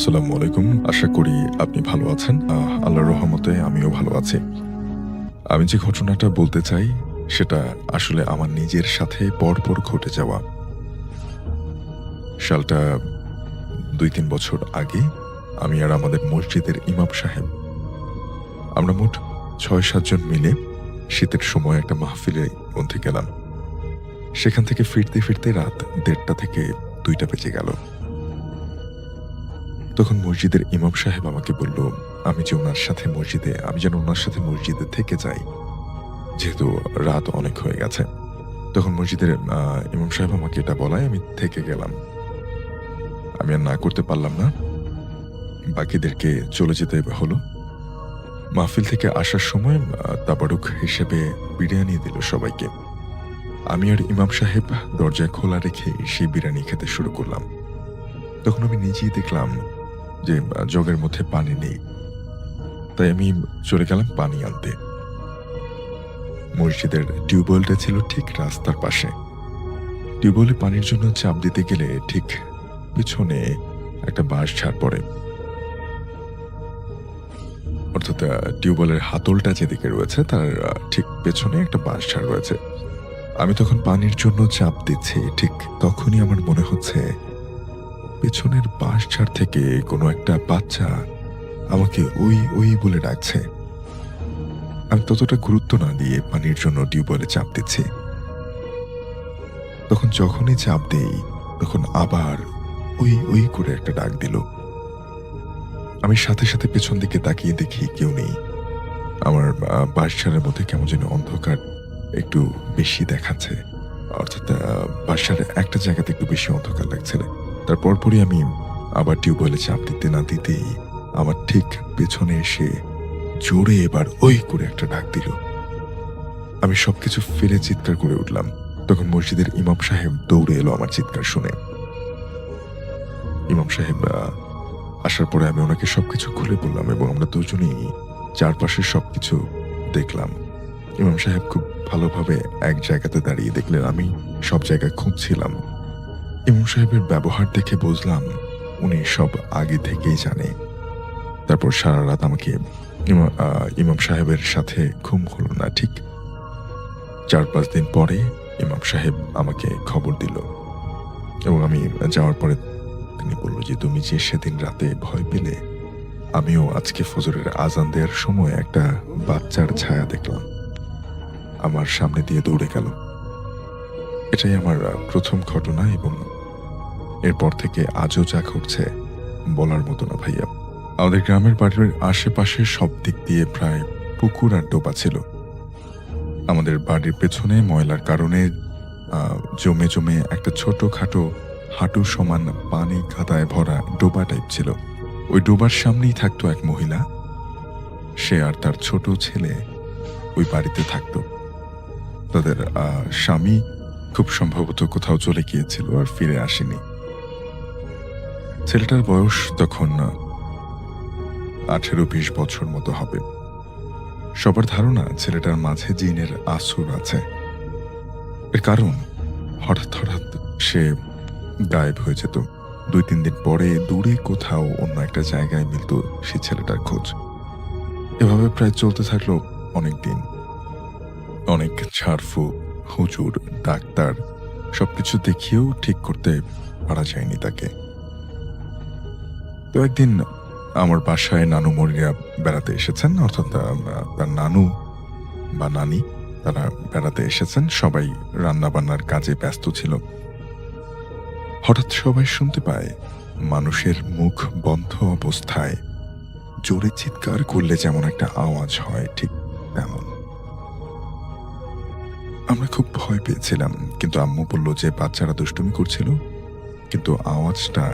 আসসালামু আলাইকুম। আশা করি আপনি ভালো আছেন। আল্লাহর রহমতে আমিও ভালো আছি। আমি যে ঘটনাটা বলতে চাই, সেটা আসলে আমার নিজের সাথে পরপর ঘটে যাওয়া। সালটা ২-৩ বছর আগে আমি আর আমাদের মসজিদের ইমাম সাহেব, আমরা মোট ৬-৭ জন মিলে শীতের সময় একটা মাহফিলের মধ্যে গেলাম। সেখান থেকে ফিরতে রাত ১:৩০ থেকে ২টা বেজে গেল। তখন মসজিদের ইমাম সাহেব আমাকে বলল, আমি যেন উনার সাথে মসজিদে থেকে যাই। যেহেতু রাত অনেক হয়ে গেছে। তখন মসজিদের ইমাম সাহেব আমাকে এটা বলায় আমি থেকে গেলাম। আমি আর না করতে পারলাম না। বাকিদেরকে চলে যেতে হলো। মাহফিল থেকে আসার সময় তাবারুক হিসেবে বিরিয়ানি দিল সবাইকে। আমি আর ইমাম সাহেব দরজা খোলা রেখে সেই বিরিয়ানি খেতে শুরু করলাম। তখন আমি নিজেই দেখলাম যে জগের মধ্যে পানি নেই। তাই আমি চলে গেলাম পানি আনতে। মসজিদের টিউবওয়েলটা ছিল ঠিক রাস্তার পাশে। টিউবওয়েলে পানির জন্য চাপ দিতে গেলে ঠিক পিছনে একটা বাঁশঝাড় পড়ে। অর্থাৎ টিউবওয়েলের হাতলটা যেদিকে রয়েছে তার ঠিক পেছনে একটা বাঁশঝাড় রয়েছে। আমি তখন পানির জন্য চাপ দিচ্ছি, ঠিক তখনই আমার মনে হচ্ছে পেছনের বাঁশঝাড় থেকে কোনো একটা বাচ্চা আমাকে ওই ওই বলে ডাকছে। আমি ততটা গুরুত্ব না দিয়ে পানির জন্য টিউবওয়েলে চাপ দিচ্ছি। তখন যখনই চাপ দেই তখন আবার ওই ওই করে একটা ডাক দিল। আমি সাথে পেছন দিকে তাকিয়ে দেখি কেউ নেই। আমার বাঁশঝাড়ের মধ্যে কেমন যেন অন্ধকার একটু বেশি দেখাচ্ছে। অর্থাৎ বাসার একটা জায়গাতে একটু বেশি অন্ধকার লাগছিল। তার পরপরই আমি আবার টিউবওয়েলে চাপ দিতে না দিতেই আমার ঠিক পেছনে এসে জোরে এবার ওই করে একটা ডাক দিল। আমি সবকিছু ফেলে চিৎকার করে উঠলাম। তখন মসজিদের ইমাম সাহেব দৌড়ে এলো আমার চিৎকার শুনে। ইমাম সাহেব আসার পরে আমি ওনাকে সবকিছু খুলে বললাম এবং আমরা দুজনেই চারপাশের সবকিছু দেখলাম। ইমাম সাহেব খুব ভালোভাবে এক জায়গাতে দাঁড়িয়ে দেখলেন আমি সব জায়গায় খুঁজছিলাম। ইমাম সাহেবের ব্যবহার দেখে বুঝলাম উনি সব আগে থেকেই জানে। তারপর সারা রাত আমাকে ইমাম সাহেবের সাথে ঘুম হলো না। ঠিক ৪-৫ দিন পরে ইমাম সাহেব আমাকে খবর দিল এবং আমি যাওয়ার পরে তিনি বলল যে, তুমি যে সেদিন রাতে ভয় পেলে, আমিও আজকে ফজরের আজান দেওয়ার সময় একটা বাচ্চার ছায়া দেখলাম। আমার সামনে দিয়ে দৌড়ে গেল। এটাই আমার প্রথম ঘটনা এবং এরপর থেকে আজও যা ঘটছে বলার মতো না ভাইয়া। আমাদের গ্রামের বাড়ির আশেপাশে সব দিক দিয়ে প্রায় পুকুর আর ডোবা ছিল। আমাদের বাড়ির পেছনে ময়লার কারণে জমে একটা ছোটখাটো হাঁটু সমান পানি কাদায় ভরা ডোবা টাইপ ছিল। ওই ডোবার সামনেই থাকতো এক মহিলা। সে আর তার ছোট ছেলে ওই বাড়িতে থাকতো। তাদের স্বামী খুব সম্ভবত কোথাও চলে গিয়েছিল আর ফিরে আসেনি। ছেলেটার বয়স তখন ১৮-২০ বছর মতো হবে। সবার ধারণা ছেলেটার মাঝে জিনের আসর আছে। এর কারণ হঠাৎ সে গায়েব হয়ে যেত। ২-৩ দিন পরে দূরে কোথাও অন্য একটা জায়গায় মিলত সে ছেলেটার খোঁজ। এভাবে প্রায় চলতে থাকলো অনেক দিন। অনেক ঝাড়ফুঁক, হুজুর, ডাক্তার সবকিছু দেখিয়েও ঠিক করতে পারা যায়নি তাকে। তো একদিন আমার বাসায় নানুমণিরা বেড়াতে এসেছেন, অর্থাৎ তার নানু বা নানি তারা বেড়াতে এসেছেন। সবাই রান্নাবান্নার কাজে ব্যস্ত ছিল। হঠাৎ সবাই শুনতে পায় মানুষের মুখ বন্ধ অবস্থায় জোরে চিৎকার করলে যেমন একটা আওয়াজ হয় ঠিক তেমন। আমরা খুব ভয় পেয়েছিলাম, কিন্তু আম্মু বলল যে বাচ্চারা দুষ্টুমি করছিল, কিন্তু আওয়াজটা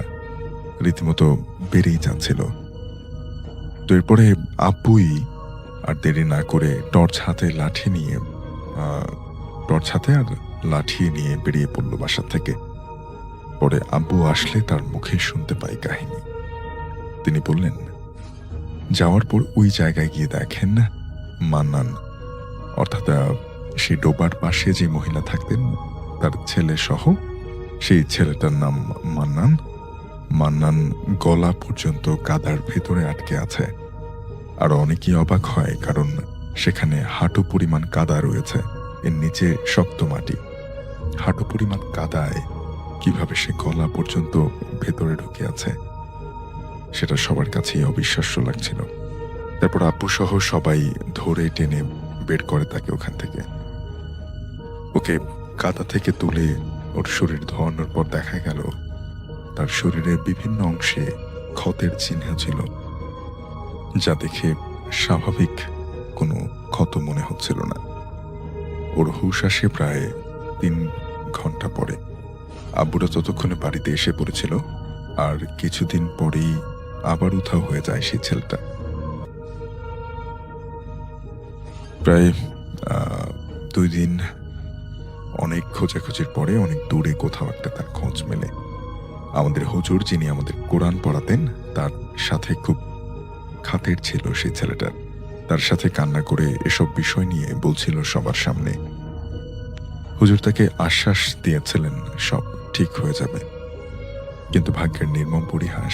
রীতিমতো বেড়েই যাচ্ছিল। তো এরপরে আব্বুই আর দেরি না করে টর্চ হাতে আর লাঠি নিয়ে বেরিয়ে পড়ল বাসা থেকে। পরে আব্বু আসলে তার মুখে শুনতে পাই কাহিনী। তিনি বললেন, যাওয়ার পর ওই জায়গায় গিয়ে দেখেন মান্নান, অর্থাৎ সেই ডোবার পাশে যে মহিলা থাকতেন তার ছেলে সহ, সেই ছেলেটার নাম মান্নান, মান্নান গলা পর্যন্ত কাদার ভেতরে আটকে আছে। আর অনেকেই অবাক হয়, কারণ সেখানে হাঁটু পরিমাণ কাদা রয়েছে, এর নিচে শক্ত মাটি। হাঁটু পরিমাণ কাদায় কিভাবে সে গলা পর্যন্ত ভেতরে ঢুকে আছে, সেটা সবার কাছেই অবিশ্বাস্য লাগছিল। তারপর আব্বু সহ সবাই ধরে টেনে বের করে তাকে ওখান থেকে। ওকে কাদা থেকে তুলে ওর শরীর ধোয়ানোর পর দেখা গেল তার শরীরের বিভিন্ন অংশে ক্ষতের চিহ্ন ছিল, যা দেখে স্বাভাবিক কোনো ক্ষত মনে হচ্ছিল না। ওর হুঁশ আসে প্রায় 3 ঘন্টা পরে। আব্বুরা ততক্ষণে বাড়িতে এসে পড়েছিল, আর কিছুদিন পরেই আবার উধাও হয়ে যায় সেই ছেলেটা। প্রায় 2 দিন অনেক খোঁজাখুঁজির পরে অনেক দূরে কোথাও একটা তার খোঁজ মেলে। আমাদের হুজুর, যিনি আমাদের কোরআন পড়াতেন, তার সাথে খুব খাতির ছিল সেই ছেলেটার। তার সাথে কান্না করে এসব বিষয় নিয়ে বলছিল সবার সামনে। হুজুর তাকে আশ্বাস দিয়েছিলেন সব ঠিক হয়ে যাবে, কিন্তু ভাগ্যের নির্মম পরিহাস,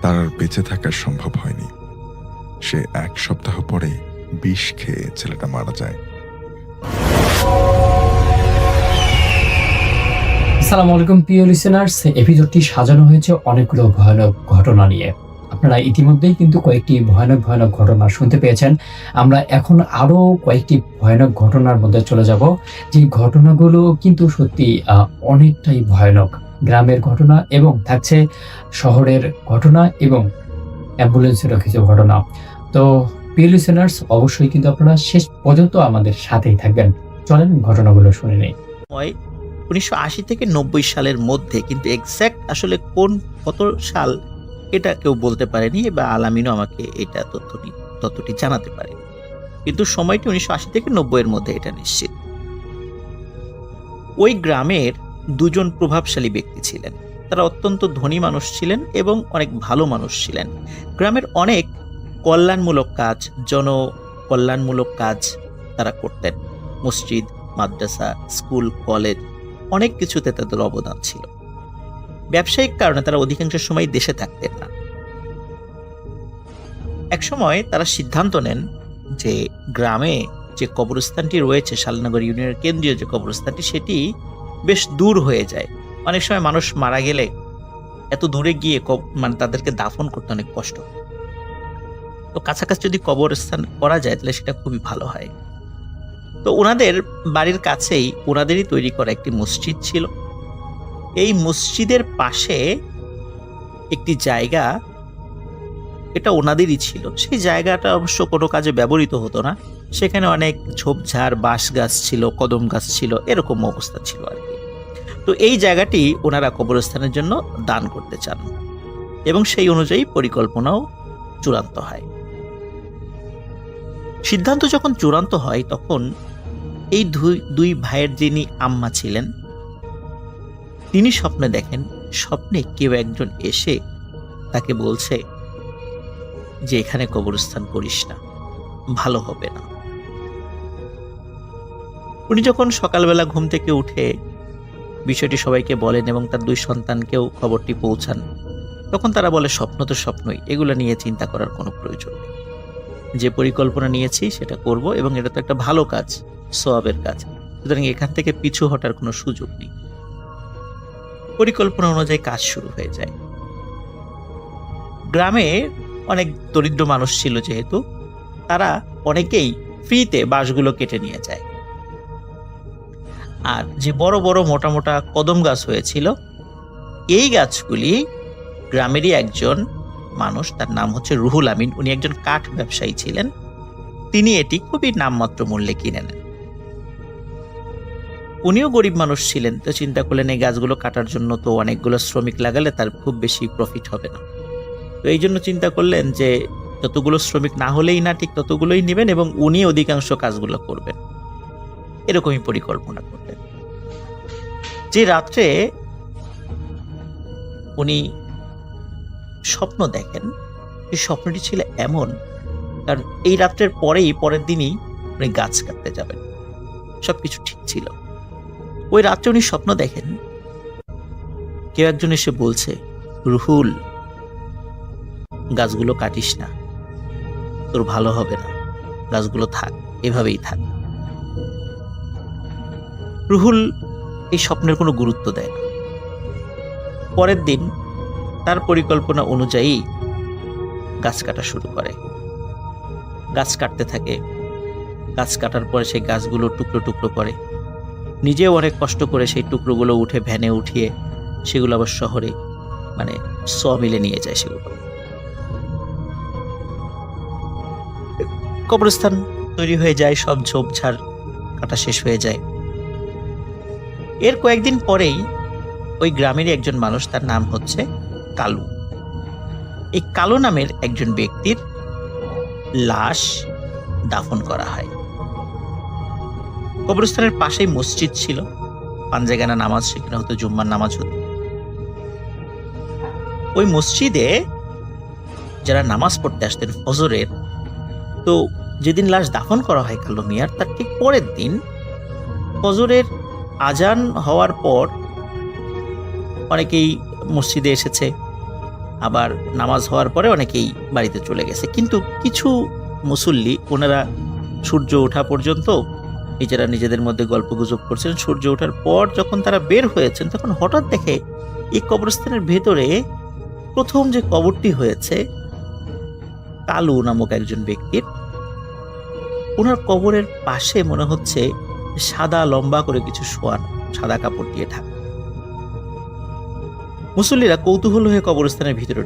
তার আর বেঁচে থাকা সম্ভব হয়নি। সে 1 সপ্তাহ পরে বিষ খেয়ে ছেলেটা মারা যায়। আসসালামু আলাইকুম প্রিয় লিসেনার্স, এপিসোডটি সাজানো হয়েছে অনেকগুলো ভয়ানক ঘটনা নিয়ে। আপনারা ইতিমধ্যেই কিন্তু কয়েকটি ভয়ানক ঘটনা শুনতে পেয়েছেন। আমরা এখন আরো কয়েকটি ভয়ানক ঘটনার মধ্যে চলে যাব, যে ঘটনাগুলো কিন্তু সত্যি অনেকটাই ভয়ানক। গ্রামের ঘটনা এবং থাকছে শহরের ঘটনা এবং অ্যাম্বুলেন্সেরও কিছু ঘটনা। তো প্রিয় লিসেনার্স, অবশ্যই কিন্তু আপনারা শেষ পর্যন্ত আমাদের সাথেই থাকবেন। চলেন ঘটনাগুলো শুনে নেই। 1980 থেকে 90 সালের মধ্যে, কিন্তু এক্স্যাক্ট আসলে কত সাল এটা কেউ বলতে পারেনি, বা আলামিনও আমাকে এটা তথ্যটি জানাতে পারে, কিন্তু সময়টি 1980 থেকে 90 এর মধ্যে, এটা নিশ্চিত। ওই গ্রামের 2 জন প্রভাবশালী ব্যক্তি ছিলেন। তারা অত্যন্ত ধনী মানুষ ছিলেন এবং অনেক ভালো মানুষ ছিলেন। গ্রামের অনেক কল্যাণমূলক কাজ, জনকল্যাণমূলক কাজ তারা করতেন। মসজিদ, মাদ্রাসা, স্কুল, কলেজ, অনেক কিছুতে তাদের অবদান ছিল। ব্যবসায়িক কারণে তারা অধিকাংশ সময় দেশে থাকতেন না। একসময় তারা সিদ্ধান্ত নেন যে গ্রামে যে কবরস্থানটি রয়েছে, শালনগর ইউনিয়নের কেন্দ্রীয় যে কবরস্থানটি, সেটি বেশ দূর হয়ে যায়। অনেক সময় মানুষ মারা গেলে এত দূরে গিয়ে তাদেরকে দাফন করতে অনেক কষ্ট। তো কাছাকাছি যদি কবরস্থান করা যায় তাহলে সেটা খুবই ভালো হয়। তো ওনাদের বাড়ির কাছেই ওনাদেরই তৈরি করা একটি মসজিদ ছিল। এই মসজিদের পাশে একটি জায়গা, এটা ওনাদেরই ছিল। সেই জায়গাটা অবশ্য কোনো কাজে ব্যবহৃত হতো না। সেখানে অনেক ঝোপঝাড়, বাঁশ গাছ ছিল, কদম গাছ ছিল, এরকম অবস্থা ছিল আর কি। তো এই জায়গাটি ওনারা কবরস্থানের জন্য দান করতে চান এবং সেই অনুযায়ী পরিকল্পনাও চূড়ান্ত হয়। সিদ্ধান্ত যখন চূড়ান্ত হয়, তখন এই দুই ভাইয়ের যিনি আম্মা ছিলেন, তিনি স্বপ্নে দেখেন, স্বপ্নে কেউ একজন এসে তাকে বলছে যে এখানে কবরস্থান করিস না, ভালো হবে না। উনি যখন সকালবেলা ঘুম থেকে উঠে বিষয়টি সবাইকে বলেন এবং তার 2 সন্তানকেও খবরটি পৌঁছান, তখন তারা বলে স্বপ্ন তো স্বপ্নই, এগুলো নিয়ে চিন্তা করার কোনো প্রয়োজন নেই। যে পরিকল্পনা নিয়েছি সেটা করব, এবং এটা তো একটা ভালো কাজ, সওয়াবের কাজ, সুতরাং এখান থেকে পিছু হটার কোনো সুযোগ নেই। পরিকল্পনা অনুযায়ী কাজ শুরু হয়ে যায়। গ্রামে অনেক দরিদ্র মানুষ ছিল, যেহেতু তারা অনেকেই ফ্রিতে বাঁশগুলো কেটে নিয়ে যায়। আর যে বড় বড় মোটা মোটা কদম গাছ হয়েছিল, এই গাছগুলি গ্রামেরই একজন মানুষ, তার নাম হচ্ছে রুহুল আমিন, উনি একজন কাঠ ব্যবসায়ী ছিলেন। তিনি এটি খুবই নামমাত্র মূল্যে কিনে নেন। উনিও গরিব মানুষ ছিলেন, তো চিন্তা করলেন এই গাছগুলো কাটার জন্য তো অনেকগুলো শ্রমিক লাগালে তার খুব বেশি প্রফিট হবে না। তো এই জন্য চিন্তা করলেন যে যতগুলো শ্রমিক না হলেই না, ঠিক ততগুলোই নেবেন এবং উনি অধিকাংশ কাজগুলো করবেন, এরকমই পরিকল্পনা করলেন। যে রাত্রে উনি স্বপ্ন দেখেন, এই স্বপ্নটি ছিল এমন, কারণ এই রাত্রের পরের দিনই উনি গাছ কাটতে যাবেন, সবকিছু ঠিক ছিল। ওই রাত্রে উনি স্বপ্ন দেখেন কেউ একজন এসে বলছে রুহুল, গাছগুলো কাটিস না, তোর ভালো হবে না, গাছগুলো থাক, এভাবেই থাক। রুহুল এই স্বপ্নের কোনো গুরুত্ব দেয় না। পরের দিন তার পরিকল্পনা অনুযায়ী গাছ কাটা শুরু করে। গাছ কাটতে থাকে। গাছ কাটার পরে সেই গাছগুলো টুকরো টুকরো করে, নিজেও অনেক কষ্ট করে সেই টুকরোগুলো উঠে ভ্যানে উঠিয়ে সেগুলো আবার শহরে মানে মিলে নিয়ে যায়। সেগুলো কবরস্থান তৈরি হয়ে যায়, সব ঝোপঝাড় কাটা শেষ হয়ে যায়। এর কয়েকদিন পরেই ওই গ্রামেরই একজন মানুষ, তার নাম হচ্ছে কালু। এই কালু নামের একজন ব্যক্তির লাশ দাফন করা হয়। কবরস্থানের পাশেই মসজিদ ছিল, পাঞ্জেগানা নামাজ সেখানে হতো, জুম্মার নামাজ হতো। ওই মসজিদে যারা নামাজ পড়তে আসতেন ফজরের, তো যেদিন লাশ দাফন করা হয় কালু মিয়ার, তার ঠিক পরের দিন ফজরের আজান হওয়ার পর অনেকেই মসজিদে এসেছে, আবার নামাজ হওয়ার পরে অনেকেই বাড়িতে চলে গেছে। কিন্তু কিছু মুসল্লি, ওনারা সূর্য ওঠা পর্যন্ত নিজেরা নিজেদের মধ্যে গল্প গুজব করছেন। সূর্য ওঠার পর যখন তারা বের হয়েছেন, তখন হঠাৎ দেখে এই কবরস্থানের ভেতরে প্রথম যে কবরটি হয়েছে কালু নামক একজন ব্যক্তির, ওনার কবরের পাশে মনে হচ্ছে সাদা লম্বা করে কিছু শোয়ানো, সাদা কাপড় দিয়ে ঢাকা। মুসল্লিরা কৌতূহল হয়ে কবরস্থানের ভিতরে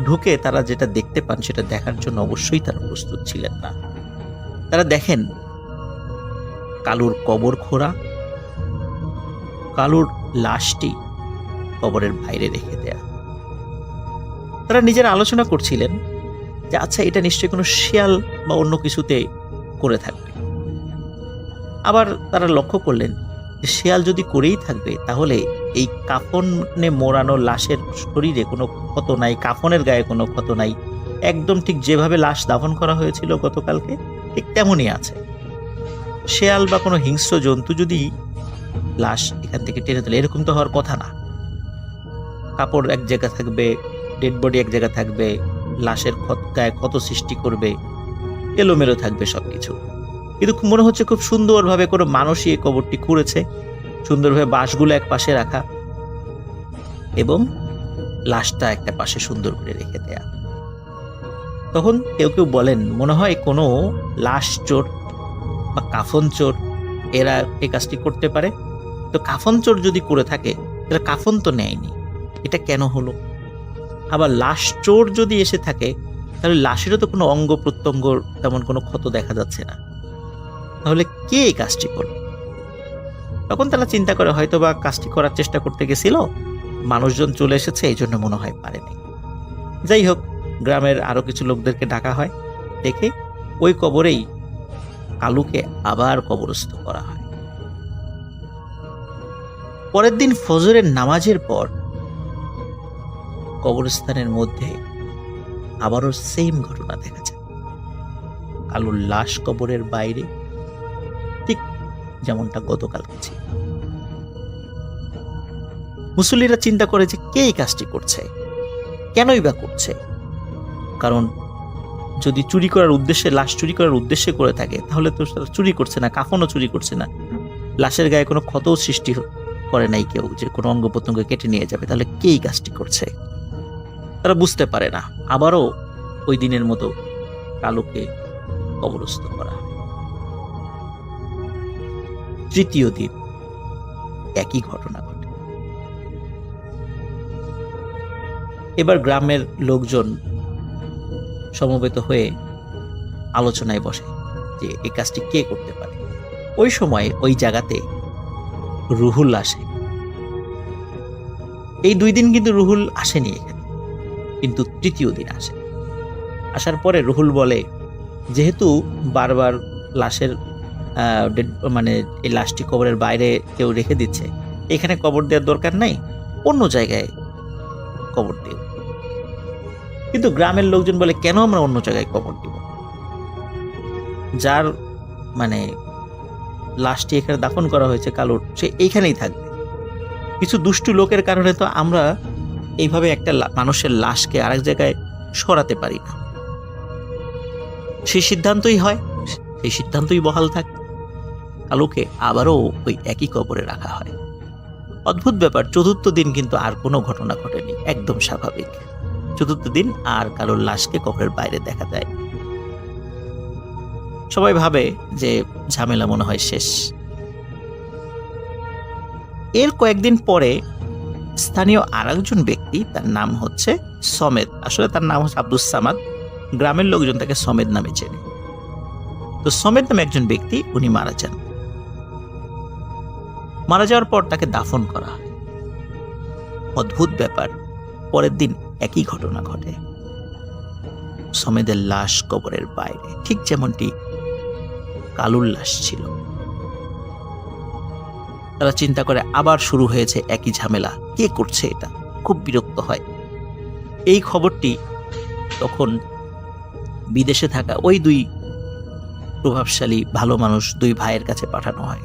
ঢুকে তারা যেটা দেখতে পান সেটা দেখার জন্য অবশ্যই তারা প্রস্তুত ছিলেন না। তারা দেখেন কালুর কবর খোঁড়া, কালুর লাশটি কবরের বাইরে রেখে দেয়া। তারা নিজেরা আলোচনা করছিলেন যে আচ্ছা, এটা নিশ্চয়ই কোনো শিয়াল বা অন্য কিছুতে করে থাকবে। আবার তারা লক্ষ্য করলেন যে শিয়াল যদি করেই থাকবে, তাহলে এই কাফনে মোড়ানো লাশের শরীরে কোনো ক্ষত নাই, কাফনের গায়ে কোনো ক্ষত নাই, একদম ঠিক যেভাবে লাশ দাফন করা হয়েছিল গতকালকে ঠিক তেমনই আছে। শেয়াল বা কোনো হিংস্র জন্তু যদি লাশ এখান থেকে টেনে তোলে, এরকম তো হওয়ার কথা না। কাপড় এক জায়গায় থাকবে, ডেড বডি এক জায়গায় থাকবে, লাশের গায়ে ক্ষত সৃষ্টি করবে, এলোমেলো থাকবে সবকিছু। কিন্তু মনে হচ্ছে খুব সুন্দরভাবে কোনো মানুষই এই কবরটি খুঁড়েছে, সুন্দরভাবে বাঁশগুলো এক পাশে রাখা এবং লাশটা একটা পাশে সুন্দর করে রেখে দেয়া। তখন কেউ কেউ বলেন মনে হয় কোনো লাশ চোর বা কাফন চোর এরা এই কাজটি করতে পারে। তো কাফন চোর যদি করে থাকে তাহলে কাফন তো নেয়নি, এটা কেন হলো? আবার লাশ চোর যদি এসে থাকে তাহলে লাশেরও তো কোনো অঙ্গ প্রত্যঙ্গ তেমন কোনো ক্ষত দেখা যাচ্ছে না, তাহলে কে এই কাজটি করলো? তখন তারা চিন্তা করে হয়তো বা কাজটি করার চেষ্টা করতে গেছিল, মানুষজন চলে এসেছে, এই জন্য মনে হয় পারেনি। যাই হোক, গ্রামের আরো কিছু লোকদেরকে ডাকা হয়, দেখে ওই কবরেই কালুকে আবার কবরস্থ করা হয়। পরের দিন ফজরের নামাজের পর কবরস্থানের মধ্যে আবারও সেম ঘটনা দেখা যায়। কালুর লাশ কবরের বাইরে ঠিক যেমনটা গতকাল ছিল। মুসল্লিরা চিন্তা করে যে কে এই কাজটি করছে, কেনই বা করছে? কারণ যদি চুরি করার উদ্দেশ্যে, লাশ চুরি করার উদ্দেশ্যে করে থাকে, তাহলে তো চুরি করছে না, কাফনও চুরি করছে না, লাশের গায়ে কোনো ক্ষতও সৃষ্টি করে নাই কেউ যে কোনো অঙ্গ প্রত্যঙ্গ কেটে নিয়ে যাবে, তাহলে কে এই কাজটি করছে? তারা বুঝতে পারে না। আবারও ওই দিনের মতো কালুকে কবরস্থ করা হয়। তৃতীয় দিন একই ঘটনা ঘটে। এবার গ্রামের লোকজন সমবেত হয়ে আলোচনায় বসে যে এই কাজটি কে করতে পারে। ওই সময় ওই জায়গাতে রুহুল আসে। এই 2 দিন কিন্তু রুহুল আসেনি এখানে, কিন্তু তৃতীয় দিন আসে। আসার পরে রুহুল বলে, যেহেতু বারবার লাশের মানে এই লাশটি কবরের বাইরে কেউ রেখে দিচ্ছে, এখানে কবর দেওয়ার দরকার নাই, অন্য জায়গায় কবর দিও। কিন্তু গ্রামের লোকজন বলে, কেন আমরা অন্য জায়গায় কবর দিব? যার মানে লাশটি এখানে দাফন করা হয়েছে কালুর, সে এইখানেই থাকবে। কিছু দুষ্টু লোকের কারণে তো আমরা এইভাবে একটা মানুষের লাশকে আরেক জায়গায় সরাতে পারি না। সেই সিদ্ধান্তই হয়, সেই সিদ্ধান্তই বহাল থাকে। কালুকে আবারও ওই একই কবরে রাখা হয়। অদ্ভুত ব্যাপার, চতুর্থ দিন কিন্তু আর কোনো ঘটনা ঘটেনি, একদম স্বাভাবিক। চতুর্থ দিন আর কালুর লাশকে কবরের বাইরে দেখা যায়। সবাই ভাবে যে ঝামেলা মনে হয় শেষ। এর কয়েকদিন পরে স্থানীয় আরেকজন ব্যক্তি, তার নাম হচ্ছে সমেদ, আসলে তার নাম হচ্ছে আব্দুস সামাদ, গ্রামের লোকজন তাকে সমেদ নামে চেনে। তো সমেদ নামে একজন ব্যক্তি, উনি মারা যান। মারা যাওয়ার পর তাকে দাফন করা হয়। অদ্ভুত ব্যাপার, পরের দিন একই ঘটনা ঘটে। সমেদের লাশ কবরের বাইরে, ঠিক যেমনটি কালুর লাশ ছিল। তারা চিন্তা করে আবার শুরু হয়েছে একই ঝামেলা, কে করছে এটা, খুব বিরক্ত হয়। এই খবরটি তখন বিদেশে থাকা ওই দুই প্রভাবশালী ভালো মানুষ, দুই ভাইয়ের কাছে পাঠানো হয়।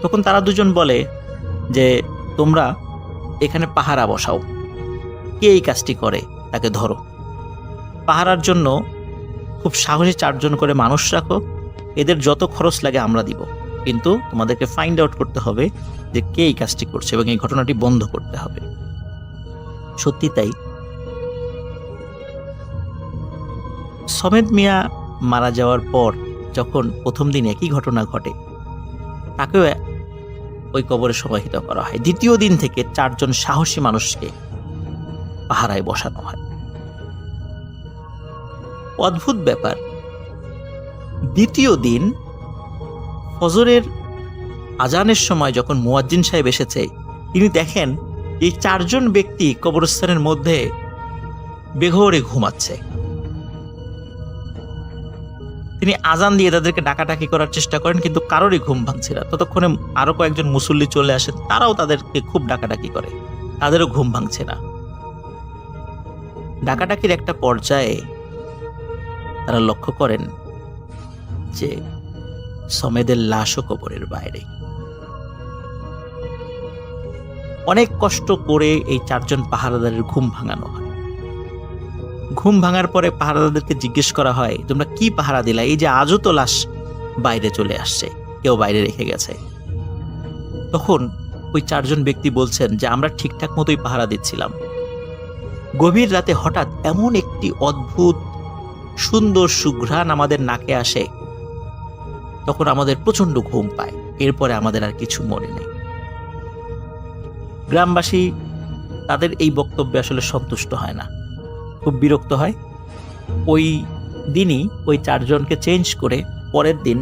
তখন তারা দুজন বলে যে তোমরা এখানে পাহারা বসাও, কে এই কাজটি করে তাকে ধরো। পাহারার জন্য খুব সাহসী 4 জন করে মানুষ রাখো, এদের যত খরচ লাগে আমরা দিব, কিন্তু তোমাদেরকে ফাইন্ড আউট করতে হবে যে কে এই কাজটি করছে এবং এই ঘটনাটি বন্ধ করতে হবে। সত্যি তাই, সমেদ মিয়া মারা যাওয়ার পর যখন প্রথম দিন একই ঘটনা ঘটে, তাকেও ওই কবরে সমাহিত করা হয়। দ্বিতীয় দিন থেকে 4 জন সাহসী মানুষকে পাহারায় বসানো হয়। অদ্ভুত ব্যাপার, দ্বিতীয় দিন ফজরের আজানের সময় যখন মুয়াজ্জিন সাহেব এসেছে, তিনি দেখেন এই 4 জন ব্যক্তি কবরস্থানের মধ্যে বেঘোরে ঘুমাচ্ছে। তিনি আজান দিয়ে তাদেরকে ডাকাডাকি করার চেষ্টা করেন, কিন্তু কারোরই ঘুম ভাঙছে না। ততক্ষণে আরো কয়েকজন মুসল্লি চলে আসেন, তারাও তাদেরকে খুব ডাকাডাকি করে, তাদেরও ঘুম ভাঙছে না। ডাকাডাকির একটা পর্যায়ে তারা লক্ষ্য করেন যে সমেদের লাশও কবরের বাইরে। অনেক কষ্ট করে এই 4 জন পাহারাদারের ঘুম ভাঙানো হয়। ঘুম ভাঙার পরে পাহারাদারদেরকে জিজ্ঞেস করা হয়, তোমরা কি পাহারা দিলা? এই যে আজও তো লাশ বাইরে চলে আসছে, কেউ বাইরে রেখে গেছে। তখন ওই 4 জন ব্যক্তি বলছেন যে আমরা ঠিকঠাক মতোই পাহারা দিচ্ছিলাম। গভীর রাতে হঠাৎ এমন একটি অদ্ভুত সুন্দর সুঘ্রাণ আমাদের নাকে আসে, তখন আমাদের প্রচন্ড ঘুম পায়। এরপরে আমাদের আর কিছু মনে নেই। গ্রামবাসী তাদের এই বক্তব্যে আসলে সন্তুষ্ট হয় না, খুব বিরক্ত হয়। ওই দিনই ওই 4 জনকে চেঞ্জ করে পরের দিন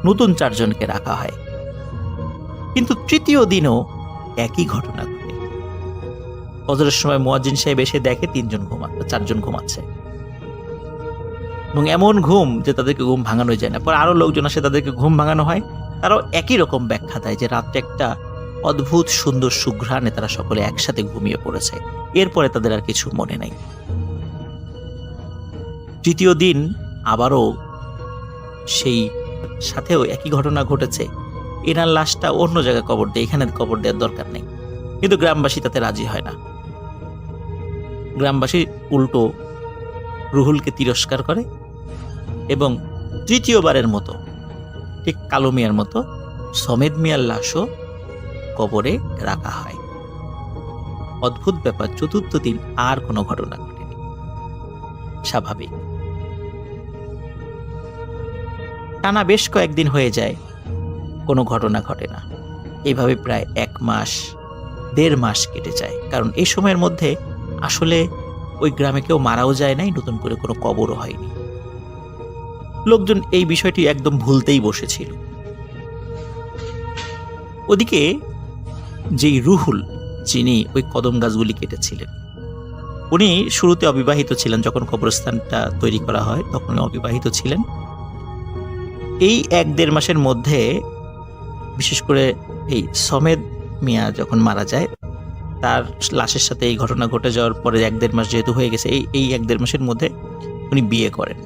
নতুন 4 জনকে রাখা হয়। কিন্তু তৃতীয় দিনও একই ঘটনা ঘটে। ফজরের সময় মুয়াজ্জিন সাহেব এসে দেখে 4 জন ঘুমাচ্ছে, এবং এমন ঘুম যে তাদেরকে ঘুম ভাঙানো যায় না। পরে আরো লোকজন আসে, তাদেরকে ঘুম ভাঙানো হয়। তারাও একই রকম ব্যাখ্যা দেয় যে রাত্রে একটা অদ্ভুত সুন্দর সুঘ্রাণে তারা সকলে একসাথে ঘুমিয়ে পড়েছে। এরপরে তাদের আর কিছু মনে নাই। তৃতীয় দিন আবারও সেই সাথেও একই ঘটনা ঘটেছে। এনার লাশটা অন্য জায়গায় কবর দেয়, এখানে কবর দেওয়ার দরকার নেই। কিন্তু গ্রামবাসী তাতে রাজি হয় না। গ্রামবাসী উল্টো রুহুলকে তিরস্কার করে এবং তৃতীয়বারের মতো, ঠিক কালু মিয়ার মতো, সমেদ মিয়ার লাশও কবরে রাখা হয়। অদ্ভুত ব্যাপার, চতুর্থ দিন আর কোনো ঘটনা ঘটেনি, স্বাভাবিক। টানা বেশ কয়েকদিন হয়ে যায়, কোনো ঘটনা ঘটে না। এইভাবে প্রায় 1 মাস 1.5 মাস কেটে যায়। কারণ এই সময়ের মধ্যে আসলে ওই গ্রামে কেউ মারাও যায় নাই, নতুন করে কোনো কবরও হয়নি। লোকজন এই বিষয়টি একদম ভুলতেই বসেছিল। ওদিকে যেই রুহুল, যিনি ওই কদম গাছগুলি কেটেছিলেন, উনি শুরুতে অবিবাহিত ছিলেন। যখন কবরস্থানটা তৈরি করা হয় তখন অবিবাহিত ছিলেন। এই 1-1.5 মাসের মধ্যে, বিশেষ করে এই সমেদ মিয়া যখন মারা যায়, তার লাশের সাথে এই ঘটনা ঘটে যাওয়ার পরে 1-1.5 মাস যেহেতু হয়ে গেছে, এই 1-1.5 মাসের মধ্যে উনি বিয়ে করেন।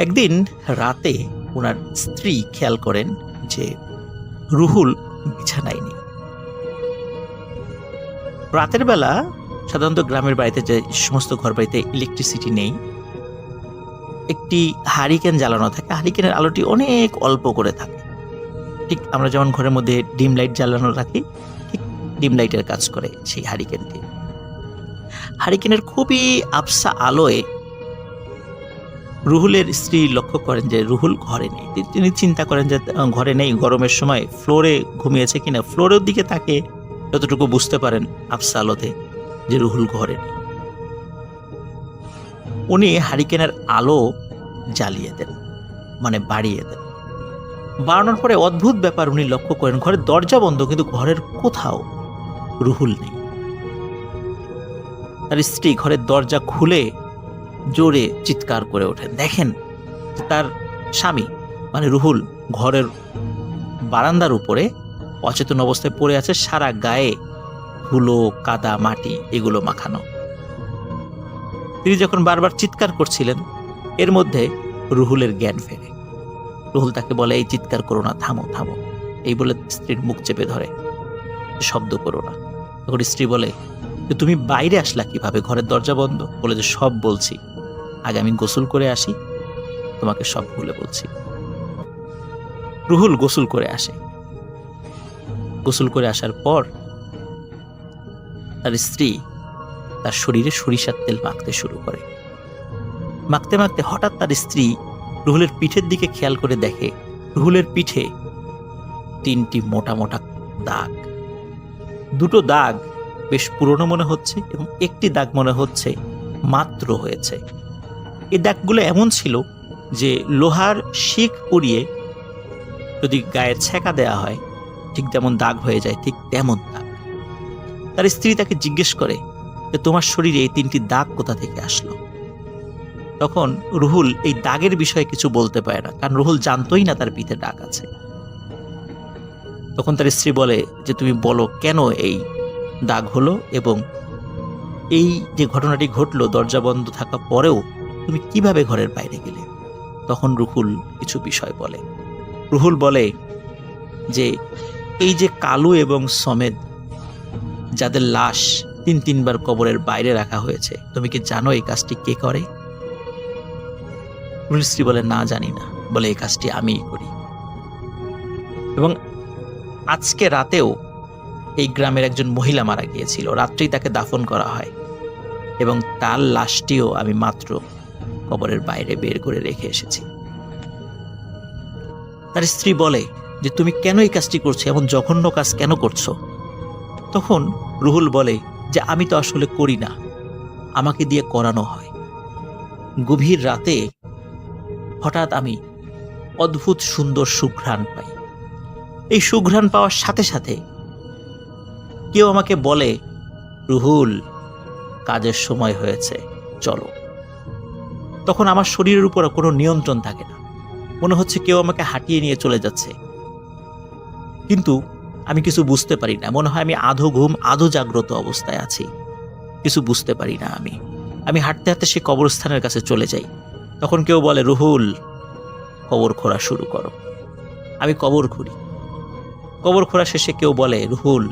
একদিন রাতে ওনার স্ত্রী খেয়াল করেন যে রুহুল বিছানায় নেই। রাতের বেলা সাধারণত গ্রামের বাড়িতে যে সমস্ত ঘর বাড়িতে ইলেকট্রিসিটি নেই, একটি হারিকেন জ্বালানো থাকে। হারিকেনের আলোটি অনেক অল্প করে থাকে, ঠিক আমরা যেমন ঘরের মধ্যে ডিম লাইট জ্বালানো রাখি, ঠিক ডিম লাইটের কাজ করে সেই হারিকেনটি। হারিকেনের খুবই আবসা আলোয় রুহুলের স্ত্রী লক্ষ্য করেন যে রুহুল ঘরে নেই। তিনি চিন্তা করেন যে ঘরে নেই, গরমের সময় ফ্লোরে ঘুমিয়েছে কিনা। ফ্লোরের দিকে তাকে যতটুকু বুঝতে পারেন আবসা আলোতে যে রুহুল ঘরে নেই। উনি হারিকেনের আলো জ্বালিয়ে দেন, মানে বাড়িয়ে দেন। বাড়ানোর পরে অদ্ভুত ব্যাপার উনি লক্ষ্য করেন, ঘরের দরজা বন্ধ কিন্তু ঘরের কোথাও রুহুল নেই। তার স্ত্রী ঘরের দরজা খুলে জোরে চিৎকার করে ওঠেন। দেখেন তার স্বামী মানে রুহুল ঘরের বারান্দার উপরে অচেতন অবস্থায় পড়ে আছে, সারা গায়ে ধুলো, কাদা, মাটি এগুলো মাখানো। তিনি যখন বারবার চিৎকার করছিলেন, এর মধ্যে রুহুলের জ্ঞান ফেরে। রুহুল তাকে বলে, এই চিৎকার করো না, থামো থামো। এই বলে স্ত্রীর মুখ চেপে ধরে, শব্দ করো না। তখন স্ত্রী বলে, তুমি বাইরে আসলা কিভাবে, ঘরের দরজা বন্ধ? বলে যে সব বলছি, আগে আমি গোসল করে আসি, তোমাকে সব খুলে বলছি। রুহুল গোসল করে আসে। গোসল করে আসার পর তার স্ত্রী তার শরীরে সরিষার তেল মাখতে শুরু করে। মাখতে মাখতে হঠাৎ তার স্ত্রী রুহুলের পিঠের দিকে খেয়াল করে দেখে রুহুলের পিঠে 3টি মোটা মোটা দাগ। 2টো দাগ বেশ পুরনো মনে হচ্ছে এবং একটি দাগ মনে হচ্ছে মাত্র হয়েছে। এই দাগগুলো এমন ছিল যে লোহার শিক পুড়িয়ে যদি গায়ে ছেঁকা দেয়া হয় ঠিক যেমন দাগ হয়ে যায়, ঠিক তেমন দাগ। তার স্ত্রী তাকে জিজ্ঞেস করে যে তোমার শরীরে এই 3টি দাগ কোথা থেকে আসলো? তখন রুহুল এই দাগের বিষয়ে কিছু বলতে পারে না, কারণ রুহুল জানতোই না তার পিঠে দাগ আছে। তখন তার স্ত্রী বলে যে তুমি বলো কেন এই দাগ হলো এবং এই যে ঘটনাটি ঘটলো দরজা বন্ধ থাকা পরেও তুমি কিভাবে ঘরের বাইরে গেলে? তখন রুহুল কিছু বিষয় বলে। রুহুল বলে যে এই যে কালু এবং সমেদ, যাদের লাশ 3-3বার কবরের বাইরে রাখা হয়েছে, তুমি কি জানো এই কাজটি কে করে? রুহুল স্ত্রী বলে না, জানি না। বলে এই কাজটি আমিই করি এবং আজকে রাতেও এই গ্রামের একজন মহিলা মারা গিয়েছিল, রাত্রেই তাকে দাফন করা হয় এবং তার লাশটিও আমি মাত্র কবরের বাইরে বের করে রেখে এসেছি। তার স্ত্রী বলে যে তুমি কেন এই কাজটি করছো, এমন জঘন্য কাজ কেন করছো? তখন রুহুল বলে যে আমি তো আসলে করি না, আমাকে দিয়ে করানো হয়। গভীর রাতে হঠাৎ আমি অদ্ভুত সুন্দর সুঘ্রাণ পাই। এই সুঘ্রাণ পাওয়ার সাথে সাথে কেউ আমাকে বলে, রুহুল কাজের সময় হয়েছে, চলো। তখন আমার শরীরের উপর কোনো নিয়ন্ত্রণ থাকে না, মনে হচ্ছে কেউ আমাকে হাঁটিয়ে নিয়ে চলে যাচ্ছে, কিন্তু আমি কিছু বুঝতে পারি না। মনে হয় আমি আধো ঘুম আধো জাগ্রত অবস্থায় আছি, কিছু বুঝতে পারি না। আমি হাঁটতে হাঁটতে সে কবরস্থানের কাছে চলে যাই। তখন কেউ বলে, রুহুল কবর খোঁড়া শুরু করো। আমি কবর খুঁড়ি। কবর খোঁড়া শেষে কেউ বলে, রুহুল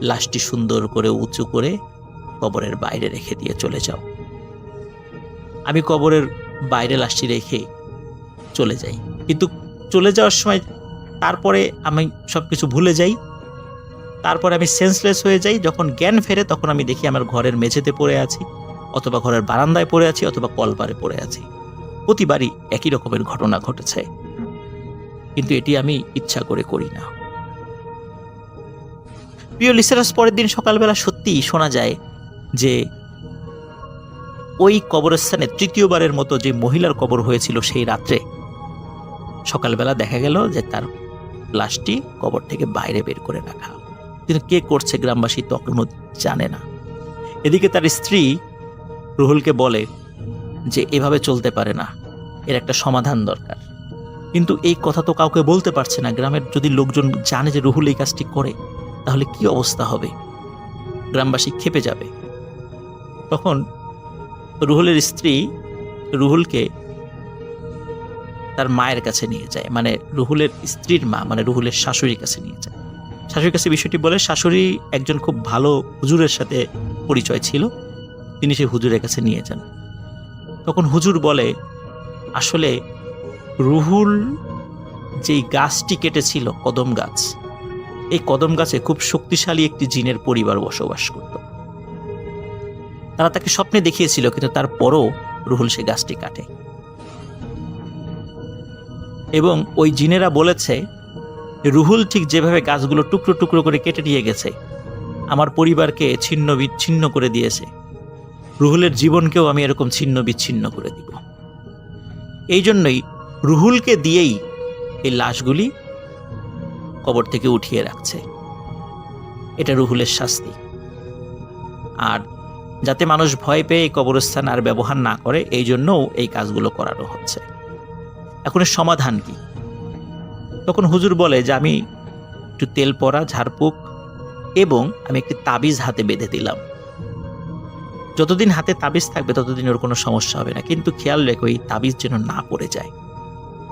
লাশটি সুন্দর করে উঁচু করে কবরের বাইরে রেখে দিয়ে চলে যাও। আমি কবরের বাইরে লাশটি রেখে চলে যাই, কিন্তু চলে যাওয়ার সময় তারপরে আমি সবকিছু ভুলে যাই। তারপরে আমি সেন্সলেস হয়ে যাই। যখন জ্ঞান ফেরে তখন আমি দেখি আমার ঘরের মেঝেতে পড়ে আছি, অথবা ঘরের বারান্দায় পড়ে আছি, অথবা কলপারে পড়ে আছি। প্রতিবারই একই রকমের ঘটনা ঘটেছে, কিন্তু এটি আমি ইচ্ছা করে করি না। প্রিয় লিসেনার্স, পরের দিন সকালবেলা সত্যিই শোনা যায় যে ওই কবরস্থানে 3য়বারের মতো যে মহিলার কবর হয়েছিল সেই রাত্রে সকালবেলা দেখা গেল যে তার লাশটি কবর থেকে বাইরে বের করে রাখা। কিন্তু কে করছে গ্রামবাসী তখনও জানে না। এদিকে তার স্ত্রী রুহুলকে বলে যে এভাবে চলতে পারে না, এর একটা সমাধান দরকার। কিন্তু এই কথা তো কাউকে বলতে পারছে না। গ্রামের যদি লোকজন জানে যে রুহুল এই কাজটি করে, তাহলে কি অবস্থা হবে? গ্রামবাসী ক্ষেপে যাবে। তখন রুহুলের স্ত্রী রুহুলকে তার মায়ের কাছে নিয়ে যায়, মানে রুহুলের স্ত্রীর মা, মানে রুহুলের শাশুড়ির কাছে নিয়ে যায়। শাশুড়ির কাছে বিষয়টি বলে। শাশুড়ি একজন খুব ভালো হুজুরের সাথে পরিচয় ছিল, তিনি সেই হুজুরের কাছে নিয়ে যান। তখন হুজুর বলে, আসলে রুহুল যেই গাছটি কেটেছিল, কদম গাছ, এই কদম গাছে খুব শক্তিশালী একটি জিনের পরিবার বসবাস করত। তারা তাকে স্বপ্নে দেখিয়েছিল, কিন্তু তারপরও রুহুল সে গাছটি কাটে। এবং ওই জিনেরা বলেছে, রুহুল ঠিক যেভাবে গাছগুলো টুকরো টুকরো করে কেটে নিয়ে গেছে, আমার পরিবারকে ছিন্ন বিচ্ছিন্ন করে দিয়েছে, রুহুলের জীবনকেও আমি এরকম ছিন্ন বিচ্ছিন্ন করে দিব। এই জন্যই রুহুলকে দিয়েই এই লাশগুলি কবর থেকে উঠিয়ে রাখছে। এটা রুহুলের শাস্তি। আর যাতে মানুষ ভয় পেয়ে এই কবরস্থান আর ব্যবহার না করে, এই জন্যও এই কাজগুলো করানো হচ্ছে। এখন এর সমাধান কি? তখন হুজুর বলে যে, আমি একটু তেল পড়া, ঝাড়ফুঁক এবং আমি একটি তাবিজ হাতে বেঁধে দিলাম। যতদিন হাতে তাবিজ থাকবে ততদিন ওর কোনো সমস্যা হবে না, কিন্তু খেয়াল রেখো এই তাবিজ যেন না পড়ে যায়।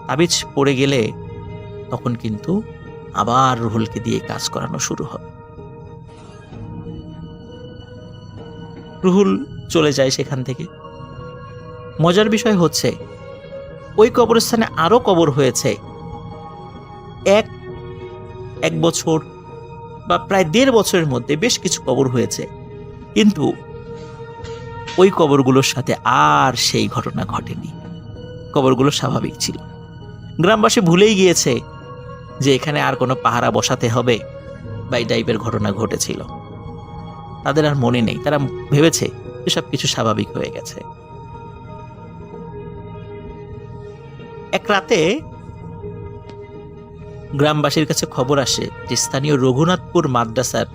তাবিজ পড়ে গেলে তখন কিন্তু আবার রুহুলকে দিয়ে কাজ করানো শুরু হবে। রুহুল চলে যায় সেখান থেকে। মজার বিষয় হচ্ছে, ওই কবরস্থানে আরো কবর হয়েছে। এক বছর বা প্রায় 1.5 বছরের মধ্যে বেশ কিছু কবর হয়েছে, কিন্তু ওই কবরগুলোর সাথে আর সেই ঘটনা ঘটেনি। কবরগুলো স্বাভাবিক ছিল। গ্রামবাসী ভুলেই গিয়েছে যে এখানে আর কোনো পাহারা বসাতে হবে বা এই টাইপের ঘটনা ঘটেছিল। তাদের আর মনে নেই, তারা ভেবেছে যে সবকিছু স্বাভাবিক হয়ে গেছে। এক রাতে গ্রামবাসীর কাছে খবর আসে যে স্থানীয় রঘুনাথপুর মাদ্রাসার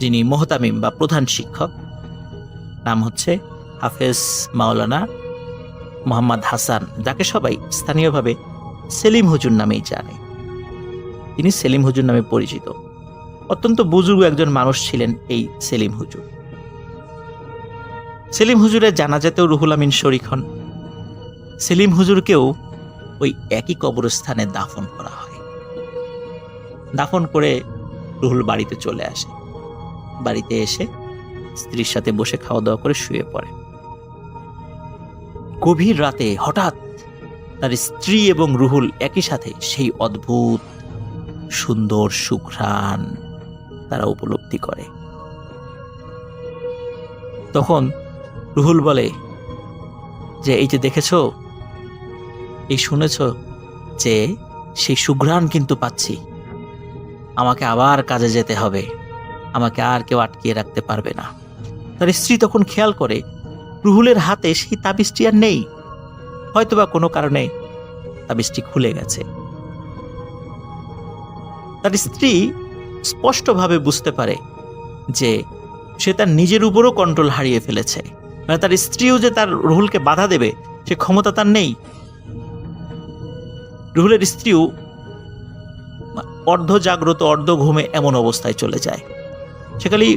যিনি মোহতামিম বা প্রধান শিক্ষক, নাম হচ্ছে হাফেজ মাওলানা মোহাম্মদ হাসান, যাকে সবাই স্থানীয়ভাবে সেলিম হুজুর নামেই জানে। তিনি সেলিম হুজুর নামে পরিচিত। অত্যন্ত বুজুর্গ একজন মানুষ ছিলেন এই সেলিম হুজুর। সেলিম হুজুরের জানাজাতেও রুহুল আমিন শরীক হন। সেলিম হুজুরকেও ওই একই কবরস্থানে দাফন করা হয়। দাফন করে রুহুল বাড়িতে চলে আসে। বাড়িতে এসে স্ত্রীর সাথে বসে খাওয়া দাওয়া করে শুয়ে পড়ে। গভীর রাতে হঠাৎ তার স্ত্রী এবং রুহুল একই সাথে সেই অদ্ভুত সুন্দর সুঘ্রাণ তারা উপলব্ধি করে। তখন রুহুল বলে যে, এই যে দেখেছো, এই শুনেছো যে সেই সুঘ্রাণ কিন্তু পাচ্ছি, আমাকে আবার কাজে যেতে হবে, আমাকে আর কেউ আটকিয়ে রাখতে পারবে না। তার স্ত্রী তখন খেয়াল করে রুহুলের হাতে সেই তাবিজটি আর নেই, হয়তোবা কোনো কারণে তাবিজটি খুলে গেছে। তার স্ত্রী স্পষ্টভাবে বুঝতে পারে যে সে তার নিজের উপরও কন্ট্রোল হারিয়ে ফেলেছে। মানে তার স্ত্রীও যে তার রুহুলকে বাধা দেবে সে ক্ষমতা তার নেই। রুহুলের স্ত্রীও অর্ধ জাগ্রত অর্ধ ঘুমে এমন অবস্থায় চলে যায়। সে খালি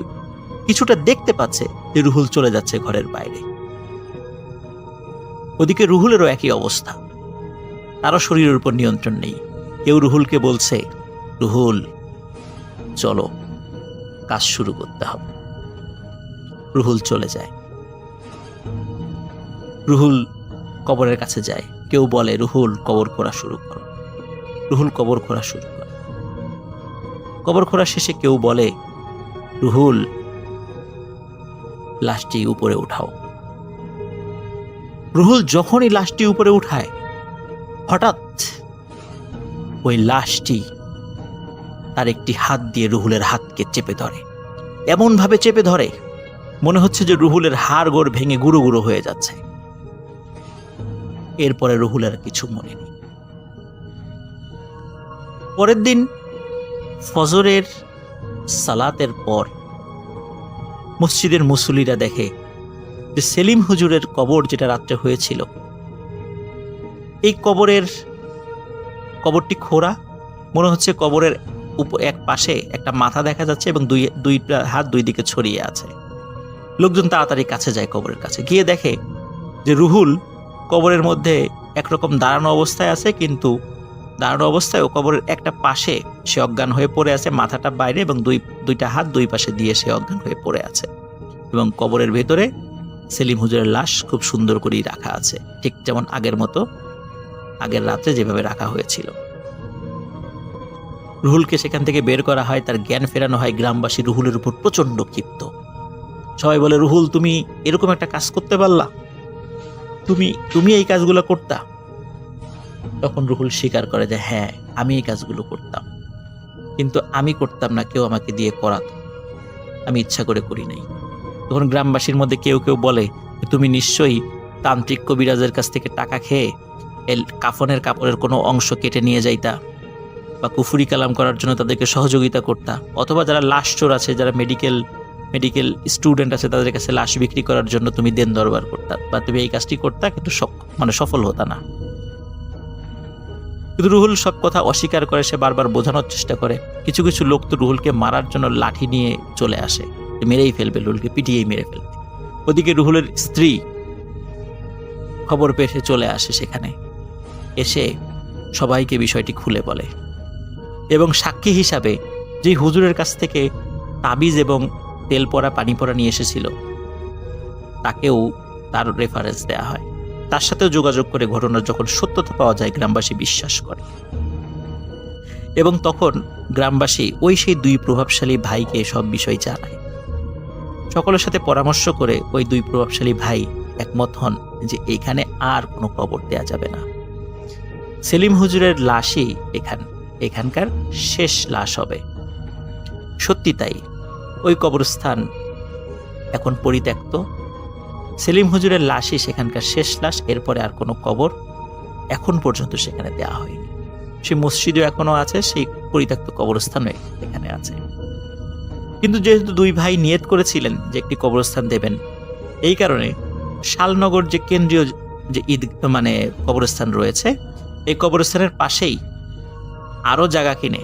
কিছুটা দেখতে পাচ্ছে যে রুহুল চলে যাচ্ছে ঘরের বাইরে। ওদিকে রুহুলেরও একই অবস্থা, তারও শরীরের উপর নিয়ন্ত্রণ নেই। কেউ রুহুলকে বলছে, রুহুল চলো, কাজ শুরু করতে হবে। রুহুল চলে যায়। রুহুল কবরের কাছে যায়। কেউ বলে, রুহুল কবর খোঁড়া শুরু করো। রুহুল কবর খোঁড়া শুরু করে। কবর খোঁড়া শেষে কেউ বলে, রুহুল লাশটি উপরে উঠাও। রুহুল যখনই লাশটি উপরে উঠায়, হঠাৎ ওই লাশটি তার একটি হাত দিয়ে রুহুলের হাতকে চেপে ধরে। এমন ভাবে চেপে ধরে মনে হচ্ছে যে রুহুলের হাড় গোড় ভেঙে গুঁড়ো গুঁড়ো হয়ে যাচ্ছে। এরপরে রুহুলের কিছু মনে নেই। পরের দিন ফজরের সালাতের পর মসজিদের মুসল্লিরা দেখে যে সেলিম হুজুরের কবর যেটা রাত্রে হয়েছিল, এই কবরটি খোঁড়া। মনে হচ্ছে কবরের এক পাশে একটা মাথা দেখা যাচ্ছে এবং দুইটা হাত দুই দিকে ছড়িয়ে আছে। লোকজন তাড়াতাড়ি কাছে যায়, কবরের কাছে গিয়ে দেখে যে রুহুল কবরের মধ্যে একরকম দাঁড়ানো অবস্থায় আছে, কিন্তু দাঁড়ানো অবস্থায় ও কবরের একটা পাশে সে অজ্ঞান হয়ে পড়ে আছে, মাথাটা বাইরে এবং দুইটা হাত দুই পাশে দিয়ে সে অজ্ঞান হয়ে পড়ে আছে। এবং কবরের ভেতরে সেলিম হুজুরের লাশ খুব সুন্দর করেই রাখা আছে, ঠিক যেমন আগের মতো, আগের রাত্রে যেভাবে রাখা হয়েছিল। রুহুলকে সেখান থেকে বের করা হয়, তার জ্ঞান ফেরানো হয়। গ্রামবাসী রুহুলের উপর প্রচন্ড ক্ষিপ্ত। সবাই বলে, রুহুল তুমি এরকম একটা কাজ করতে পারলা, তুমি এই কাজগুলো করতা? তখন রুহুল স্বীকার করে যে হ্যাঁ, আমি এই কাজগুলো করতাম, কিন্তু আমি করতাম না, কেউ আমাকে দিয়ে করাতো, আমি ইচ্ছা করে করি নাই। তখন গ্রামবাসীর মধ্যে কেউ কেউ বলে, তুমি নিশ্চয়ই তান্ত্রিক কবিরাজের কাছ থেকে টাকা খেয়ে কাফনের কাপড়ের কোনো অংশ কেটে নিয়ে যাইতা, বা কুফুরি কালাম করার জন্য তাদেরকে সহযোগিতা করতা, অথবা যারা লাশ চোর আছে, যারা মেডিকেল স্টুডেন্ট আছে, তাদের কাছে লাশ বিক্রি করার জন্য তুমি দেন দরবার করতা, বা তুমি এই কাজটি করতা, কিন্তু সফল হতা না। কিন্তু রুহুল সব কথা অস্বীকার করে। সে বারবার বোঝানোর চেষ্টা করে। কিছু কিছু লোক তো রুহুলকে মারার জন্য লাঠি নিয়ে চলে আসে, মেরেই ফেলবে, রুহুলকে পিটিয়েই মেরে ফেলবে। ওদিকে রুহুলের স্ত্রী খবর পেয়ে সে চলে আসে সেখানে, এসে সবাইকে বিষয়টি খুলে বলে। এবং সাক্ষী হিসাবে যে হুজুরের কাছ থেকে তাবিজ এবং তেল পরা পানি পরা নিয়ে এসেছিল, তাকেও তার রেফারেন্স দেয়া হয়। তার সাথেও যোগাযোগ করে ঘটনার যখন সত্যতা পাওয়া যায়, গ্রামবাসী বিশ্বাস করে। এবং তখন গ্রামবাসী সেই দুই প্রভাবশালী ভাইকে সব বিষয় জানায়। সকলের সাথে পরামর্শ করে ওই দুই প্রভাবশালী ভাই একমত হন যে এখানে আর কোনো কবর দেয়া যাবে না। সেলিম হুজুরের লাশই এখানকার শেষ লাশ হবে। সত্যি তাই, ওই কবরস্থান এখন পরিত্যক্ত। সেলিম হুজুরের লাশই সেখানকার শেষ লাশ। এরপরে আর কোনো কবর এখন পর্যন্ত সেখানে দেওয়া হয়নি। সেই মসজিদও এখনো আছে, সেই পরিত্যক্ত কবরস্থানও এখানে আছে। কিন্তু যেহেতু দুই ভাই নিয়ত করেছিলেন যে একটি কবরস্থান দেবেন, এই কারণে শালনগর যে কেন্দ্রীয় যে কবরস্থান রয়েছে, এই কবরস্থানের পাশেই আরো জায়গা কিনে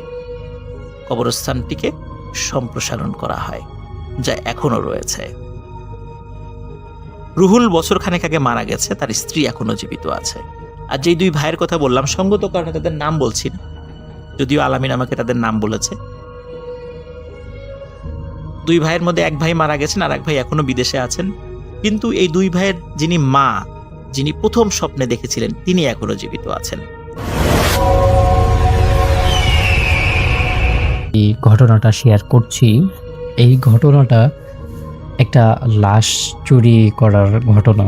কবরস্থানটিকে সম্প্রসারণ করা হয়, যা এখনো রয়েছে। রুহুল বছর খানেক আগে মারা গেছে, তার স্ত্রী এখনো জীবিত আছে। আর যেই দুই ভাইয়ের কথা বললাম, সঙ্গত কারণে তাদের নাম বলছি না, যদিও আলামিন আমাকে তাদের নাম বলেছে। দুই ভাইয়ের মধ্যে এক ভাই মারা গেছেন, আর এক ভাই এখনো বিদেশে আছেন। কিন্তু এই দুই ভাইয়ের যিনি প্রথম স্বপ্নে দেখেছিলেন, তিনি এখনো জীবিত আছেন। এই ঘটনাটা শেয়ার করছি। এই ঘটনাটা একটা লাশ চুরি করার ঘটনা।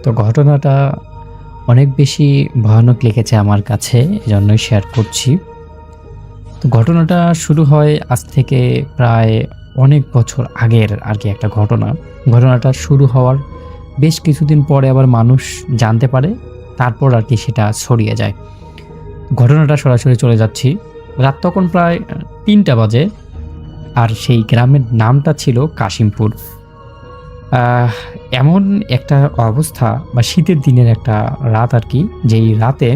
তো ঘটনাটা অনেক বেশি ভয়ানক লেগেছে আমার কাছে, এজন্যই শেয়ার করছি। তো ঘটনাটা শুরু হয় আজ থেকে প্রায় অনেক বছর আগের আর কি একটা ঘটনাটা শুরু হওয়ার বেশ কিছুদিন পরে আবার মানুষ জানতে পারে, তারপর আর কি সেটা ছড়িয়ে যায়। ঘটনাটা সরাসরি চলে যাচ্ছি। রাত তখন প্রায় 3টা বাজে, আর সেই গ্রামের নামটা ছিল কাশিমপুর। এমন একটা অবস্থা বা শীতের দিনের একটা রাত আর কি, যেই রাতে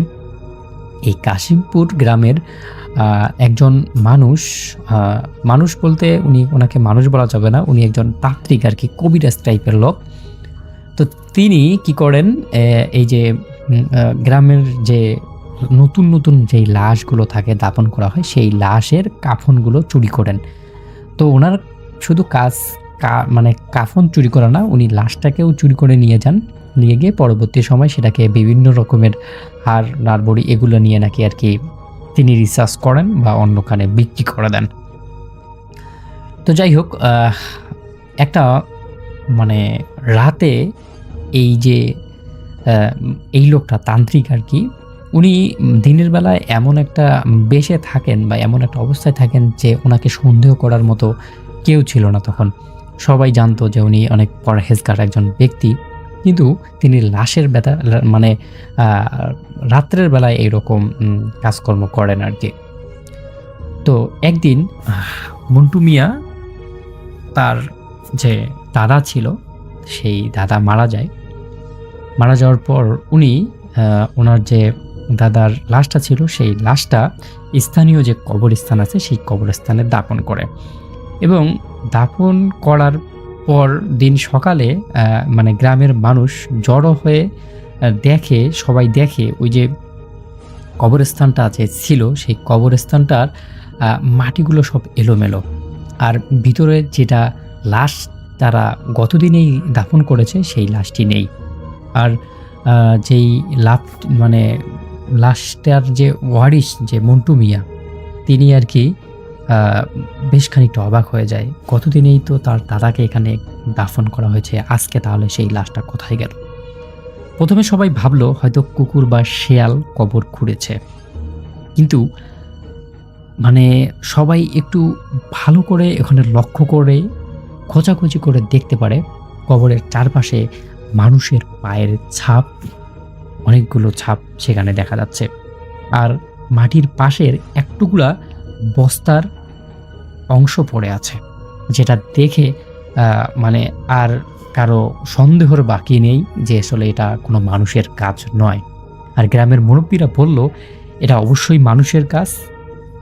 এই কাশিমপুর গ্রামের একজন মানুষ বলতে ওনাকে মানুষ বলা যাবে না, উনি একজন তান্ত্রিক আর কি, কবিরাজ টাইপের লোক। তো তিনি কি করেন, এই যে গ্রামের যে নতুন যেই লাশগুলো থাকে দাফন করা হয়, সেই লাশের কাফনগুলো চুরি করেন। তো ওনার শুধু কাজ কাফন চুরি করা না, উনি লাশটাকেও চুরি করে নিয়ে গিয়ে পরবর্তী সময় সেটাকে বিভিন্ন রকমের হাড় নাড়বড়ি এগুলো নিয়ে নাকি আর কি তিনি রিসার্চ করেন বা অন্যখানে বিক্রি করে দেন। তো যাই হোক, একটা রাতে এই লোকটা তান্ত্রিক আর কি, উনি দিনের বেলায় এমন একটা বেশে থাকেন বা এমন একটা অবস্থায় থাকেন যে ওনাকে সন্দেহ করার মতো কেউ ছিল না। তখন সবাই জানতো যে উনি অনেক পরহেজগার একজন ব্যক্তি, কিন্তু তিনি লাশের রাত্রের বেলায় এইরকম কাজকর্ম করেন আর কি। তো একদিন মন্টু মিয়া, তার যে দাদা ছিল, সেই দাদা মারা যাওয়ার পর উনি ওনার যে দাদার লাশটা ছিল, সেই লাশটা স্থানীয় যে কবরস্থান আছে সেই কবরস্থানে দাফন করে। এবং দাফন করার পর দিন সকালে গ্রামের মানুষ জড়ো হয়ে সবাই দেখে ওই যে কবরস্থানটা যে ছিল সেই কবরস্থানটার মাটিগুলো সব এলোমেলো, আর ভিতরে যেটা লাশ তারা গতদিনেই দাফন করেছে সেই লাশটি নেই। আর যেই মানে লাশটার যে ওয়ারিশ যে মন্টু মিয়া, তিনি আর কি বেশ খানিকটা অবাক হয়ে যায়। গতদিনেই তো তার দাদাকে এখানে দাফন করা হয়েছে, আজকে তাহলে সেই লাশটা কোথায় গেল? প্রথমে সবাই ভাবলো হয়তো কুকুর বা শেয়াল কবর খুঁড়েছে, কিন্তু মানে সবাই একটু ভালো করে এখানে লক্ষ্য করে খোঁজাখুঁজি করে দেখতে পারে কবরের চারপাশে মানুষের পায়ের ছাপ, অনেকগুলো ছাপ সেখানে দেখা যাচ্ছে। আর মাটির পাশের এক টুকরা বস্তার অংশ পড়ে আছে, যেটা দেখে মানে আর কারো সন্দেহর বাকি নেই যে আসলে এটা কোনো মানুষের কাজ নয়। আর গ্রামের মুরব্বীরা বলল এটা অবশ্যই মানুষের কাজ,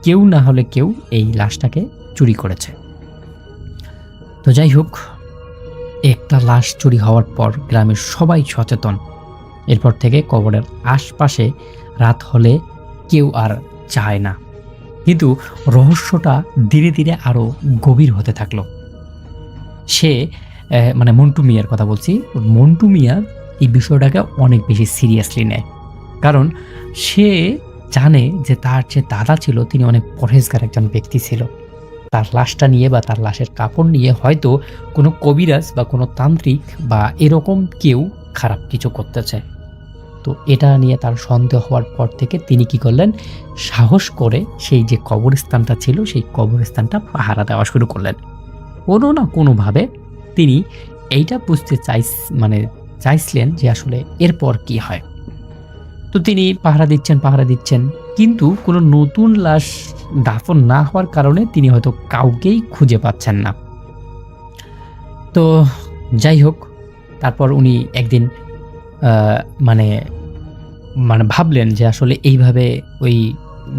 কেউ না হলে কেউ এই লাশটাকে চুরি করেছে। তো যাই হোক, একটা লাশ চুরি হওয়ার পর গ্রামের সবাই সচেতন। এরপর থেকে কবরের আশপাশে রাত হলে কেউ আর যায় না। কিন্তু রহস্যটা ধীরে ধীরে আরো গভীর হতে থাকলো। সে মানে মন্টু মিয়ার কথা বলছি, মন্টু মিয়া এই বিষয়টাকে অনেক বেশি সিরিয়াসলি নেয়, কারণ সে জানে যে তার যে দাদা ছিল তিনি অনেক পরহেজগার একজন ব্যক্তি ছিল। তার লাশটা নিয়ে বা তার লাশের কাপড় নিয়ে হয়তো কোনো কবিরাজ বা কোনো তান্ত্রিক বা এরকম কেউ খারাপ কিছু করতেছে। তো এটা নিয়ে তার সন্দেহ হওয়ার পর থেকে তিনি কি করলেন, সাহস করে সেই যে কবরস্থানটা ছিল সেই কবরস্থানটা পাহারা দেওয়া শুরু করলেন। কোনো না কোনোভাবে তিনি এইটা বুঝতে চাইছিলেন যে আসলে এরপর কি হয়। তো তিনি পাহারা দিচ্ছেন, কিন্তু কোনো নতুন লাশ দাফন না হওয়ার কারণে তিনি হয়তো কাউকেই খুঁজে পাচ্ছেন না। তো যাই হোক, তারপর উনি একদিন মানে ভাবলেন যে আসলে এইভাবে ওই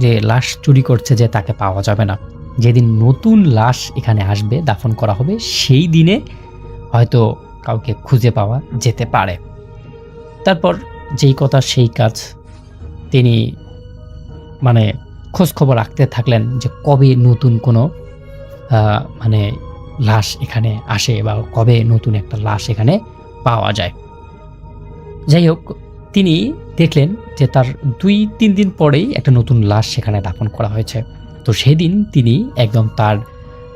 যে লাশ চুরি করছে যে তাকে পাওয়া যাবে না। যেদিন নতুন লাশ এখানে আসবে দাফন করা হবে সেই দিনে হয়তো কাউকে খুঁজে পাওয়া যেতে পারে। তারপর যেই কথা সেই কাজ, তিনি খোঁজ খবর রাখতে থাকলেন যে কবে নতুন কোনো লাশ এখানে আসে বা কবে নতুন একটা লাশ এখানে পাওয়া যায়। যাই হোক, তিনি দেখলেন যে তার 2-3 দিন পরেই একটা নতুন লাশ সেখানে দাফন করা হয়েছে। তো সেদিন তিনি একদম তার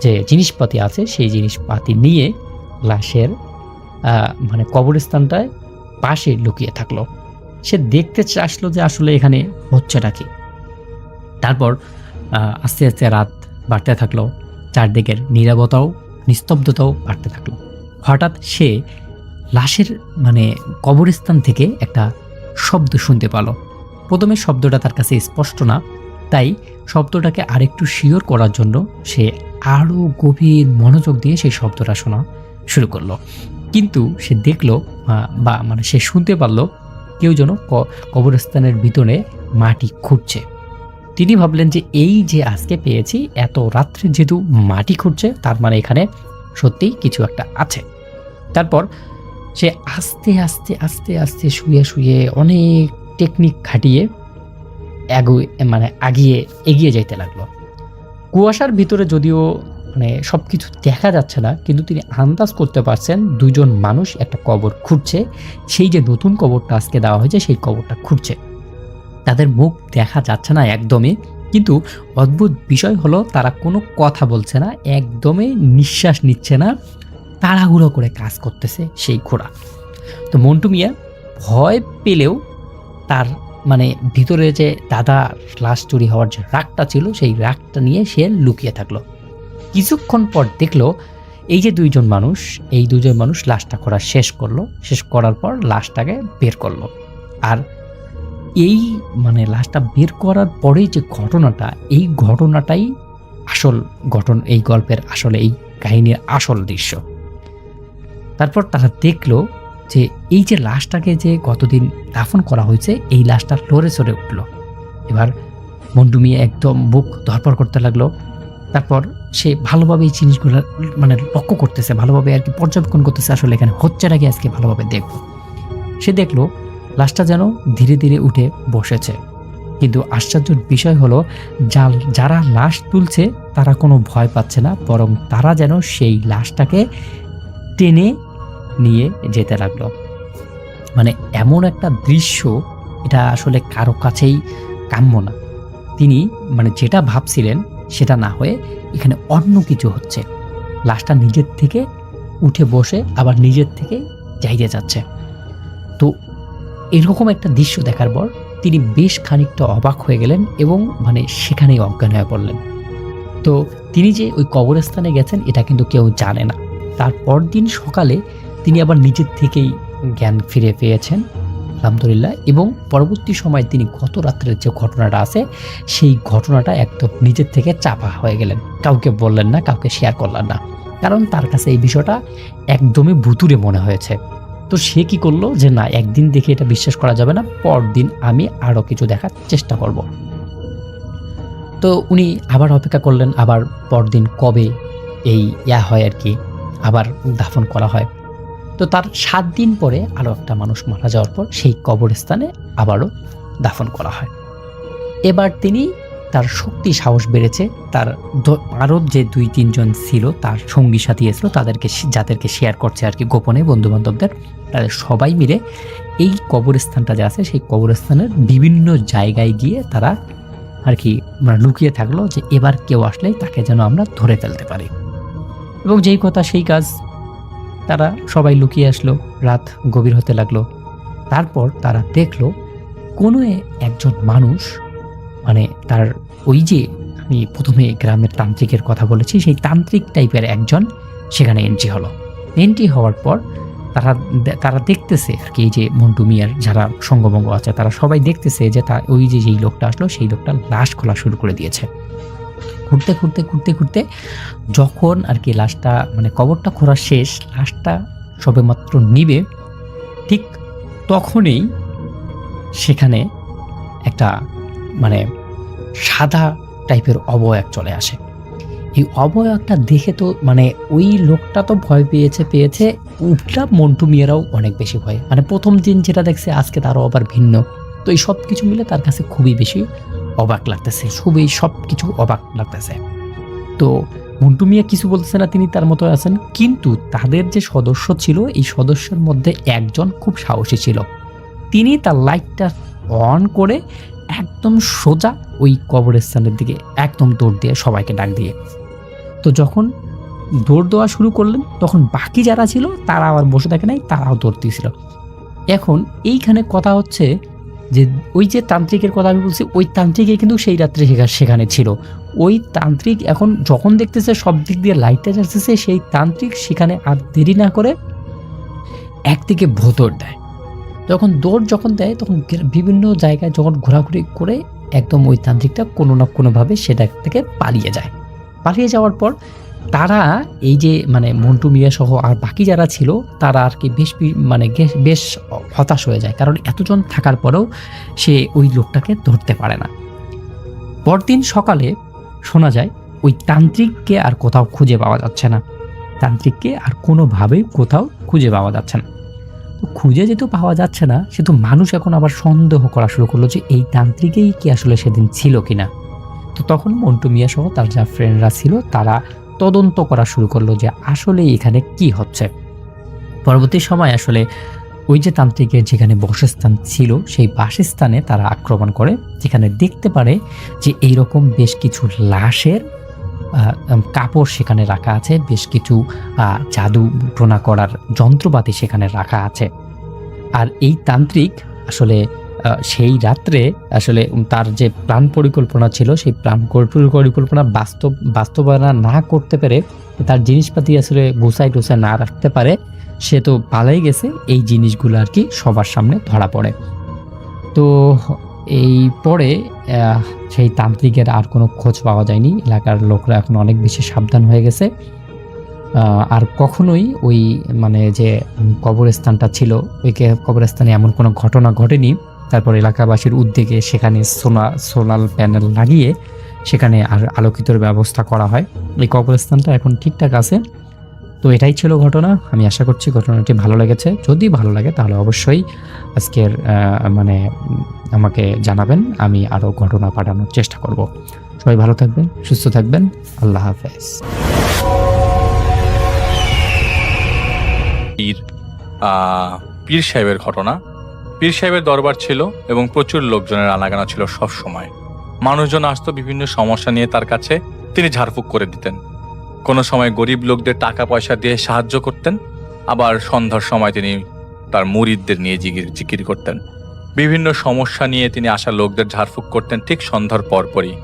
যে জিনিসপাতি আছে সেই জিনিসপাতি নিয়ে লাশের কবরস্থানটায় পাশে লুকিয়ে থাকলো। সে দেখতে চাইছিল যে আসলে এখানে হচ্ছেটা কি। তারপর আস্তে আস্তে রাত বাড়তে থাকলো, চারদিকের নীরবতাও নিস্তব্ধতাও বাড়তে থাকলো। হঠাৎ সে লাশের কবরস্থান থেকে একটা শব্দ শুনতে পেল। প্রথমে শব্দটা তার কাছে স্পষ্ট না, তাই শব্দটাকে আরেকটু শিওর করার জন্য সে আরও গভীর মনোযোগ দিয়ে সেই শব্দটা শোনা শুরু করলো। কিন্তু সে দেখলো সে শুনতে পারলো কেউ যেন কবরস্থানের ভিতরে মাটি খুঁড়ছে। তিনি ভাবলেন যে এই যে আজকে পেয়েছি, এত রাত্রে যেহেতু মাটি খুঁড়ছে, তার মানে এখানে সত্যিই কিছু একটা আছে। তারপর সে আস্তে আস্তে আস্তে আস্তে শুয়ে শুয়ে অনেক টেকনিক খাটিয়ে এগিয়ে যাইতে লাগলো। কুয়াশার ভিতরে যদিও সবকিছু দেখা যাচ্ছে না, কিন্তু তিনি আন্দাজ করতে পারছেন দুজন মানুষ একটা কবর খুঁড়ছে। সেই যে নতুন কবরটা আজকে দেওয়া হয়েছে সেই কবরটা খুঁড়ছে। তাদের মুখ দেখা যাচ্ছে না একদমই, কিন্তু অদ্ভুত বিষয় হলো তারা কোনো কথা বলছে না, একদমই নিঃশ্বাস নিচ্ছে না, তাড়াহুড়ো করে কাজ করতেছে সেই ঘোড়া। তো মন্টু মিয়া ভয় পেলেও তার ভিতরে যে দাদা লাশ চুরি হওয়ার যে রাগটা ছিল সেই রাগটা নিয়ে সে লুকিয়ে থাকলো। কিছুক্ষণ পর দেখলো এই যে দুইজন মানুষ লাশটা করা শেষ করার পর লাশটাকে বের করলো। আর এই লাশটা বের করার পরেই যে ঘটনাটা, এই ঘটনাটাই আসল ঘটনা, এই গল্পের আসলে এই কাহিনীর আসল দৃশ্য। তারপর তারা দেখলো যে এই যে লাশটাকে যে গতদিন দাফন করা হয়েছে এই লাশটা লড়ে চড়ে উঠল। এবার মন্টু মিয়া একদম বুক ধরপড় করতে লাগলো। তারপর সে ভালোভাবে এই জিনিসগুলো লক্ষ্য করতেছে, ভালোভাবে আর কি পর্যবেক্ষণ করতেছে, আসলে এখানে হচ্ছেটা কি আজকে ভালোভাবে দেখব। সে দেখলো লাশটা যেন ধীরে ধীরে উঠে বসেছে। কিন্তু আশ্চর্যের বিষয় হলো যারা লাশ তুলছে তারা কোনো ভয় পাচ্ছে না, বরং তারা যেন সেই লাশটাকে টেনে নিয়ে যেতে লাগলো। মানে এমন একটা দৃশ্য, এটা আসলে কারো কাছেই কাম্য না। তিনি মানে যেটা ভাবছিলেন সেটা না হয়ে এখানে অন্য কিছু হচ্ছে। লাশটা নিজের থেকে উঠে বসে আবার নিজের থেকে যাইতে যাচ্ছে। তো এরকম একটা দৃশ্য দেখার পর তিনি বেশ খানিকটা অবাক হয়ে গেলেন এবং মানে সেখানেই অজ্ঞান হয়ে পড়লেন। তো তিনি যে ওই কবরস্থানে গেছেন এটা কিন্তু কেউ জানে না। তারপর দিন সকালে তিনি আবার নিজের থেকেই জ্ঞান ফিরে পেয়েছেন, আলহামদুলিল্লাহ। এবং পরবর্তী সময় তিনি গত রাত্রের যে ঘটনাটা আছে সেই ঘটনাটা একদম নিজের থেকে চাপা হয়ে গেলেন, কাউকে বললেন না, কাউকে শেয়ার করলেন না, কারণ তার কাছে এই বিষয়টা একদমই ভুতুড়ে মনে হয়েছে। তো সে কি করলো যে না, একদিন দেখে এটা বিশ্বাস করা যাবে না, পরদিন আমি আরো কিছু দেখার চেষ্টা করব। তো উনি আবার অপেক্ষা করলেন, আবার পরদিন কবে এই হয় আর কি, আবার দাফন করা হয়। তো তার 7 দিন পরে আরো একটা মানুষ মারা যাওয়ার পর সেই কবরস্থানে আবারও দাফন করা হয়। এবার তিনি তার শক্তি সাহস বেড়েছে, তার আরও যে 2-3 জন ছিল তার সঙ্গী সাথী ছিল যাদেরকে শেয়ার করছে আর কি গোপনে বন্ধু বান্ধবদের, তাদের সবাই মিলে এই কবরস্থানটা যে আছে সেই কবরস্থানের বিভিন্ন জায়গায় গিয়ে তারা আর কি মানে লুকিয়ে থাকলো যে এবার কেউ আসলেই তাকে যেন আমরা ধরে ফেলতে পারি। এবং যেই কথা সেই কাজ, তারা সবাই লুকিয়ে আসলো। রাত গভীর হতে লাগলো। তারপর তারা দেখলো কোনো একজন মানুষ, মানে তার ওই যে আমি প্রথমে গ্রামের তান্ত্রিকের কথা বলেছি, সেই তান্ত্রিক টাইপের একজন সেখানে এন্ট্রি হলো। এন্ট্রি হওয়ার পর তারা দেখতেছে আর কি, এই যে মন্টু মিয়ার যারা সঙ্গভঙ্গ আছে তারা সবাই দেখতেছে যে ওই যে যেই লোকটা আসলো সেই লোকটা লাশ খোলা শুরু করে দিয়েছে। ঘুরতে যখন আর কি লাশটা মানে কবরটা খোঁড়া শেষ, লাশটা সবেমাত্র নিবে, ঠিক তখনই সেখানে একটা মানে সাদা টাইপের অবয়ব চলে আসে। এই অবয়বটা দেখে তো মানে ওই লোকটা তো ভয় পেয়েছে উল্টা মন্টু মিয়ারাও অনেক বেশি ভয়, মানে প্রথম দিন যেটা দেখছে আজকে তারও আবার ভিন্ন। তো এই সব কিছু মিলে তার কাছে খুবই বেশি অবাক লাগতেছে, সব কিছু অবাক লাগতেছে। তো মন্টু মিয়া কিছু বলতেছে না, তিনি তার মতো আছেন। কিন্তু তাদের যে সদস্য ছিল এই সদস্যের মধ্যে একজন খুব সাহসী ছিল। তিনি তার লাইটটা অন করে একদম সোজা ওই কবরস্থানের দিকে একদম দৌড় দিয়ে সবাইকে ডাক দিয়ে, তো যখন দৌড় দেওয়া শুরু করলেন তখন বাকি যারা ছিল তারা আবার বসে থাকে নাই, তারাও দৌড় দিয়েছিল। এখন এইখানে কথা হচ্ছে যে ওই যে তান্ত্রিকের কথা আমি বলছি, ওই তান্ত্রিকে কিন্তু সেই রাত্রে সেখানে ছিল। ওই তান্ত্রিক এখন যখন দেখতেছে সব দিক দিয়ে লাইটটা জ্বালতেছে, সেই তান্ত্রিক সেখানে আর দেরি না করে একদিকে ভোতর দেয়। যখন দেয় তখন বিভিন্ন জায়গায় যখন ঘোরাঘুরি করে একদম ওই তান্ত্রিকটা কোনো না কোনোভাবে সেটা থেকে পালিয়ে যাওয়ার পর তারা এই যে মানে মন্টু মিয়া সহ আর বাকি যারা ছিল তারা আর কি বেশ হতাশ হয়ে যায়, কারণ এতজন থাকার পরেও সে ওই লোকটাকে ধরতে পারে না। পরদিন সকালে শোনা যায় ওই তান্ত্রিককে আর কোথাও খুঁজে পাওয়া যাচ্ছে না, তান্ত্রিককে আর কোনোভাবেই কোথাও খুঁজে পাওয়া যাচ্ছে না। তো খুঁজে যেহেতু পাওয়া যাচ্ছে না, সেহেতু মানুষ এখন আবার সন্দেহ করা শুরু করলো যে এই তান্ত্রিকেই কি আসলে সেদিন ছিল কিনা। তো তখন মন্টু মিয়া সহ তার যা ফ্রেন্ডরা ছিল তারা তদন্ত করা শুরু করলো যে আসলে এখানে কি হচ্ছে। পরবর্তী সময় আসলে ওই যে তান্ত্রিকের যেখানে বাসস্থান ছিল সেই বাসস্থানে তারা আক্রমণ করে, যেখানে দেখতে পারে যে এইরকম বেশ কিছু লাশের কাপড় সেখানে রাখা আছে, বেশ কিছু জাদু টোনা করার যন্ত্রপাতি সেখানে রাখা আছে। আর এই তান্ত্রিক আসলে সেই রাত্রে আসলে তার যে প্ল্যান পরিকল্পনা ছিল সেই প্ল্যান পরিকল্পনা বাস্তবায়ন না করতে পেরে, তার জিনিসপাতি আসলে গুছাই না রাখতে পারে, সে তো পালাই গেছে। এই জিনিসগুলো আর কি সবার সামনে ধরা পড়ে। তো এই পরে সেই তান্ত্রিকের আর কোনো খোঁজ পাওয়া যায়নি। এলাকার লোকরা এখন অনেক বেশি সাবধান হয়ে গেছে, আর কখনোই ওই মানে যে কবরস্থানটা ছিল ওই কবরস্থানে এমন কোনো ঘটনা ঘটেনি। তারপর এলাকাবাসীর উদ্যোগে সেখানে সোলার প্যানেল লাগিয়ে সেখানে আর আলোকিতর ব্যবস্থা করা হয়। এই কবরস্থানটা এখন ঠিকঠাক আছে। তো এটাই ছিল ঘটনা। আমি আশা করছি ঘটনাটি ভালো লেগেছে। যদি ভালো লাগে তাহলে অবশ্যই আজকের আমাকে জানাবেন, আমি আরও ঘটনা পাঠানোর চেষ্টা করব। সবাই ভালো থাকবেন, সুস্থ থাকবেন। আল্লাহ হাফেজ। পীর সাহেবের ঘটনা। পীর সাহেবের দরবার ছিল এবং প্রচুর লোকজনের আনাগানা ছিল সব সময়। মানুষজন আসতো বিভিন্ন সমস্যা নিয়ে তার কাছে, তিনি ঝাড়ফুঁক করে দিতেন। কোনো সময় গরিব লোকদের টাকা পয়সা দিয়ে সাহায্য করতেন, আবার সন্ধ্যার সময় তিনি তার মুরিদদের নিয়ে জিকির করতেন। বিভিন্ন সমস্যা নিয়ে তিনি আসা লোকদের ঝাড়ফুঁক করতেন ঠিক সন্ধ্যার পরপরই।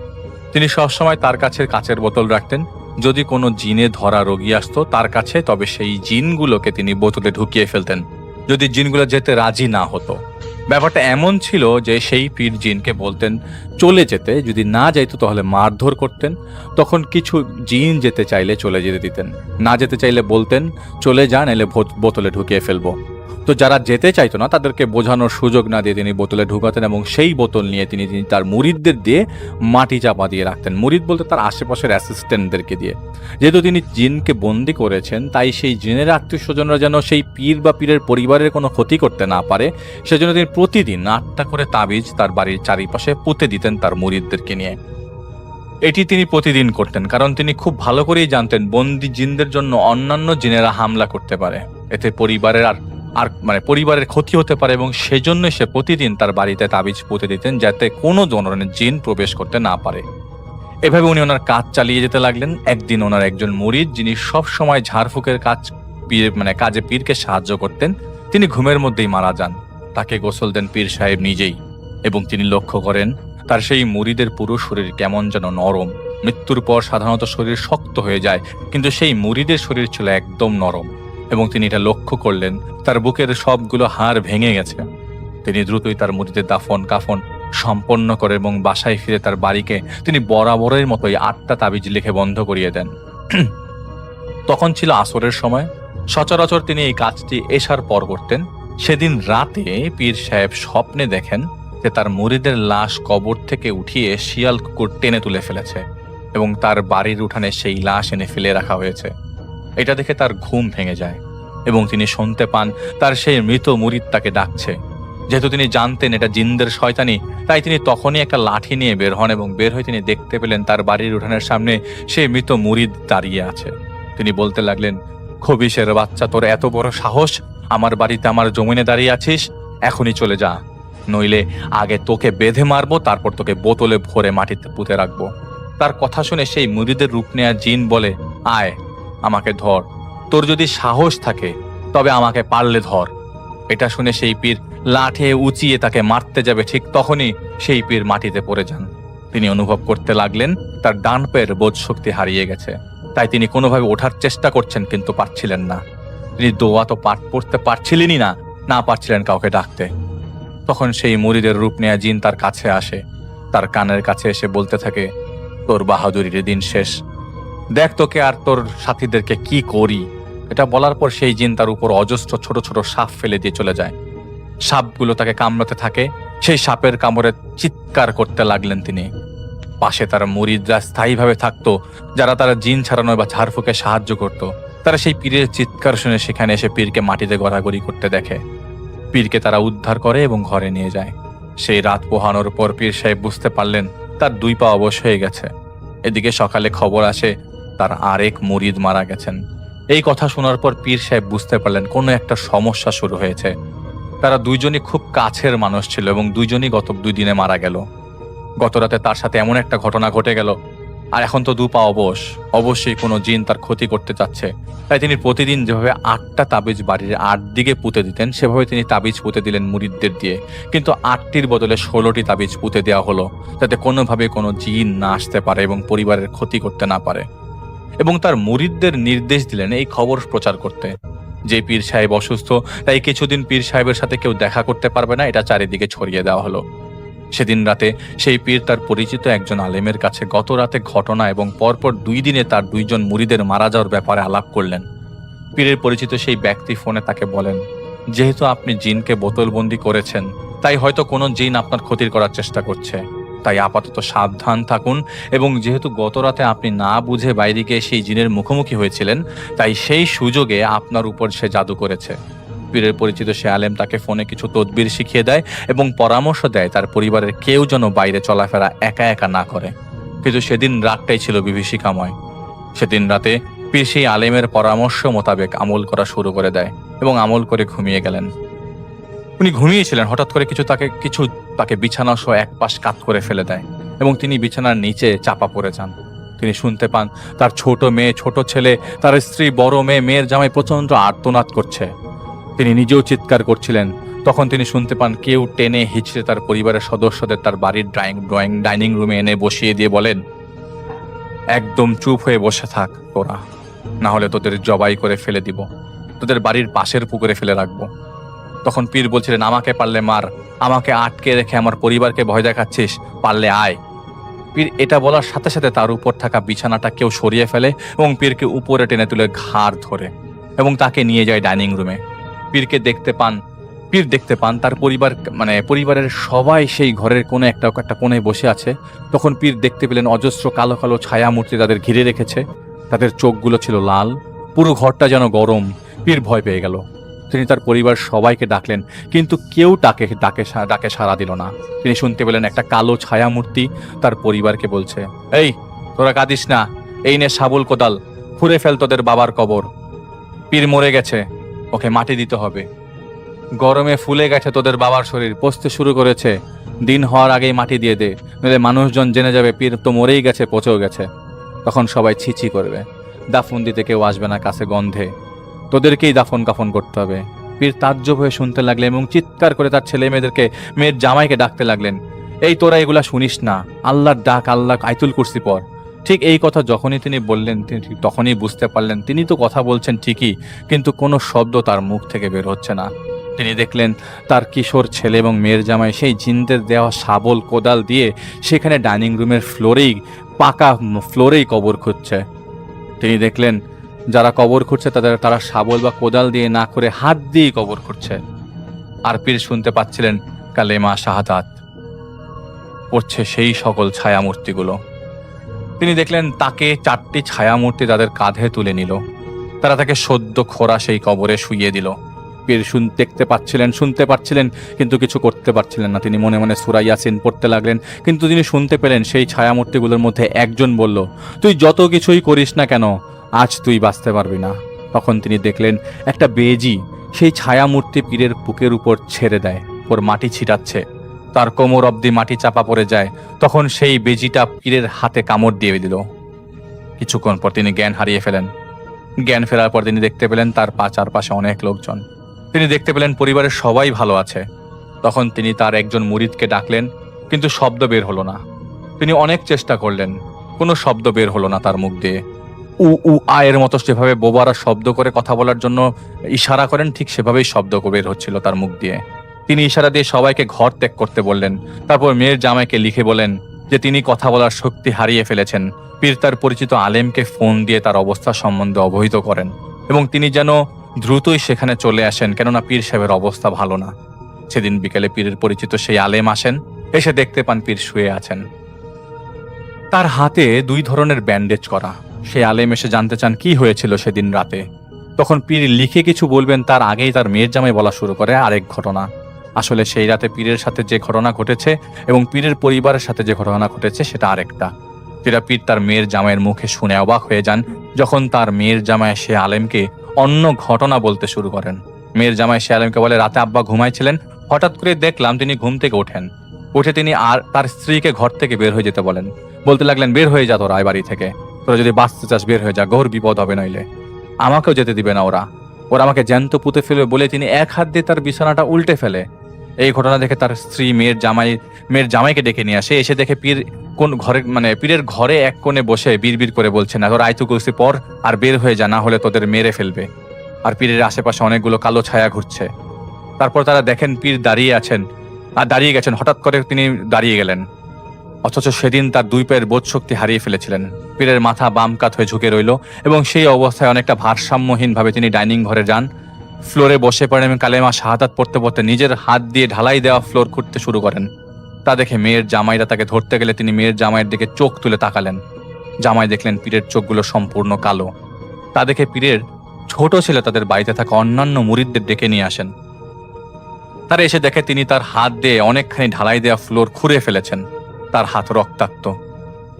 তিনি সবসময় তার কাছে কাচের বোতল রাখতেন। যদি কোনো জিনে ধরা রোগী আসতো তার কাছে, তবে সেই জিনগুলোকে তিনি বোতলে ঢুকিয়ে ফেলতেন যদি জিনগুলো যেতে রাজি না হতো। ব্যাপারটা এমন ছিল যে সেই পীর জিনকে বলতেন চলে যেতে, যদি না যাইতো তাহলে মারধর করতেন। তখন কিছু জিন যেতে চাইলে চলে যেতে দিতেন, না যেতে চাইলে বলতেন চলে যান, এলে বোতলে ঢুকিয়ে ফেলবো। তো যারা যেতে চাইতো না তাদেরকে বোঝানোর সুযোগ না দিয়ে তিনি বোতলে ঢুকাতেন এবং সেই বোতল নিয়ে তিনি তার মুরিদদের দিয়ে মাটি চাপা দিয়ে রাখতেন। মুরিদ বলতে তার আশেপাশের অ্যাসিস্ট্যান্টদেরকে দিয়ে। যেহেতু তিনি জিনকে বন্দি করেছেন, তাই সেই জিনের আত্মীয় স্বজনরা যেন সেই পীর বা পীরের পরিবারের কোনো ক্ষতি করতে না পারে, সেজন্য তিনি প্রতিদিন 8টা করে তাবিজ তার বাড়ির চারিপাশে পুঁতে দিতেন তার মুরিদদেরকে নিয়ে। এটি তিনি প্রতিদিন করতেন, কারণ তিনি খুব ভালো করেই জানতেন বন্দি জিনদের জন্য অন্যান্য জিনেরা হামলা করতে পারে, এতে পরিবারের ক্ষতি হতে পারে, এবং সেজন্য সে প্রতিদিন তার বাড়িতে তাবিজ পুঁতে দিতেন যাতে কোনো ধরনের জিন প্রবেশ করতে না পারে। এভাবে উনি ওনার কাজ চালিয়ে যেতে লাগলেন। একদিন ওনার একজন মুরিদ, যিনি সব সময় ঝাড়ফুঁকের কাজে পীরকে সাহায্য করতেন, তিনি ঘুমের মধ্যেই মারা যান। তাকে গোসল দেন পীর সাহেব নিজেই, এবং তিনি লক্ষ্য করেন তার সেই মুরিদের পুরো শরীর কেমন যেন নরম। মৃত্যুর পর সাধারণত শরীর শক্ত হয়ে যায়, কিন্তু সেই মুরিদের শরীর ছিল একদম নরম, এবং তিনি এটা লক্ষ্য করলেন তার বুকের সবগুলো হাড় ভেঙে গেছে। তিনি দ্রুতই তার মুরিদের দাফন কাফন সম্পন্ন করে এবং বাসায় ফিরে তার বাড়িকে তিনি বরাবরের মতোই 8টা তাবিজ লিখে বন্ধ করিয়ে দেন। তখন ছিল আসরের সময়। সচরাচর তিনি এই কাজটি এশার পর করতেন। সেদিন রাতে পীর সাহেব স্বপ্নে দেখেন যে তার মুরিদের লাশ কবর থেকে উঠিয়ে শিয়াল কুকুর টেনে তুলে ফেলেছে এবং তার বাড়ির উঠানে সেই লাশ এনে ফেলে রাখা হয়েছে। এটা দেখে তার ঘুম ভেঙে যায় এবং তিনি শুনতে পান তার সেই মৃত মুরিদ তাকে ডাকছে। যেহেতু তিনি জানতেন এটা জিনদের শয়তানি, তাই তিনি তখনই একটা লাঠি নিয়ে বের হন এবং বের হয়ে তিনি দেখতে পেলেন তার বাড়ির উঠানের সামনে সেই মৃত মুরিদ দাঁড়িয়ে আছে। তিনি বলতে লাগলেন, খবিশের বাচ্চা, তোর এত বড় সাহস, আমার বাড়িতে আমার জমিনে দাঁড়িয়ে আছিস, এখনই চলে যা, নইলে আগে তোকে বেঁধে মারবো, তারপর তোকে বোতলে ভরে মাটিতে পুঁতে রাখবো। তার কথা শুনে সেই মুরিদের রূপ নেয়া জিন বলে, আয় আমাকে ধর, তোর যদি সাহস থাকে তবে আমাকে পারলে ধর। এটা শুনে সেই পীর লাঠে উঁচিয়ে তাকে মারতে যাবে, ঠিক তখনই সেই পীর মাটিতে পড়ে যান। তিনি অনুভব করতে লাগলেন তার ডান পায়ের বোধ শক্তি হারিয়ে গেছে, তাই তিনি কোনোভাবে ওঠার চেষ্টা করছেন কিন্তু পারছিলেন না। তিনি দোয়া তো পাঠ পড়তে পারছিলেনই না পারছিলেন কাউকে ডাকতে। তখন সেই মুরিদের রূপ নেয়া জিন তার কাছে আসে, তার কানের কাছে এসে বলতে থাকে, তোর বাহাদুরির দিন শেষ, দেখ তোকে আর তোর সাথীদেরকে কি করি। এটা বলার পর সেই জিন তার উপর অজস্র ছোট ছোট সাপ ফেলে দিয়ে চলে যায়। সাপগুলো তাকে কামড়াতে থাকে। সেই সাপের কামড়ে চিৎকার করতে লাগলেন তিনি। পাশে তার মুরিদরা স্থায়ীভাবে থাকতো, যারা তারা জিন ছাড়ানো বা ঝাড়ফুঁকে সাহায্য করত। তারা সেই পীরের চিৎকার শুনে সেখানে এসে পীরকে মাটিতে গড়াগড়ি করতে দেখে। পীরকে তারা উদ্ধার করে এবং ঘরে নিয়ে যায়। সেই রাত পোহানোর পর পীর সাহেব বুঝতে পারলেন তার 2 পা অবশ হয়ে গেছে। এদিকে সকালে খবর আসে তার আরেক মুরিদ মারা গেছেন। এই কথা শোনার পর পীর সাহেব বুঝতে পারলেন কোনো একটা সমস্যা শুরু হয়েছে। তারা দুইজনই খুব কাছের মানুষ ছিল এবং দুইজনই গত 2 দিনে মারা গেল। গত রাতে তার সাথে এমন একটা ঘটনা ঘটে গেল, আর এখন তো 2 পা অবশ, অবশ্যই কোনো জিন তার ক্ষতি করতে চাচ্ছে। তাই তিনি প্রতিদিন যেভাবে 8টা তাবিজ বাড়ির 8 দিকে পুঁতে দিতেন, সেভাবে তিনি তাবিজ পুঁতে দিলেন মুরিদদের দিয়ে, কিন্তু 8টির বদলে 16টি তাবিজ পুঁতে দেওয়া হলো, যাতে কোনোভাবে কোনো জিন না আসতে পারে এবং পরিবারের ক্ষতি করতে না পারে। এবং তার মুরিদদের নির্দেশ দিলেন এই খবর প্রচার করতে যে পীর সাহেব অসুস্থ, তাই কিছুদিন পীর সাহেবের সাথে কেউ দেখা করতে পারবে না, এটা চারিদিকে ছড়িয়ে দেওয়া হলো। সেদিন রাতে সেই পীর তার পরিচিত একজন আলেমের কাছে গত রাতে ঘটনা এবং পরপর 2 দিনে তার 2 জন মুরিদের মারা যাওয়ার ব্যাপারে আলাপ করলেন। পীরের পরিচিত সেই ব্যক্তি ফোনে তাকে বলেন, যেহেতু আপনি জিনকে বোতলবন্দি করেছেন, তাই হয়তো কোনো জিন আপনার ক্ষতির করার চেষ্টা করছে। তাই আপাতত সাবধান থাকুন, এবং যেহেতু গত রাতে আপনি না বুঝে বাইরে গিয়ে সেই জিনের মুখোমুখি হয়েছিলেন, তাই সেই সুযোগে আপনার উপর সে জাদু করেছে। পীরের পরিচিত সে আলেম তাকে ফোনে কিছু তদবির শিখিয়ে দেয় এবং পরামর্শ দেয় তার পরিবারের কেউ যেন বাইরে চলাফেরা একা একা না করে। কিন্তু সেদিন রাতটাই ছিল বিভীষিকাময়। সেদিন রাতে পীর সেই আলেমের পরামর্শ মোতাবেক আমল করা শুরু করে দেয় এবং আমল করে ঘুমিয়ে গেলেন। উনি ঘুমিয়েছিলেন, হঠাৎ করে কিছু তাকে বিছানা সহ এক পাশ কাত করে ফেলে দেয় এবং তিনি বিছানার নিচে চাপা পড়ে যান। তিনি শুনতে পান তার ছোট মেয়ে, ছোট ছেলে, তার স্ত্রী, বড় মেয়ে, মেয়ের জামাই প্রচন্ড আর্তনাদ করছে। তিনি নিজেও চিৎকার করছিলেন। তখন তিনি শুনতে পান কেউ টেনে হিচড়ে তার পরিবারের সদস্যদের তার বাড়ির ডাইনিং রুমে এনে বসিয়ে দিয়ে বলেন, একদম চুপ হয়ে বসে থাক তোরা, না হলে তোদের জবাই করে ফেলে দিব, তোদের বাড়ির পাশের পুকুরে ফেলে রাখবো। তখন পীর বলছিলেন, আমাকে পারলে মার, আমাকে আটকে রেখে আমার পরিবারকে ভয় দেখাচ্ছিস, পারলে আয়। পীর এটা বলার সাথে সাথে তার উপর থাকা বিছানাটা কেউ সরিয়ে ফেলে এবং পীরকে উপরে টেনে তুলে ঘাড় ধরে এবং তাকে নিয়ে যায় ডাইনিং রুমে। পীর দেখতে পান তার পরিবারের সবাই সেই ঘরের কোনো একটা কোণে বসে আছে। তখন পীর দেখতে পেলেন অজস্র কালো কালো ছায়া মূর্তি তাদের ঘিরে রেখেছে। তাদের চোখগুলো ছিল লাল, পুরো ঘরটা যেন গরম। পীর ভয় পেয়ে গেল। তিনি তার পরিবার সবাইকে ডাকলেন, কিন্তু কেউ ডাকে সাড়া দিল না। তিনি শুনতে পেলেন একটা কালো ছায়া মূর্তি তার পরিবারকে বলছে, এই তোরা কাঁদিস না, এই নে শাবল কোদাল, খুঁড়ে ফেল তোদের বাবার কবর। পীর মরে গেছে, ওকে মাটি দিতে হবে। গরমে ফুলে গেছে তোদের বাবার শরীর, পচতে শুরু করেছে, দিন হওয়ার আগেই মাটি দিয়ে দে, নইলে মানুষজন জেনে যাবে পীর তো মরেই গেছে, পচেও গেছে। তখন সবাই ছিছি করবে, দাফন দিতে কেউ আসবে না কাছে, গন্ধে, তোদেরকেই দাফন কাফন করতে হবে। পীর তাজ্জব হয়ে শুনতে লাগলেন এবং চিৎকার করে তার ছেলে মেয়ের জামাইকে ডাকতে লাগলেন, এই তোরা এগুলা শুনিস না, আল্লাহর ডাক, আল্লাহ আয়াতুল কুরসি পড়। ঠিক এই কথা যখনই তিনি বললেন, তিনি তখনই বুঝতে পারলেন তিনি তো কথা বলছেন ঠিকই, কিন্তু কোনো শব্দ তার মুখ থেকে বের হচ্ছে না। তিনি দেখলেন তার কিশোর ছেলে এবং মেয়ের জামাই সেই জিনদের দেওয়া শাবল কোদাল দিয়ে সেখানে ডাইনিং রুমের পাকা ফ্লোরেই কবর খুঁজছে। তিনি দেখলেন যারা কবর খুঁজছে তারা শাবল বা কোদাল দিয়ে না করে হাত দিয়ে কবর খুঁজছে। আর পীর শুনতে পাচ্ছিলেন কালেমা শাহাদাত পড়ছে সেই সকল ছায়ামূর্তিগুলো। তিনি দেখলেন তাকে 4টি ছায়ামূর্তি তাদের কাঁধে তুলে নিল। তারা তাকে সদ্য খোরা সেই কবরে শুইয়ে দিল। পীর শুনতে পাচ্ছিলেন কিন্তু কিছু করতে পারছিলেন না। তিনি মনে মনে সূরা ইয়াসিন পড়তে লাগলেন, কিন্তু তিনি শুনতে পেলেন সেই ছায়ামূর্তিগুলোর মধ্যে একজন বলল, তুই যত কিছুই করিস না কেন, আজ তুই বাঁচতে পারবি না। তখন তিনি দেখলেন একটা বেজি সেই ছায়ামূর্তি পীরের বুকের উপর ছেড়ে দেয়, ওর মাটি ছিটাচ্ছে, তার কোমর অবধি মাটি চাপা পড়ে যায়। তখন সেই বেজিটা পীরের হাতে কামড় দিয়ে দিল। কিছুক্ষণ পর তিনি জ্ঞান হারিয়ে ফেলেন। জ্ঞান ফেরার পর তিনি দেখতে পেলেন তার চারপাশে অনেক লোকজন। তিনি দেখতে পেলেন পরিবারের সবাই ভালো আছে। তখন তিনি তার একজন মুরিদকে ডাকলেন, কিন্তু শব্দ বের হলো না। তিনি অনেক চেষ্টা করলেন, কোনো শব্দ বের হলো না তার মুখ দিয়ে। উ আয়ের মতো যেভাবে বোবারা শব্দ করে কথা বলার জন্য ইশারা করেন, ঠিক সেভাবেই শব্দ বের হচ্ছিল তার মুখ দিয়ে। তিনি ইশারা দিয়ে সবাইকে ঘর ত্যাগ করতে বললেন। তারপর মেয়ের জামাইকে লিখে বলেন যে তিনি কথা বলার শক্তি হারিয়ে ফেলেছেন। পীর তার পরিচিত আলেমকে ফোন দিয়ে তার অবস্থা সম্বন্ধে অবহিত করেন এবং তিনি যেন দ্রুতই সেখানে চলে আসেন, কেননা পীর সাহেবের অবস্থা ভালো না। সেদিন বিকেলে পীরের পরিচিত সেই আলেম আসেন, এসে দেখতে পান পীর শুয়ে আছেন, তার হাতে 2 ধরনের ব্যান্ডেজ করা। সেই আলেম এসে জানতে চান কি হয়েছিল সেদিন রাতে। তখন পীর লিখে কিছু বলবেন তার আগেই তার মেয়ের জামাই বলা শুরু করে আরেক ঘটনা। আসলে সেই রাতে পীরের সাথে যে ঘটনা ঘটেছে এবং পীরের পরিবারের সাথে যে ঘটনা ঘটেছে সেটা আরেকটা। পীর তার মেয়ের জামাইয়ের মুখে শুনে অবাক হয়ে যান যখন তার মেয়ের জামাই সে আলেমকে অন্য ঘটনা বলতে শুরু করেন। মেয়ের জামাই সে আলেমকে বলে, রাতে আব্বা ঘুমাইছিলেন, হঠাৎ করে দেখলাম তিনি ঘুম থেকে ওঠেন। উঠে তিনি আর তার স্ত্রীকে ঘর থেকে বের হয়ে যেতে বলেন। বলতে লাগলেন, বের হয়ে যা তোরা এই বাড়ি থেকে, তোরা যদি বাঁচতে চাস বের হয়ে যা, ঘোর বিপদ হবে নইলে। আমাকেও যেতে দিবে না ওরা আমাকে জ্যান্ত পুঁতে ফেলবে বলে তিনি এক হাত দিয়ে তার বিছানাটা উল্টে ফেলে। এই ঘটনা দেখে তার স্ত্রী মেয়ের জামাইকে ডেকে নিয়ে আসে। এসে দেখে পীর পীরের ঘরে এক কোণে বসে বিড়বিড় করে বলছেন, তোর আয়াতুল কুরসি পর আর বের হয়ে যা, না হলে তোদের মেরে ফেলবে। আর পীরের আশেপাশে অনেকগুলো কালো ছায়া ঘুরছে। তারপর তারা দেখেন পীর দাঁড়িয়ে গেছেন। হঠাৎ করে তিনি দাঁড়িয়ে গেলেন, অথচ সেদিন তার 2 পায়ের বোধ শক্তি হারিয়ে ফেলেছিলেন। পীরের মাথা বাম কাত হয়ে ঝুঁকে রইল এবং সেই অবস্থায় অনেকটা ভারসাম্যহীন ভাবে তিনি ডাইনিং ঘরে যান, ফ্লোরে বসে পড়েন এবং কালেমা শাহাদাত পড়তে পড়তে নিজের হাত দিয়ে ঢালাই দেওয়া ফ্লোর খুঁড়তে শুরু করেন। তা দেখে মেয়ের জামাইরা তাকে ধরতে গেলে তিনি মেয়ের জামাইয়ের দিকে চোখ তুলে তাকালেন। জামাই দেখলেন পীরের চোখগুলো সম্পূর্ণ কালো। তা দেখে পীরের ছোট ছেলে তাদের বাড়িতে থাকা অন্যান্য মুরিদদের ডেকে নিয়ে আসেন। তারা এসে দেখে তিনি তার হাত দিয়ে অনেকখানি ঢালাই দেওয়া ফ্লোর খুঁড়ে ফেলেছেন। তার হাত রক্তাক্ত।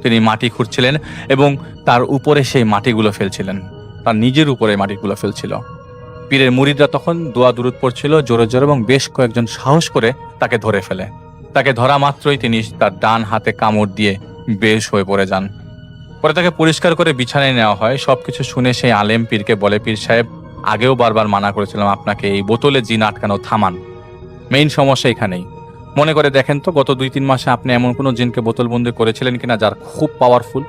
তিনি মাটি খুঁড়ছিলেন এবং তার উপরে সেই মাটিগুলো ফেলছিলেন, তার নিজের উপরে মাটিগুলো ফেলছিল। পীরের মুরিদরা তখন দোয়া দুরুদ পড়ছিল জোরে জোরে এবং বেশ কয়েকজন সাহস করে তাকে ধরে ফেলে। তাকে ধরা মাত্রই তিনি তার ডান হাতে কামড় দিয়ে বেশ হয়ে পড়ে যান। পরে তাকে পরিষ্কার করে বিছানায় নেওয়া হয়। সবকিছু শুনে সেই আলেম পীরকে বলে, পীর সাহেব, আগেও বারবার মানা করেছিলাম আপনাকে, এই বোতলে জিন আটকানো থামান। মেইন সমস্যা এখানেই। মনে করে দেখেন তো গত 2-3 মাসে আপনি এমন কোনো জিনকে বোতলবন্দি করেছিলেন কিনা যার খুব পাওয়ারফুল?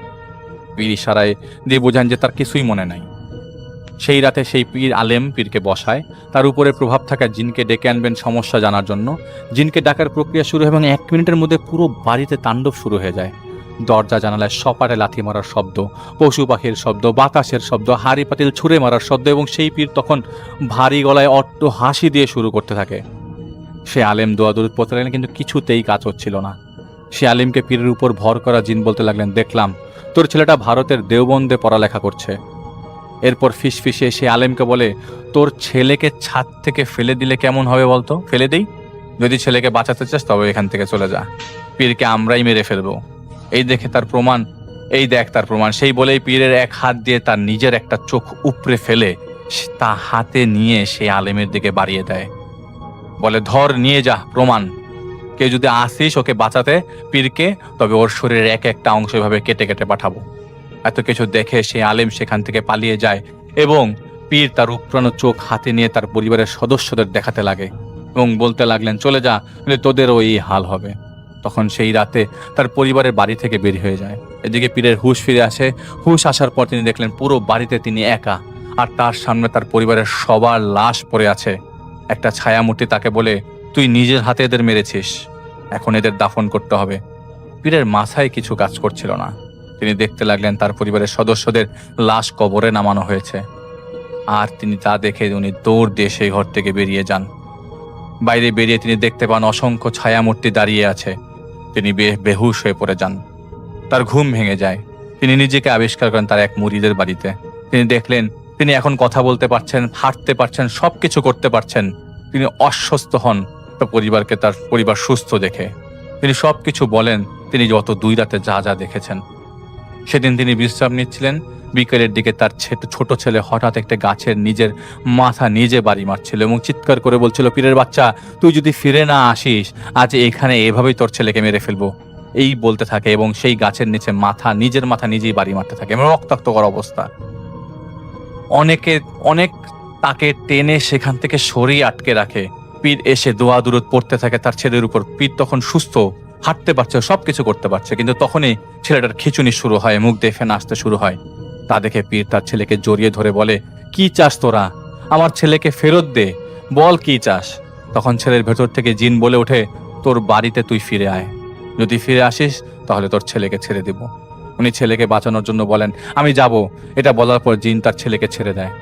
পীর ইশারায় দিয়ে বোঝান যে তার কিছুই মনে নাই। সেই রাতে সেই পীর আলেম পীরকে বসায়, তার উপরে প্রভাব থাকা জিনকে ডেকে আনবেন সমস্যা জানার জন্য। জিনকে ডাকার প্রক্রিয়া শুরু হয় এবং 1 মিনিটের মধ্যে পুরো বাড়িতে তাণ্ডব শুরু হয়ে যায়। দরজা জানালায় সপাটে লাথি মারার শব্দ, পশু পাখির শব্দ, বাতাসের শব্দ, হাড়ি পাতিল ছুঁড়ে মারার শব্দ, এবং সেই পীর তখন ভারী গলায় অট্ট হাসি দিয়ে শুরু করতে থাকে। সে আলেম দোয়া দরুদ পড়তে লাগলেন, কিন্তু কিছুতেই কাজ হচ্ছিল না। সে আলেমকে পীরের উপর ভর করা জিন বলতে লাগলেন, দেখলাম তোর ছেলেটা ভারতের দেওবন্দে পড়ালেখা করছে। এরপর ফিসফিসে সে আলেমকে বলে, তোর ছেলেকে ছাদ থেকে ফেলে দিলে কেমন হবে বলতো? ফেলে দেই? যদি ছেলেকে বাঁচাতে চাস তবে এখান থেকে চলে যা, পীরকে আমরাই মেরে ফেলবো। এই দেখে তার প্রমাণ, এই দেখ তার প্রমাণ। সেই বলেই পীরের এক হাত দিয়ে তার নিজের একটা চোখ উপড়ে ফেলে তা হাতে নিয়ে সে আলেমের দিকে বাড়িয়ে দেয়। বলে, ধর, নিয়ে যা প্রমাণ। কেউ যদি আসিস ওকে বাঁচাতে পীরকে, তবে ওর শরীরের এক একটা অংশ এভাবে কেটে কেটে পাঠাবো। এত কিছু দেখে সে আলেম সেখান থেকে পালিয়ে যায় এবং পীর তার উপড়ানো চোখ হাতে নিয়ে তার পরিবারের সদস্যদের দেখাতে লাগে এবং বলতে লাগলেন, চলে যা, তোদেরও এই হাল হবে। তখন সেই রাতে তার পরিবারের বাড়ি থেকে বের হয়ে যায়। এদিকে পীরের হুঁশ ফিরে আসে। হুঁশ আসার পর তিনি দেখলেন পুরো বাড়িতে তিনি একা, আর তার সামনে তার পরিবারের সবার লাশ পড়ে আছে। একটা ছায়ামূর্তি তাকে বলে, তুই নিজের হাতে এদের মেরেছিস, এখন এদের দাফন করতে হবে। পীরের মাথায় কিছু কাজ করছিল না। তিনি দেখতে লাগলেন তার পরিবারের সদস্যদের লাশ কবরে নামানো হয়েছে, আর তিনি তা দেখে উনি দৌড় দিয়ে সেই ঘর থেকে বেরিয়ে যান। বাইরে বেরিয়ে তিনি দেখতে পান অসংখ্য ছায়ামূর্তি দাঁড়িয়ে আছে। তিনি বেহুশ হয়ে পড়ে যান। তার ঘুম ভেঙে যায়। তিনি নিজেকে আবিষ্কার করেন তার এক মুরিদের বাড়িতে। তিনি দেখলেন তিনি এখন কথা বলতে পারছেন, হাঁটতে পারছেন, সবকিছু করতে পারছেন। তিনি অস্বস্ত হন তার পরিবারকে, তার পরিবার সুস্থ দেখে। তিনি সবকিছু বলেন তিনি গত 2 রাতে যা যা দেখেছেন। সেদিন তিনি বিশ্রাম নিচ্ছিলেন। বিকেলের দিকে তার ছোট ছেলে হঠাৎ একটা গাছের নিজের মাথা নিজে বাড়ি মারছিল এবং চিৎকার করে বলছিল, পীরের বাচ্চা, তুই যদি ফিরে না আসিস আজ এখানে এভাবেই তোর ছেলেকে মেরে ফেলবো। এই বলতে থাকে এবং সেই গাছের নিচে নিজের মাথা নিজেই বাড়ি মারতে থাকে এবং রক্তাক্ত করা অবস্থা। অনেক তাকে টেনে সেখান থেকে সরিয়ে আটকে রাখে। পীর এসে দোয়া দুরুদ পড়তে থাকে তার ছেলের উপর। পীর তখন সুস্থ, হাঁটতে পারছে, সবকিছু করতে পারছে, কিন্তু তখনই ছেলেটার খিঁচুনি শুরু হয়, মুখ দিয়ে ফেনা আসতে শুরু হয়। তা দেখে পীর তার ছেলেকে জড়িয়ে ধরে বলে, কি চাস তোরা? আমার ছেলেকে ফেরত দে, বল কি চাস? তখন ছেলের ভেতর থেকে জিন বলে ওঠে, তোর বাড়িতে তুই ফিরে আয়, যদি ফিরে আসিস তাহলে তোর ছেলেকে ছেড়ে দেব। উনি ছেলেকে বাঁচানোর জন্য বলেন, আমি যাব। এটা বলার পর জিন তার ছেলেকে ছেড়ে দেয়।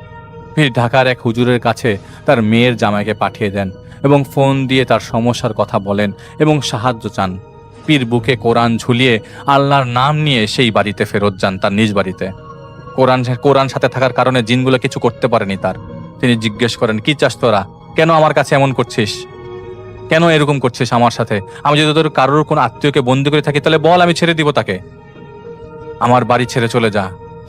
পীর ঢাকার এক হুজুরের কাছে তার মেয়ের জামাইকে পাঠিয়ে দেন এবং ফোন দিয়ে তার সমস্যার কথা বলেন এবং সাহায্য চান। পীর বুকে কোরআন ঝুলিয়ে আল্লাহর নাম নিয়ে সেই বাড়িতে ফেরত যান, তার নিজ বাড়িতে। কোরআন সাথে থাকার কারণে জিনগুলো কিছু করতে পারেনি তার। তিনি জিজ্ঞেস করেন, কি চাস তোরা? কেন আমার কাছে এমন করছিস? কেন এরকম করছিস আমার সাথে? আমি যদি তোর কারোর কোনো আত্মীয়কে বন্দি করে থাকি তাহলে বল, আমি ছেড়ে দিব তাকে। আমার বাড়ি ছেড়ে চলে যা।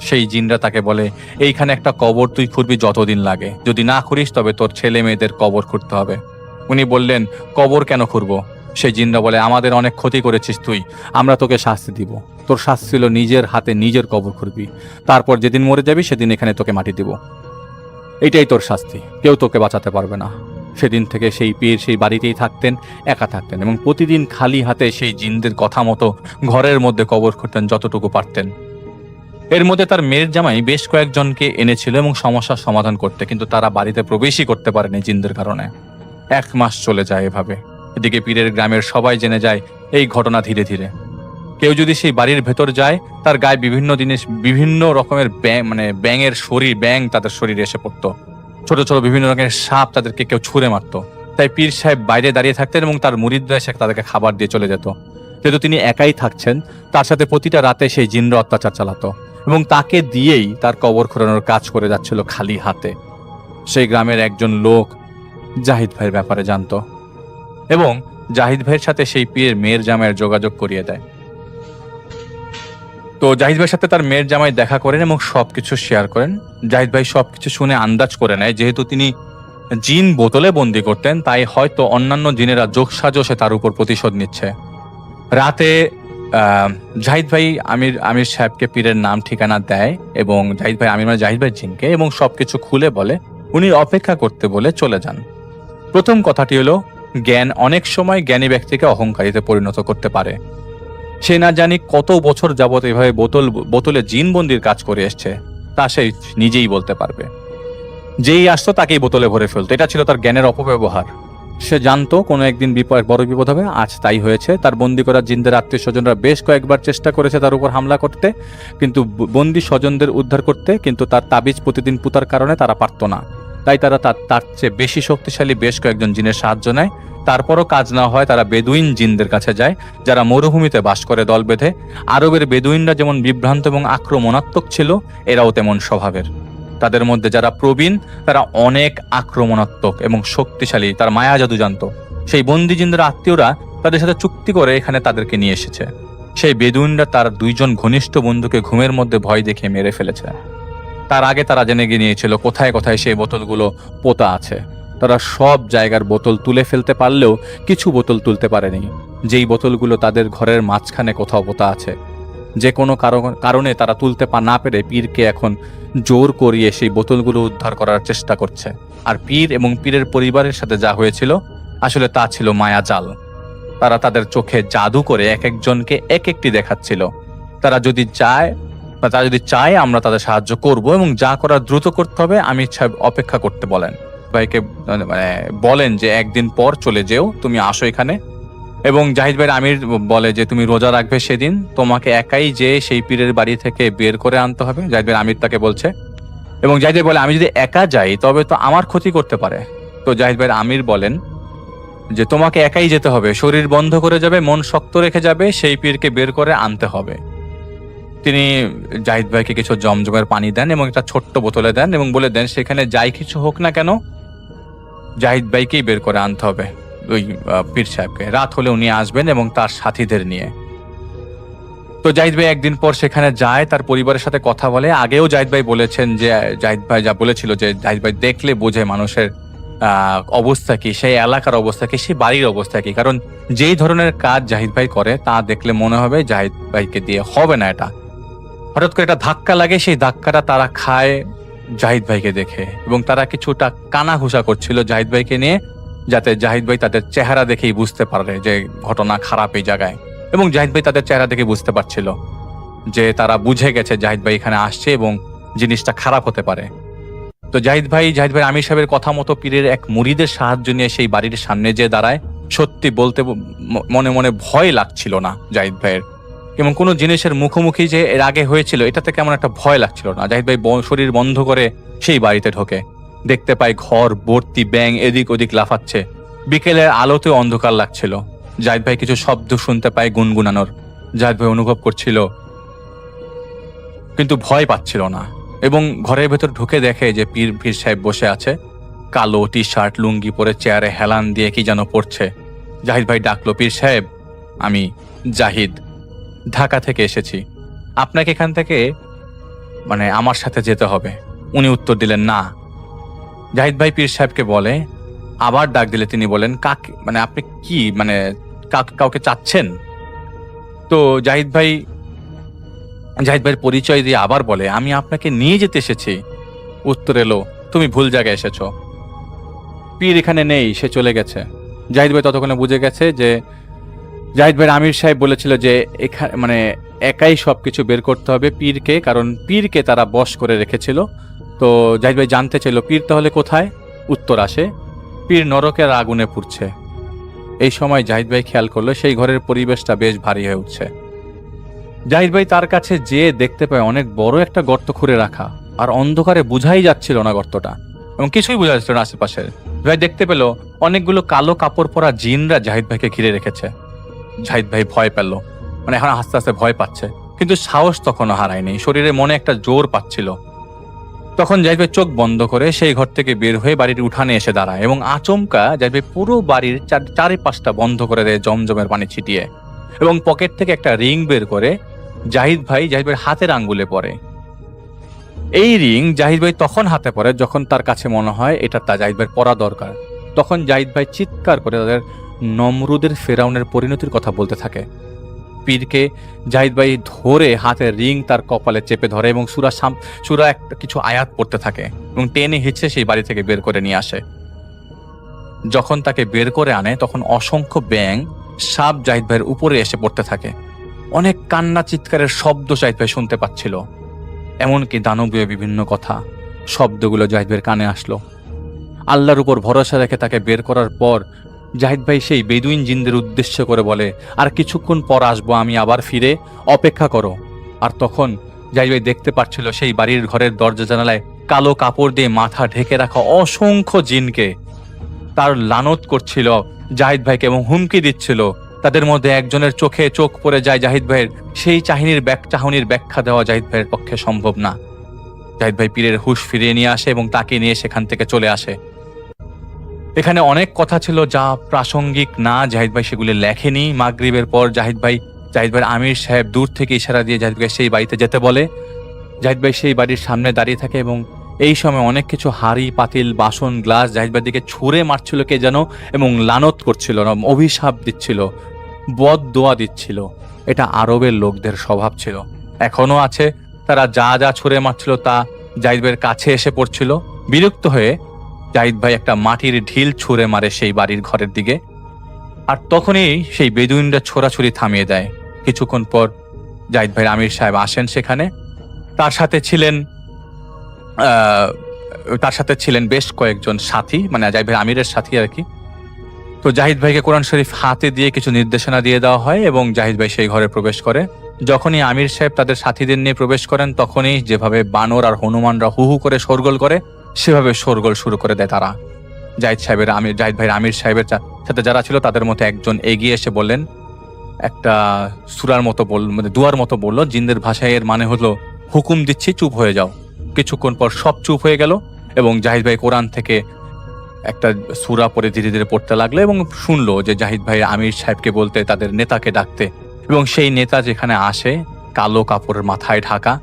সেই জিনরা তাকে বলে, এইখানে একটা কবর তুই খুঁড়বি যতদিন লাগে, যদি না খুঁড়িস তবে তোর ছেলে মেয়েদের কবর খুঁড়তে হবে। উনি বললেন, কবর কেন খুঁড়বো? সেই জিনরা বলে, আমাদের অনেক ক্ষতি করেছিস তুই, আমরা তোকে শাস্তি দিব। তোর শাস্তি ছিল নিজের হাতে নিজের কবর খুঁড়বি, তারপর যেদিন মরে যাবি সেদিন এখানে তোকে মাটি দিব। এইটাই তোর শাস্তি, কেউ তোকে বাঁচাতে পারবে না। সেদিন থেকে সেই পীর সেই বাড়িতেই থাকতেন, একা থাকতেন এবং প্রতিদিন খালি হাতে সেই জিনদের কথা মতো ঘরের মধ্যে কবর খুঁড়তেন যতটুকু পারতেন। এর মধ্যে তার মেয়ের জামাই বেশ কয়েকজনকে এনেছিল এবং সমস্যার সমাধান করতে, কিন্তু তারা বাড়িতে প্রবেশই করতে পারেনি জিনদের কারণে। 1 মাস চলে যায় এভাবে। এদিকে পীরের গ্রামের সবাই জেনে যায় এই ঘটনা ধীরে ধীরে। কেউ যদি সেই বাড়ির ভেতর যায় তার গায়ে বিভিন্ন জিনিস, বিভিন্ন রকমের ব্যাঙের শরীর, ব্যাঙ তাদের শরীরে এসে পড়তো। ছোট ছোট বিভিন্ন রকমের সাপ তাদেরকে কেউ ছুঁড়ে মারতো। তাই পীর সাহেব বাইরে দাঁড়িয়ে থাকতেন এবং তার মুরিদরা এসে তাদেরকে খাবার দিয়ে চলে যেত। যেহেতু তিনি একাই থাকছেন, তার সাথে প্রতিটা রাতে সেই জিনরা অত্যাচার চালাতো এবং তাকে দিয়েই তার কবর খোঁড়ানোর কাজ করে যাচ্ছিল খালি হাতে। সেই গ্রামের একজন লোক জাহিদ ভাইয়ের ব্যাপারে জানতো এবং জাহিদ ভাইয়ের সাথে সেই পীরের মেয়ের জামাইয়ের যোগাযোগ করিয়ে দেয়। তো জাহিদ ভাইয়ের সাথে তার মেয়ের জামাই দেখা করেন এবং সবকিছু শেয়ার করেন। জাহিদ ভাই সবকিছু শুনে আন্দাজ করে নেয়, যেহেতু তিনি জিন বোতলে বন্দি করতেন, তাই হয়তো অন্যান্য জিনেরা যোগসাজশে তার উপর প্রতিশোধ নিচ্ছে। রাতে জাহিদ ভাই আমির সাহেবকে পীরের নাম ঠিকানা দেয় এবং জাহিদ ভাই জাহিদ ভাই জিনকে এবং সবকিছু খুলে বলে, উনি অপেক্ষা করতে বলে চলে যান। প্রথম কথাটি হলো, জ্ঞান অনেক সময় জ্ঞানী ব্যক্তিকে অহংকারীতে পরিণত করতে পারে। সে না জানি কত বছর যাবত এভাবে বোতলে জিনবন্দির কাজ করে এসছে, তা সে নিজেই বলতে পারবে। যেই আসতো তাকেই বোতলে ভরে ফেলতো, এটা ছিল তার জ্ঞানের অপব্যবহার। সে জানতো কোনো একদিন বড় বিপদ হবে, আজ তাই হয়েছে। তার বন্দি করা জিনদের আত্মীয় স্বজনরা বেশ কয়েকবার চেষ্টা করেছে তার উপর হামলা করতে, কিন্তু বন্দি স্বজনদের উদ্ধার করতে, কিন্তু তার তাবিজ প্রতিদিন পুতার কারণে তারা পারত না। তাই তারা তার চেয়ে বেশি শক্তিশালী বেশ কয়েকজন জিনের সাহায্য নেয়। তারপরও কাজ না হয়, তারা বেদুইন জিনদের কাছে যায়, যারা মরুভূমিতে বাস করে দল বেঁধে। আরবের বেদুইনরা যেমন বিভ্রান্ত এবং আক্রমণাত্মক ছিল, এরাও তেমন স্বভাবের। তাদের মধ্যে যারা প্রবীণ তারা অনেক আক্রমণাত্মক এবং শক্তিশালী, তার মায়া জাদু জানত। সেই বন্দি জিনদের আত্মীয়রা তাদের সাথে চুক্তি করে এখানে তাদেরকে নিয়ে এসেছে। সেই বেদুইনরা তার দুইজন ঘনিষ্ঠ বন্ধুকে ঘুমের মধ্যে ভয় দেখিয়ে মেরে ফেলেছে। তার আগে তারা জেনে গিয়ে নিয়েছিল কোথায় কোথায় সেই বোতলগুলো পোতা আছে। তারা সব জায়গার বোতল তুলে ফেলতে পারলেও কিছু বোতল তুলতে পারেনি, যেই বোতলগুলো তাদের ঘরের মাঝখানে কোথাও পোতা আছে। যে কোনো কারণে তারা তুলতে না পেরে পীরকে এখন জোর করিয়ে সেই বোতলগুলো উদ্ধার করার চেষ্টা করছে। আর পীর এবং পীরের পরিবারের সাথে যা হয়েছিল আসলে তা ছিল মায়াজাল। তারা তাদের চোখে জাদু করে এক একজনকে এক একটি দেখাচ্ছিল। তারা যদি চায় আমরা তাদের সাহায্য করব এবং যা করার দ্রুত করতে হবে। আমির সাহেব অপেক্ষা করতে বলেন, ভাইকে বলেন যে একদিন পর চলে যেও, তুমি আসো এখানে। এবং জাহিদ ভাই আমির বলে যে তুমি রোজা রাখবে সেদিন, তোমাকে একাই যে সেই পীরের বাড়ি থেকে বের করে আনতে হবে। জাহিদ ভাই আমির তাকে বলছে এবং জাহিদ ভাই বলে, আমি যদি একা যাই তবে তো আমার ক্ষতি করতে পারে। তো জাহিদ ভাই আমির বলেন যে তোমাকে একাই যেতে হবে, শরীর বন্ধ করে যাবে, মন শক্ত রেখে যাবে, সেই পীরকে বের করে আনতে হবে। তিনি জাহিদ ভাইকে কিছু জমজমের পানি দেন এবং একটা ছোট্ট বোতলে দেন এবং বলে দেন সেখানে যাই কিছু হোক না কেন জাহিদ ভাইকেই বের করে আনতে হবে, ওই পীর সাহেবকে। রাত হলে উনি আসবেন এবং তার সাথীদের নিয়ে। তো জাহিদ ভাই একদিন পর সেখানে যায়, তার পরিবারের সাথে কথা বলে। আগেও জাহিদ ভাই বলেছেন যে জাহিদ ভাই যা বলেছিল যে জাহিদ ভাই দেখলে বোঝে মানুষের অবস্থা কি, সেই এলাকার অবস্থা কি, সেই বাড়ির অবস্থা কি। কারণ যেই ধরনের কাজ জাহিদ ভাই করে তা দেখলে মনে হবে জাহিদ ভাইকে দিয়ে হবে না এটা। হঠাৎ করে একটা ধাক্কা লাগে, সেই ধাক্কাটা তারা খায় জাহিদ ভাইকে দেখে এবং তারা কিছুটা কানাঘুষা করছিল জাহিদ ভাইকে নিয়ে, যাতে জাহিদ ভাই তাদের চেহারা দেখেই বুঝতে পারে যে ঘটনা খারাপ এই জায়গায়। এবং জাহিদ ভাই তাদের চেহারা দেখে বুঝতে পারছিল যে তারা বুঝে গেছে জাহিদ ভাই এখানে আসছে এবং জিনিসটা খারাপ হতে পারে। তো জাহিদ ভাই আমির সাহেবের কথা মতো পীরের এক মুরিদের সাহায্য নিয়ে সেই বাড়ির সামনে যে দাঁড়ায়। সত্যি বলতে মনে মনে ভয় লাগছিল না জাহিদ ভাইয়ের, এবং কোনো জিনিসের মুখোমুখি যে এর আগে হয়েছিল এটাতে কেমন একটা ভয় লাগছিল না। জাহিদ ভাই শরীর বন্ধ করে সেই বাড়িতে ঢোকে, দেখতে পায় ঘর ভর্তি ব্যাঙ এদিক ওদিক লাফাচ্ছে। বিকেলের আলোতে অন্ধকার লাগছিল। জাহিদ ভাই কিছু শব্দ শুনতে পায় গুনগুনানোর। জাহিদ ভাই অনুভব করছিল কিন্তু ভয় পাচ্ছিল না, এবং ঘরের ভেতর ঢুকে দেখে যে পীর সাহেব বসে আছে, কালো টি শার্ট লুঙ্গি পরে চেয়ারে হেলান দিয়ে কি যেন পড়ছে। জাহিদ ভাই ডাকলো, পীর সাহেব, আমি জাহিদ, ঢাকা থেকে এসেছি, আপনাকে এখান থেকে আমার সাথে যেতে হবে। উনি উত্তর দিলেন না। জাহিদ ভাই পীর সাহেবকে বলে, আবার ডাক দিলে তিনি বলেন, কাকে আপনি কি কাউকে চাচ্ছেন? তো জাহিদ ভাইয়ের পরিচয় দিয়ে আবার বলে, আমি আপনাকে নিয়ে যেতে এসেছি। উত্তর এলো, তুমি ভুল জায়গায় এসেছো, পীর এখানে নেই, সে চলে গেছে। জাহিদ ভাই ততক্ষণে বুঝে গেছে যে জাহিদ ভাই আমির সাহেব বলেছিল যে এখানে একাই সবকিছু বের করতে হবে পীরকে, কারণ পীরকে তারা বশ করে রেখেছিল। তো জাহিদ ভাই জানতে চাইল, পীর তাহলে কোথায়? উত্তর আসে, পীর নরকের আগুনে পুড়ছে। এই সময় জাহিদ ভাই খেয়াল করলো সেই ঘরের পরিবেশটা বেশ ভারী হয়ে উঠছে। জাহিদ ভাই তার কাছে যেয়ে দেখতে পায় অনেক বড় একটা গর্ত খুঁড়ে রাখা, আর অন্ধকারে বোঝাই যাচ্ছিল না গর্তটা, এবং কিছুই বোঝা যাচ্ছিল না আশেপাশে। ভাই দেখতে পেল অনেকগুলো কালো কাপড় পরা জিনরা জাহিদ ভাইকে ঘিরে রেখেছে। জাহিদ ভাই ভয় পেল, মানে এখন আস্তে আস্তে ভয় পাচ্ছে, কিন্তু সাহস তখনও হারায়নি, শরীরে মনে একটা জোর পাচ্ছিল। তখন জাহিদ ভাই চোখ বন্ধ করে সেই ঘর থেকে বের হয়ে বাড়ির উঠানে এসে দাঁড়ায় এবং আচমকা জাহিদ ভাই পুরো বাড়ির চারিপাশটা বন্ধ করে দেয় জমজমের পানি ছিটিয়ে, এবং পকেট থেকে একটা রিং বের করে জাহিদ ভাইয়ের হাতের আঙ্গুলে পরে। এই রিং জাহিদ ভাই তখন হাতে পরে যখন তার কাছে মনে হয় এটা জাহিদ ভাইয়ের পরা দরকার। তখন জাহিদ ভাই চিৎকার করে তাদের নমরুদের ফেরাউনের পরিণতির কথা বলতে থাকে। পীরকে জাহিদ ভাই ধরে হাতের রিং তার কপালে চেপে ধরে এবং সুরা একটা কিছু আয়াত পড়তে থাকে এবং টেনে হিচড়ে সেই বাড়ি থেকে বের করে নিয়ে আসে। যখন তাকে বের করে আনে তখন অসংখ্য ব্যাঙ সাপ জাহিদ ভাইয়ের উপরে এসে পড়তে থাকে। অনেক কান্না চিৎকারের শব্দ জাহিদ ভাই শুনতে পাচ্ছিল, এমনকি দানবীয় বিভিন্ন কথা। শব্দগুলো জাহিদ ভাইয়ের কানে আসলো। আল্লাহর উপর ভরসা রেখে তাকে বের করার পর জাহিদ ভাই সেই বেদুইন জিনদের উদ্দেশ্য করে বলে, আর কিছুক্ষণ পর আসবো আমি আবার ফিরে, অপেক্ষা করো। আর তখন জাহিদ ভাই দেখতে পাচ্ছিল সেই বাড়ির ঘরের দরজা জানালায় কালো কাপড় দিয়ে মাথা ঢেকে রাখা অসংখ্য জিনকে তার লানত করছিল জাহিদ ভাইকে এবং হুমকি দিচ্ছিল। তাদের মধ্যে একজনের চোখে চোখ পড়ে যায় জাহিদ ভাইয়ের, সেই চাহনির ব্যাখ্যা দেওয়া জাহিদ ভাইয়ের পক্ষে সম্ভব না। জাহিদ ভাই পীরের হুঁশ ফিরিয়ে নিয়ে আসে এবং তাকে নিয়ে সেখান থেকে চলে আসে। এখানে অনেক কথা ছিল যা প্রাসঙ্গিক না, জাহিদ ভাই সেগুলি লেখেনি। মাগরিবের পর জাহিদ ভাইয়ের আমির সাহেব দূর থেকে ইশারা দিয়ে জাহিদ ভাই সেই বাড়িতে যেতে বলে। জাহিদ ভাই সেই বাড়ির সামনে দাঁড়িয়ে থাকে এবং এই সময় অনেক কিছু হাড়ি পাতিল বাসন গ্লাস জাহিদ ভাইয়ের দিকে ছুঁড়ে মারছিল কে যেন এবং লানত করছিল, অভিশাপ দিচ্ছিল, বদ দোয়া দিচ্ছিল। এটা আরবের লোকদের স্বভাব ছিল, এখনো আছে। তারা যা যা ছুঁড়ে মারছিল তা জাহিদ ভাইয়ের কাছে এসে পড়ছিল। বিরক্ত হয়ে জাহিদ ভাই একটা মাটির ঢিল ছুঁড়ে মারে সেই বাড়ির ঘরের দিকে, আর তখনই সেই বেদুইনরা ছোড়াছুরি থামিয়ে দেয়। কিছুক্ষণ পর জাহিদ ভাইয়ের আমির সাহেব আসেন সেখানে। তার সাথে ছিলেন বেশ কয়েকজন সাথী, মানে জাহিদ ভাই আমিরের সাথী আর কি। তো জাহিদ ভাইকে কোরআন শরীফ হাতে দিয়ে কিছু নির্দেশনা দিয়ে দেওয়া হয় এবং জাহিদ ভাই সেই ঘরে প্রবেশ করে। যখনই আমির সাহেব তাদের সাথীদের নিয়ে প্রবেশ করেন তখনই যেভাবে বানর আর হনুমানরা হু হু করে শোরগোল করে সেভাবে শোরগোল শুরু করে দেয় তারা। জাহিদ ভাইয়ের আমির সাহেবের সাথে যারা ছিল তাদের মধ্যে একজন এগিয়ে এসে বললেন, একটা সূরার মতো মানে দুয়ার মতো বলল, জিনদের ভাষায় এর মানে হলো হুকুম দিচ্ছি চুপ হয়ে যাও। কিছুক্ষণ পর সব চুপ হয়ে গেল এবং জাহিদ ভাই কোরআন থেকে একটা সূরা পড়ে ধীরে ধীরে পড়তে লাগলো এবং শুনলো যে জাহিদ ভাই আমির সাহেবকে বলতে তাদের নেতাকে ডাকতে, এবং সেই নেতা যেখানে আসে কালো কাপড়ের মাথায় ঢাকা।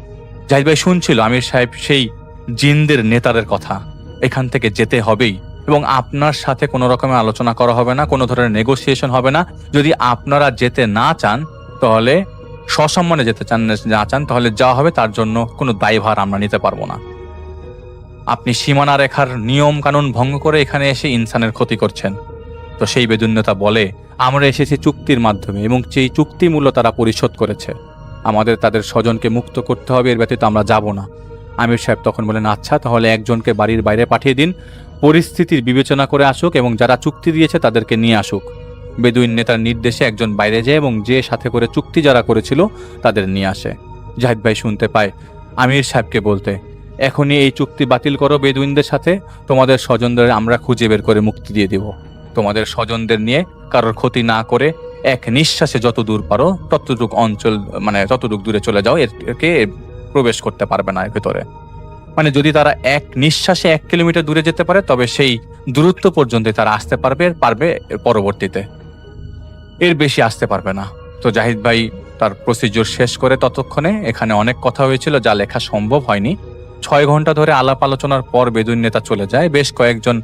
জাহিদ ভাই শুনছিল আমির সাহেব সেই জিনদের নেতাদের কথা, এখান থেকে যেতে হবেই এবং আপনার সাথে কোনো রকমের আলোচনা করা হবে না, কোনো ধরনের নেগোসিয়েশন হবে না। যদি আপনারা যেতে না চান তাহলে সসম্মানে যেতে না চান তাহলে যা হবে তার জন্য কোনো দায়ভার আমরা নিতে পারবো না। আপনি সীমানা রেখার নিয়ম কানুন ভঙ্গ করে এখানে এসে ইনসানের ক্ষতি করছেন। তো সেই বেদুন্যতা বলে, আমরা এসেছি চুক্তির মাধ্যমে এবং সেই চুক্তি মূল্য তারা পরিশোধ করেছে, আমাদের তাদের স্বজনকে মুক্ত করতে হবে, এর ব্যতীত আমরা যাব না। আমির সাহেব তখন বলেন, আচ্ছা তাহলে একজনকে বাড়ির বাইরে পাঠিয়ে দিন, পরিস্থিতির বিবেচনা করে আসুক এবং যারা চুক্তি দিয়েছে তাদেরকে নিয়ে আসুক। বেদুইন নেতার নির্দেশে একজন বাইরে যায় এবং যে সাথে করে চুক্তি যারা করেছিল তাদের নিয়ে আসে। জাহিদ ভাই শুনতে পায় আমির সাহেবকে বলতে, এখনই এই চুক্তি বাতিল করো বেদুইনদের সাথে, তোমাদের স্বজনদের আমরা খুঁজে বের করে মুক্তি দিয়ে দিব। তোমাদের স্বজনদের নিয়ে কারোর ক্ষতি না করে এক নিঃশ্বাসে যত দূর পারো ততটুক অঞ্চল, মানে ততটুক দূরে চলে যাও, একে প্রবেশ করতে পারবে না এর ভেতরে। মানে যদি তারা এক নিঃশ্বাসে 1 কিলোমিটার দূরে যেতে পারে তবে সেই দূরত্ব পর্যন্ত তারা আসতে পারবে এর পরবর্তীতে, এর বেশি আসতে পারবে না। তো জাহিদ ভাই তার প্রসিডিউর শেষ করে ততক্ষণে এখানে অনেক কথা হয়েছিল যা লেখা সম্ভব হয়নি। 6 ঘন্টা ধরে আলাপ আলোচনার পর বেদুইন নেতা চলে যায়। বেশ কয়েকজন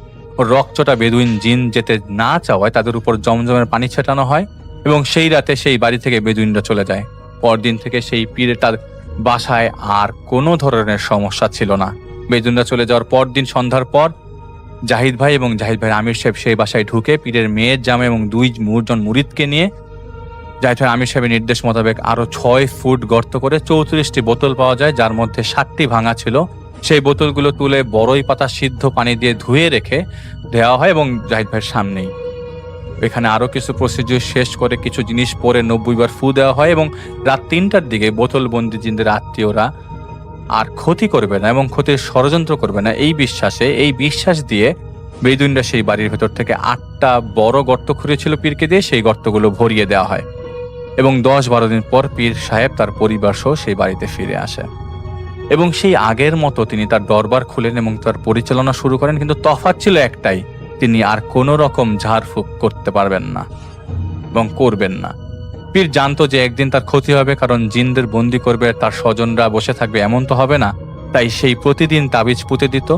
রকচটা বেদুইন জিন যেতে না চাওয়ায় তাদের উপর জমজমের পানি ছেটানো হয় এবং সেই রাতে সেই বাড়ি থেকে বেদুইনরা চলে যায়। পরদিন থেকে সেই পীরের তার বাসায় আর কোনো ধরনের সমস্যা ছিল না। বেদুইনরা চলে যাওয়ার পরদিন সন্ধ্যার পর জাহিদ ভাই এবং জাহিদ ভাইয়ের আমির সাহেব সেই বাসায় ঢুকে পীরের মেয়ের জামা এবং 2 জন মুরিদকে নিয়ে জাহিদ ভাই আমির সাহেবের নির্দেশ মোতাবেক আরো 6 ফুট গর্ত করে 34টি বোতল পাওয়া যায়, যার মধ্যে 7টি ভাঙা ছিল। সেই বোতলগুলো তুলে বড়ই পাতা সিদ্ধ পানি দিয়ে ধুয়ে রেখে দেওয়া হয় এবং জাহিদ ভাইয়ের সামনেই এখানে আরো কিছু প্রসিডিউর শেষ করে কিছু জিনিস পরে 90 বার ফু দেওয়া হয় এবং রাত 3টার দিকে বোতলবন্দি জিনদের আত্মীয়রা আর ক্ষতি করবে না এবং ক্ষতির ষড়যন্ত্র করবে না এই বিশ্বাস দিয়ে বেদুইনরা সেই বাড়ির ভেতর থেকে 8টা বড় গর্ত খুঁড়েছিল পীরকে দিয়ে, সেই গর্তগুলো ভরিয়ে দেওয়া হয় এবং 10-12 দিন পর পীর সাহেব তার পরিবার সহ সেই বাড়িতে ফিরে আসে এবং সেই আগের মতো তিনি তার দরবার খুলেন এবং তার পরিচালনা শুরু করেন। কিন্তু তফাৎ ছিল একটাই, তিনি আর কোনো রকম ঝাড়ফুঁক করতে পারবেন না এবং করবেন না। পীর জানতো যে একদিন তার ক্ষতি হবে, কারণ জিনদের বন্দি করবে, তার স্বজনরা বসে থাকবে, এমন তো হবে না। তাই সেই প্রতিদিন তাবিজ পুঁতে দিত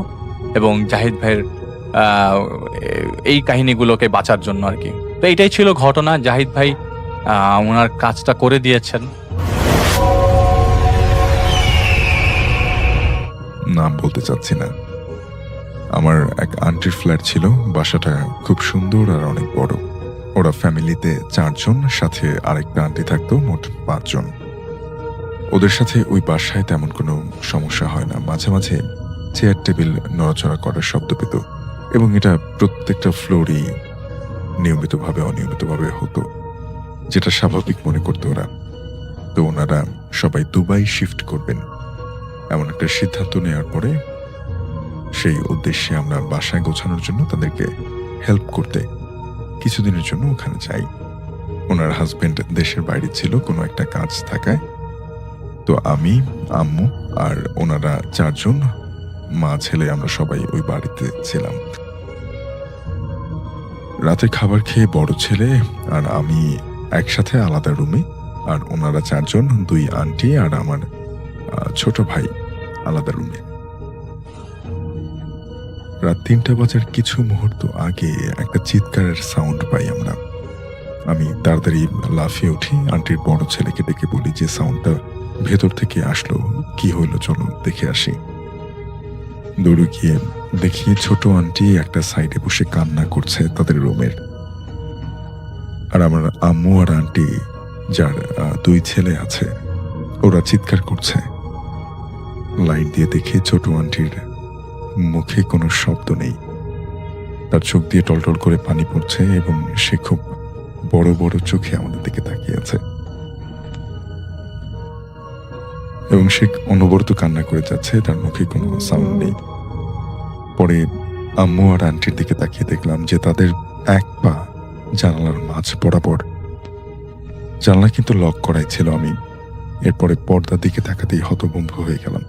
এবং জাহিদ ভাইয়ের এই কাহিনীগুলোকে বাঁচার জন্য আর কি। তো এইটাই ছিল ঘটনা। জাহিদ ভাই ওনার কাজটা করে দিয়েছেন। নাম বলতে চাচ্ছি না। আমার এক আন্টির ফ্ল্যাট ছিল, বাসাটা খুব সুন্দর আর অনেক বড়। ওরা ফ্যামিলিতে 4 জন, সাথে আরেকটা আন্টি থাকতো, মোট 5 জন। ওদের সাথে ওই বাসায় তেমন কোনো সমস্যা হয় না। মাঝে মাঝে চেয়ার টেবিল নড়াচড়া করার শব্দ পেত এবং এটা প্রত্যেকটা ফ্লোরই নিয়মিতভাবে অনিয়মিতভাবে হতো, যেটা স্বাভাবিক মনে করতো ওরা। তো ওনারা সবাই দুবাই শিফট করবেন এমন একটা সিদ্ধান্ত নেওয়ার পরে সেই উদ্দেশ্যে আমরা বাসায় গোছানোর জন্য তাদেরকে হেল্প করতে কিছুদিনের জন্য ওখানে যাই। ওনার হাজবেন্ড দেশের বাইরে ছিল কোনো একটা কাজ থাকায়। তো আমি, আম্মু আর ওনারা 4 জন, মা ছেলে, আমরা সবাই ওই বাড়িতে ছিলাম। রাতে খাবার খেয়ে বড় ছেলে আর আমি একসাথে আলাদা রুমে, আর ওনারা 4 জন, 2 আন্টি আর আমার ছোট ভাই আলাদা রুমে। রাত 3টা বাজার কিছু মুহূর্ত আগে একটা চিৎকারের সাউন্ড পাই আমরা। আমি তাড়াতাড়ি লাফিয়ে উঠি, আন্টির বড় ছেলেকে ডেকে বলি যে সাউন্ডটা ভেতর থেকে আসলো, কি হইলো, চলো দেখে আসি। দৌড়ে গিয়ে দেখি ছোট আন্টি একটা সাইডে বসে কান্না করছে তাদের রুমের, আর আমার আম্মু আর আন্টি যার 2 ছেলে আছে ওরা চিৎকার করছে। লাইট দিয়ে দেখি ছোট আন্টির মুখে কোনো শব্দ নেই, তার চোখ দিয়ে টলটল করে পানি পড়ছে এবং সে খুব বড় বড় চোখে আমাদের দিকে তাকিয়ে আছে এবং সে অনবরত কান্না করে যাচ্ছে, তার মুখে কোনো সাউন্ড নেই। পরে আম্মু আর আন্টির দিকে তাকিয়ে দেখলাম যে তাদের এক পা জানালার মাঝ বরাবর। জানলা কিন্তু লক করাই ছিল। আমি এরপরে পর্দার দিকে তাকাতেই হতভম্ব হয়ে গেলাম।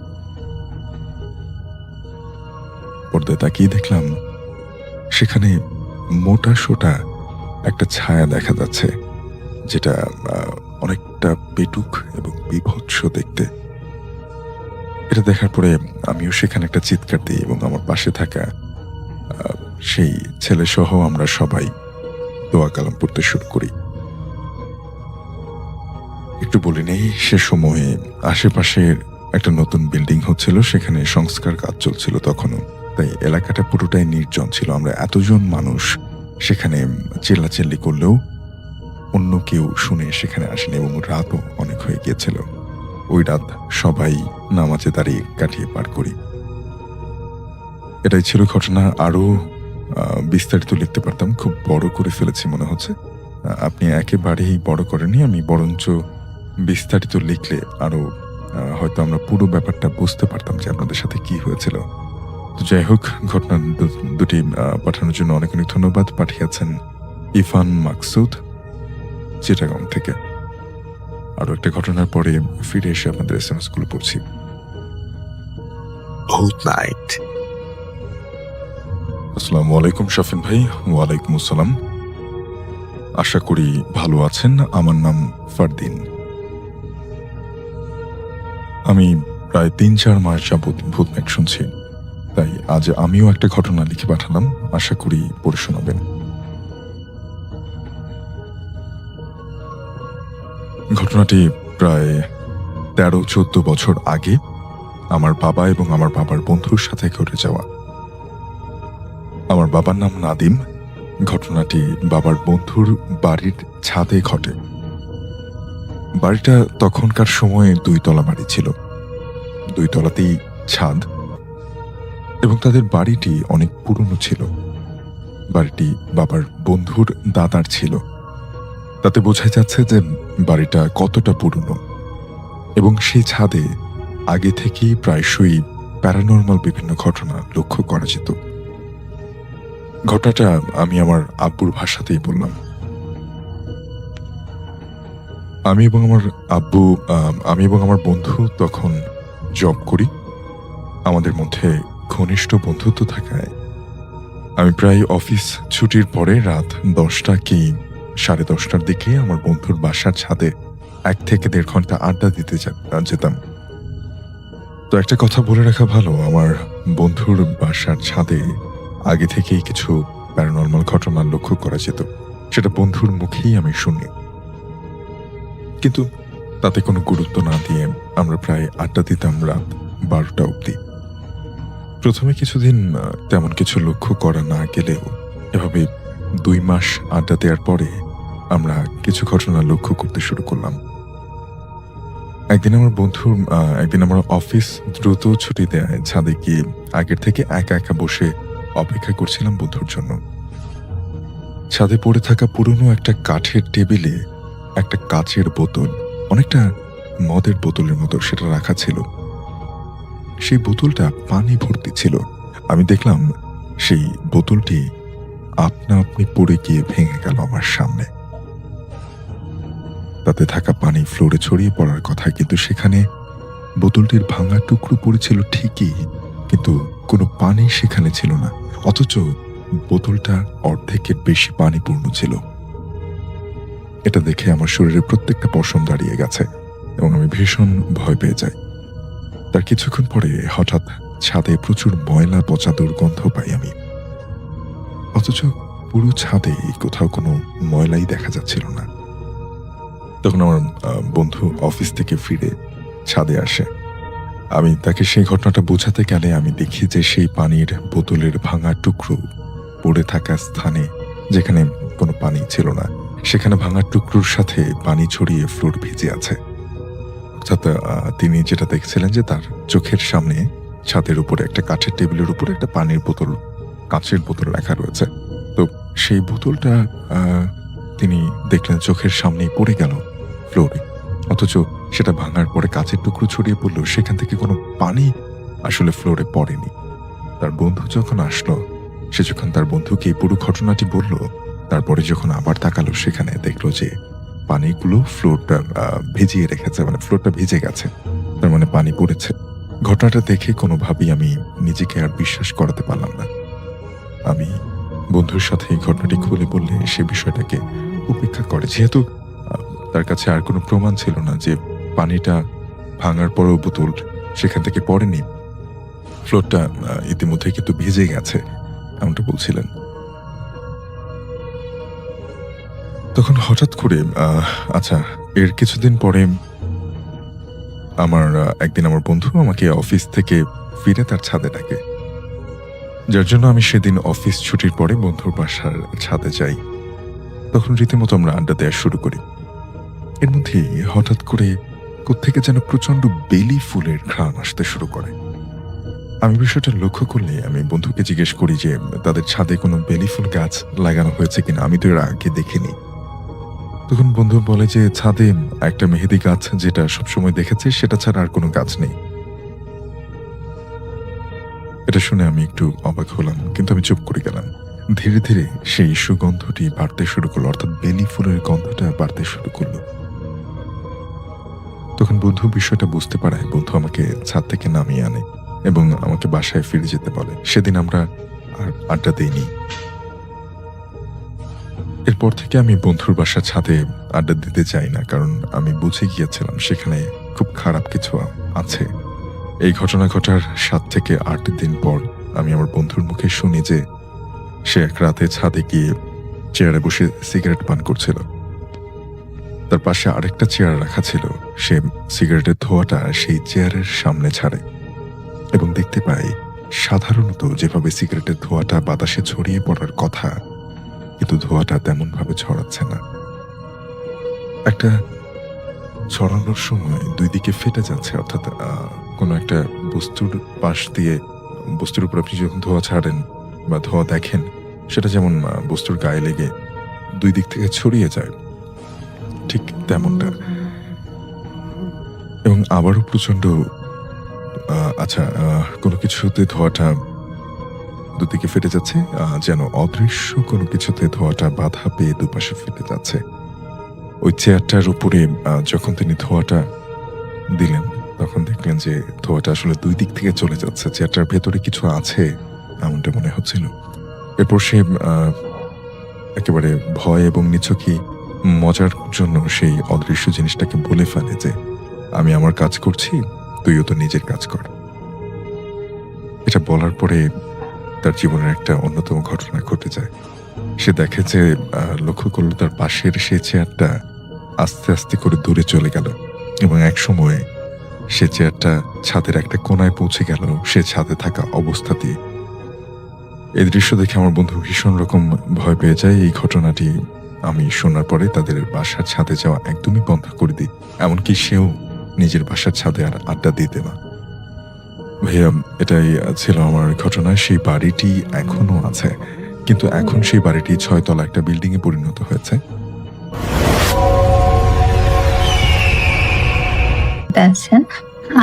পর্দায় তাকিয়ে দেখলাম সেখানে মোটা সোটা একটা ছায়া দেখা যাচ্ছে, যেটা অনেকটা পেটুক এবং বিভৎস দেখতে। এটা দেখার পরে আমিও সেখানে একটা চিৎকার দিই এবং আমার পাশে থাকা সেই ছেলে সহ আমরা সবাই দোয়া কালাম পড়তে শুরু করি। একটু বলে নেই, সে সময়ে আশেপাশের একটা নতুন বিল্ডিং হচ্ছিল, সেখানে সংস্কার কাজ চলছিল তখনও। তাই এলাকাটা পুরোটাই নির্জন ছিল। আমরা এতজন মানুষ সেখানে চিল্লাচিল্লি করলেও অন্য কেউ শুনে সেখানে আসেনি এবং রাতও অনেক হয়ে গিয়েছিল। ওই রাত সবাই নামাজে দাঁড়িয়ে কাটিয়ে পার করি। এটাই ছিল ঘটনা। আরো বিস্তারিত লিখতে পারতাম, খুব বড় করে ফেলেছি মনে হচ্ছে। আপনি একেবারেই বড় করেনি, আমি বরঞ্চ বিস্তারিত লিখলে আরো হয়তো আমরা পুরো ব্যাপারটা বুঝতে পারতাম যে আপনাদের সাথে কি হয়েছিল। তো যাই হোক, ঘটনা দুটি পাঠানোর জন্য অনেক অনেক ধন্যবাদ। পাঠিয়েছেন ইরফান মাকসুদ চিটাগাং থেকে। আরো একটা ঘটনার পরে ফিরে এসে আপনাদের SMS গুলো পড়ছি। ভূত নাইট। আসসালামু আলাইকুম শাফিন ভাই। ওয়ালাইকুম আসসালাম। আশা করি ভালো আছেন। আমার নাম ফারদিন। আমি প্রায় 3-4 মাস যাবৎ ভূত নাইট শুনছি, তাই আজ আমিও একটা ঘটনা লিখে পাঠালাম, আশা করি পড়ে শোনাবেন। ঘটনাটি প্রায় 13-14 বছর আগে আমার বাবা এবং আমার বাবার বন্ধুর সাথে ঘটে যাওয়া। আমার বাবার নাম নাদিম। ঘটনাটি বাবার বন্ধুর বাড়ির ছাদে ঘটে। বাড়িটা তখনকার সময়ে 2 তলা বাড়ি ছিল, 2 তলাতেই ছাদ এবং তাদের বাড়িটি অনেক পুরনো ছিল। বাড়িটি বাবার বন্ধুর দাদার ছিল। তাতে বোঝা যাচ্ছে যে বাড়িটা কতটা পুরনো। এবং সেই ছাদে আগে থেকেই প্রায়শই প্যারানর্মাল বিভিন্ন ঘটনা লক্ষ্য করা যেত। ঘটনাটা আমি আমার আব্বুর ভাষাতেই বললাম। আমি এবং আমার বন্ধু তখন জব করি। আমাদের মধ্যে ঘনিষ্ঠ বন্ধুত্ব থাকায় আমি প্রায় অফিস ছুটির পরে রাত 10টা কি 10:30টার দিকে আমার বন্ধুর বাসার ছাদে 1 থেকে 1.5 ঘন্টা আড্ডা দিতে যেতাম। তো একটা কথা বলে রাখা ভালো, আমার বন্ধুর বাসার ছাদে আগে থেকেই কিছু প্যারানরমাল ঘটনা লক্ষ্য করা যেত। সেটা বন্ধুর মুখেই আমি শুনি, কিন্তু তাতে কোনো গুরুত্ব না দিয়ে আমরা প্রায় আড্ডা দিতাম রাত 12টা অবধি। প্রথমে কিছুদিন তেমন কিছু লক্ষ্য করা না গেলেও এভাবে 2 মাস আড্ডা দেওয়ার পরে আমরা কিছু ঘটনা লক্ষ্য করতে শুরু করলাম। একদিন আমার অফিস দ্রুত ছুটি দেয় ছাদে গিয়ে আগের থেকে একা একা বসে অপেক্ষা করছিলাম বন্ধুর জন্য। ছাদে পড়ে থাকা পুরনো একটা কাঠের টেবিলে একটা কাচের বোতল, অনেকটা মদের বোতলের মতো সেটা রাখা ছিল। সেই বোতলটা পানি ভর্তি ছিল। আমি দেখলাম সেই বোতলটি আপনা আপনি পড়ে গিয়ে ভেঙে গেল আমার সামনে। তাতে থাকা পানি ফ্লোরে ছড়িয়ে পড়ার কথা, কিন্তু সেখানে বোতলটির ভাঙা টুকরো পড়েছিল ঠিকই, কিন্তু কোনো পানি সেখানে ছিল না। অথচ বোতলটা অর্ধেকের বেশি পানিপূর্ণ ছিল। এটা দেখে আমার শরীরের প্রত্যেকটা পশম দাঁড়িয়ে গেছে এবং আমি ভীষণ ভয় পেয়ে যাই। তার কিছুক্ষণ পরে হঠাৎ ছাদে প্রচুর ময়লা পচা দুর্গন্ধ পাই আমি, অথচ পুরো ছাদে কোথাও কোনো ময়লাই দেখা যাচ্ছিল না। তখন আমার বন্ধু অফিস থেকে ফিরে ছাদে আসে। আমি তাকে সেই ঘটনাটা বোঝাতে গেলে আমি দেখি যে সেই পানির বোতলের ভাঙা টুকরো পড়ে থাকা স্থানে, যেখানে কোনো পানি ছিল না, সেখানে ভাঙা টুকরোর সাথে পানি ছড়িয়ে ফ্লোর ভিজে আছে। অর্থাৎ তিনি যেটা দেখছিলেন যে তার চোখের সামনে ছাদের উপরে একটা কাঠের টেবিলের উপরে একটা পানির বোতল, কাঁচের বোতল রাখা রয়েছে। তো সেই বোতলটা তিনি দেখলেন চোখের সামনেই পড়ে গেল ফ্লোরে, অথচ সেটা ভাঙার পরে কাঁচের টুকরো ছড়িয়ে পড়লো, সেখান থেকে কোনো পানি আসলে ফ্লোরে পড়েনি। তার বন্ধু যখন আসলো, সে যখন তার বন্ধুকে এই পুরো ঘটনাটি বলল, তারপরে যখন আবার তাকালো, সেখানে দেখলো যে পানিগুলো ফ্লোরটা ভিজিয়ে রেখেছে, মানে ফ্লোরটা ভিজে গেছে, তার মানে পানি পড়েছে। ঘটনাটা দেখে কোনোভাবেই আমি নিজেকে আর বিশ্বাস করাতে পারলাম না। আমি বন্ধুর সাথে এই ঘটনাটি খুলে বললে সে বিষয়টাকে উপেক্ষা করে, যেহেতু তার কাছে আর কোনো প্রমাণ ছিল না যে পানিটা ভাঙার পরেও বোতল সেখান থেকে পড়েনি, ফ্লোরটা ইতিমধ্যে কিন্তু ভিজে গেছে, এমনটা বলছিলেন। তখন হঠাৎ করে এর কিছুদিন পরে একদিন আমার বন্ধু আমাকে অফিস থেকে ফিরে তার ছাদে ডাকে, যার জন্য আমি সেদিন অফিস ছুটির পরে বন্ধুর বাসার ছাদে যাই। তখন রীতিমতো আমরা আড্ডা দেওয়া শুরু করি। এর মধ্যে হঠাৎ করে কোত্থেকে যেন প্রচন্ড বেলি ফুলের ঘ্রাণ আসতে শুরু করে। আমি বিষয়টা লক্ষ্য করলে আমি বন্ধুকে জিজ্ঞেস করি যে তাদের ছাদে কোনো বেলি ফুল গাছ লাগানো হয়েছে কিনা, আমি তো এর আগে দেখিনি। তখন বন্ধু বলে যে ছাদে একটা মেহেদি গাছ যেটা সবসময় দেখেছে, সেটা ছাড়া আর কোনো গাছ নেই। এটা শুনে আমি একটু অবাক হলাম, কিন্তু আমি চুপ করে গেলাম। ধীরে ধীরে সেই সুগন্ধটি বাড়তে শুরু করলো, অর্থাৎ বেলি ফুলের গন্ধটা বাড়তে শুরু করলো। তখন বন্ধু বিষয়টা বুঝতে পারায় বন্ধু আমাকে ছাদ থেকে নামিয়ে আনে এবং আমাকে বাসায় ফিরে যেতে বলে। সেদিন আমরা আর আড্ডা দিইনি। এরপর থেকে আমি বন্ধুর বাসার ছাদে আড্ডা দিতে যাই না, কারণ আমি বুঝে গিয়েছিলাম সেখানে খুব খারাপ কিছু আছে। এই ঘটনা ঘটার 7 থেকে 8 দিন পর আমি আমার বন্ধুর মুখে শুনি যে সে এক রাতে ছাদে গিয়ে চেয়ারে বসে সিগারেট পান করছিল। তার পাশে আরেকটা চেয়ার রাখা ছিল। সে সিগারেটের ধোঁয়াটা সেই চেয়ারের সামনে ছাড়ে এবং দেখতে পায় সাধারণত যেভাবে সিগারেটের ধোঁয়াটা বাতাসে ছড়িয়ে পড়ার কথা, কিন্তু ধোঁয়াটা তেমন ভাবে ছড়াচ্ছে না। একটা ছড়ানোর সময় 2 দিকে ফেটে যাচ্ছে, অর্থাৎ কোনো একটা বস্তুর পাশ দিয়ে, বস্তুর উপর আপনি যখন ধোঁয়া ছাড়েন বা ধোঁয়া দেখেন, সেটা যেমন বস্তুর গায়ে লেগে 2 দিক থেকে ছড়িয়ে যায়, ঠিক তেমনটা। এবং আবারও প্রচন্ড কোনো কিছুতে ধোঁয়াটা দুদিকে ফেটে যাচ্ছে, যেন অদৃশ্য কোনো কিছুতে ধোঁয়াটা বাধা পেয়ে দুপাশে ফেটে যাচ্ছে। ওই চেয়ারটার উপরে যখন তিনি ধোঁয়াটা দিলেন, তখন দেখলেন যে ধোঁয়াটা আসলে দুই দিক থেকে চলে যাচ্ছে। চেয়ারটার ভেতরে কিছু আছে এমনটা মনে হচ্ছিল। এরপর সে একেবারে ভয় এবং নিছকি মজার জন্য সেই অদৃশ্য জিনিসটাকে বলে ফেলে যে, আমি আমার কাজ করছি, তুইও তো নিজের কাজ কর। এটা বলার পরে তার জীবনের একটা অন্যতম ঘটনা ঘটে যায়। সে দেখে যে লক্ষ্য করলো তার পাশের সেই চেয়ারটা আস্তে আস্তে করে দূরে চলে গেল এবং এক সময়ে সে চেয়ারটা ছাদের একটা কোনায় পৌঁছে গেল সে ছাদে থাকা অবস্থাতেই। এই দৃশ্য দেখে আমার বন্ধু ভীষণ রকম ভয় পেয়ে যায়। এই ঘটনাটি আমি শোনার পরে তাদের বাসার ছাদে যাওয়া একদমই বন্ধ করে দিই, এমনকি সেও নিজের বাসার ছাদে আর আড্ডা দিতে না। ভাইয়া, এটাই ছিল আমার ঘটনা। সেই বাড়িটি এখনো আছে, কিন্তু এখন সেই বাড়িটি 6 তলা একটা বিল্ডিং এ পরিণত হয়েছে। আছেন,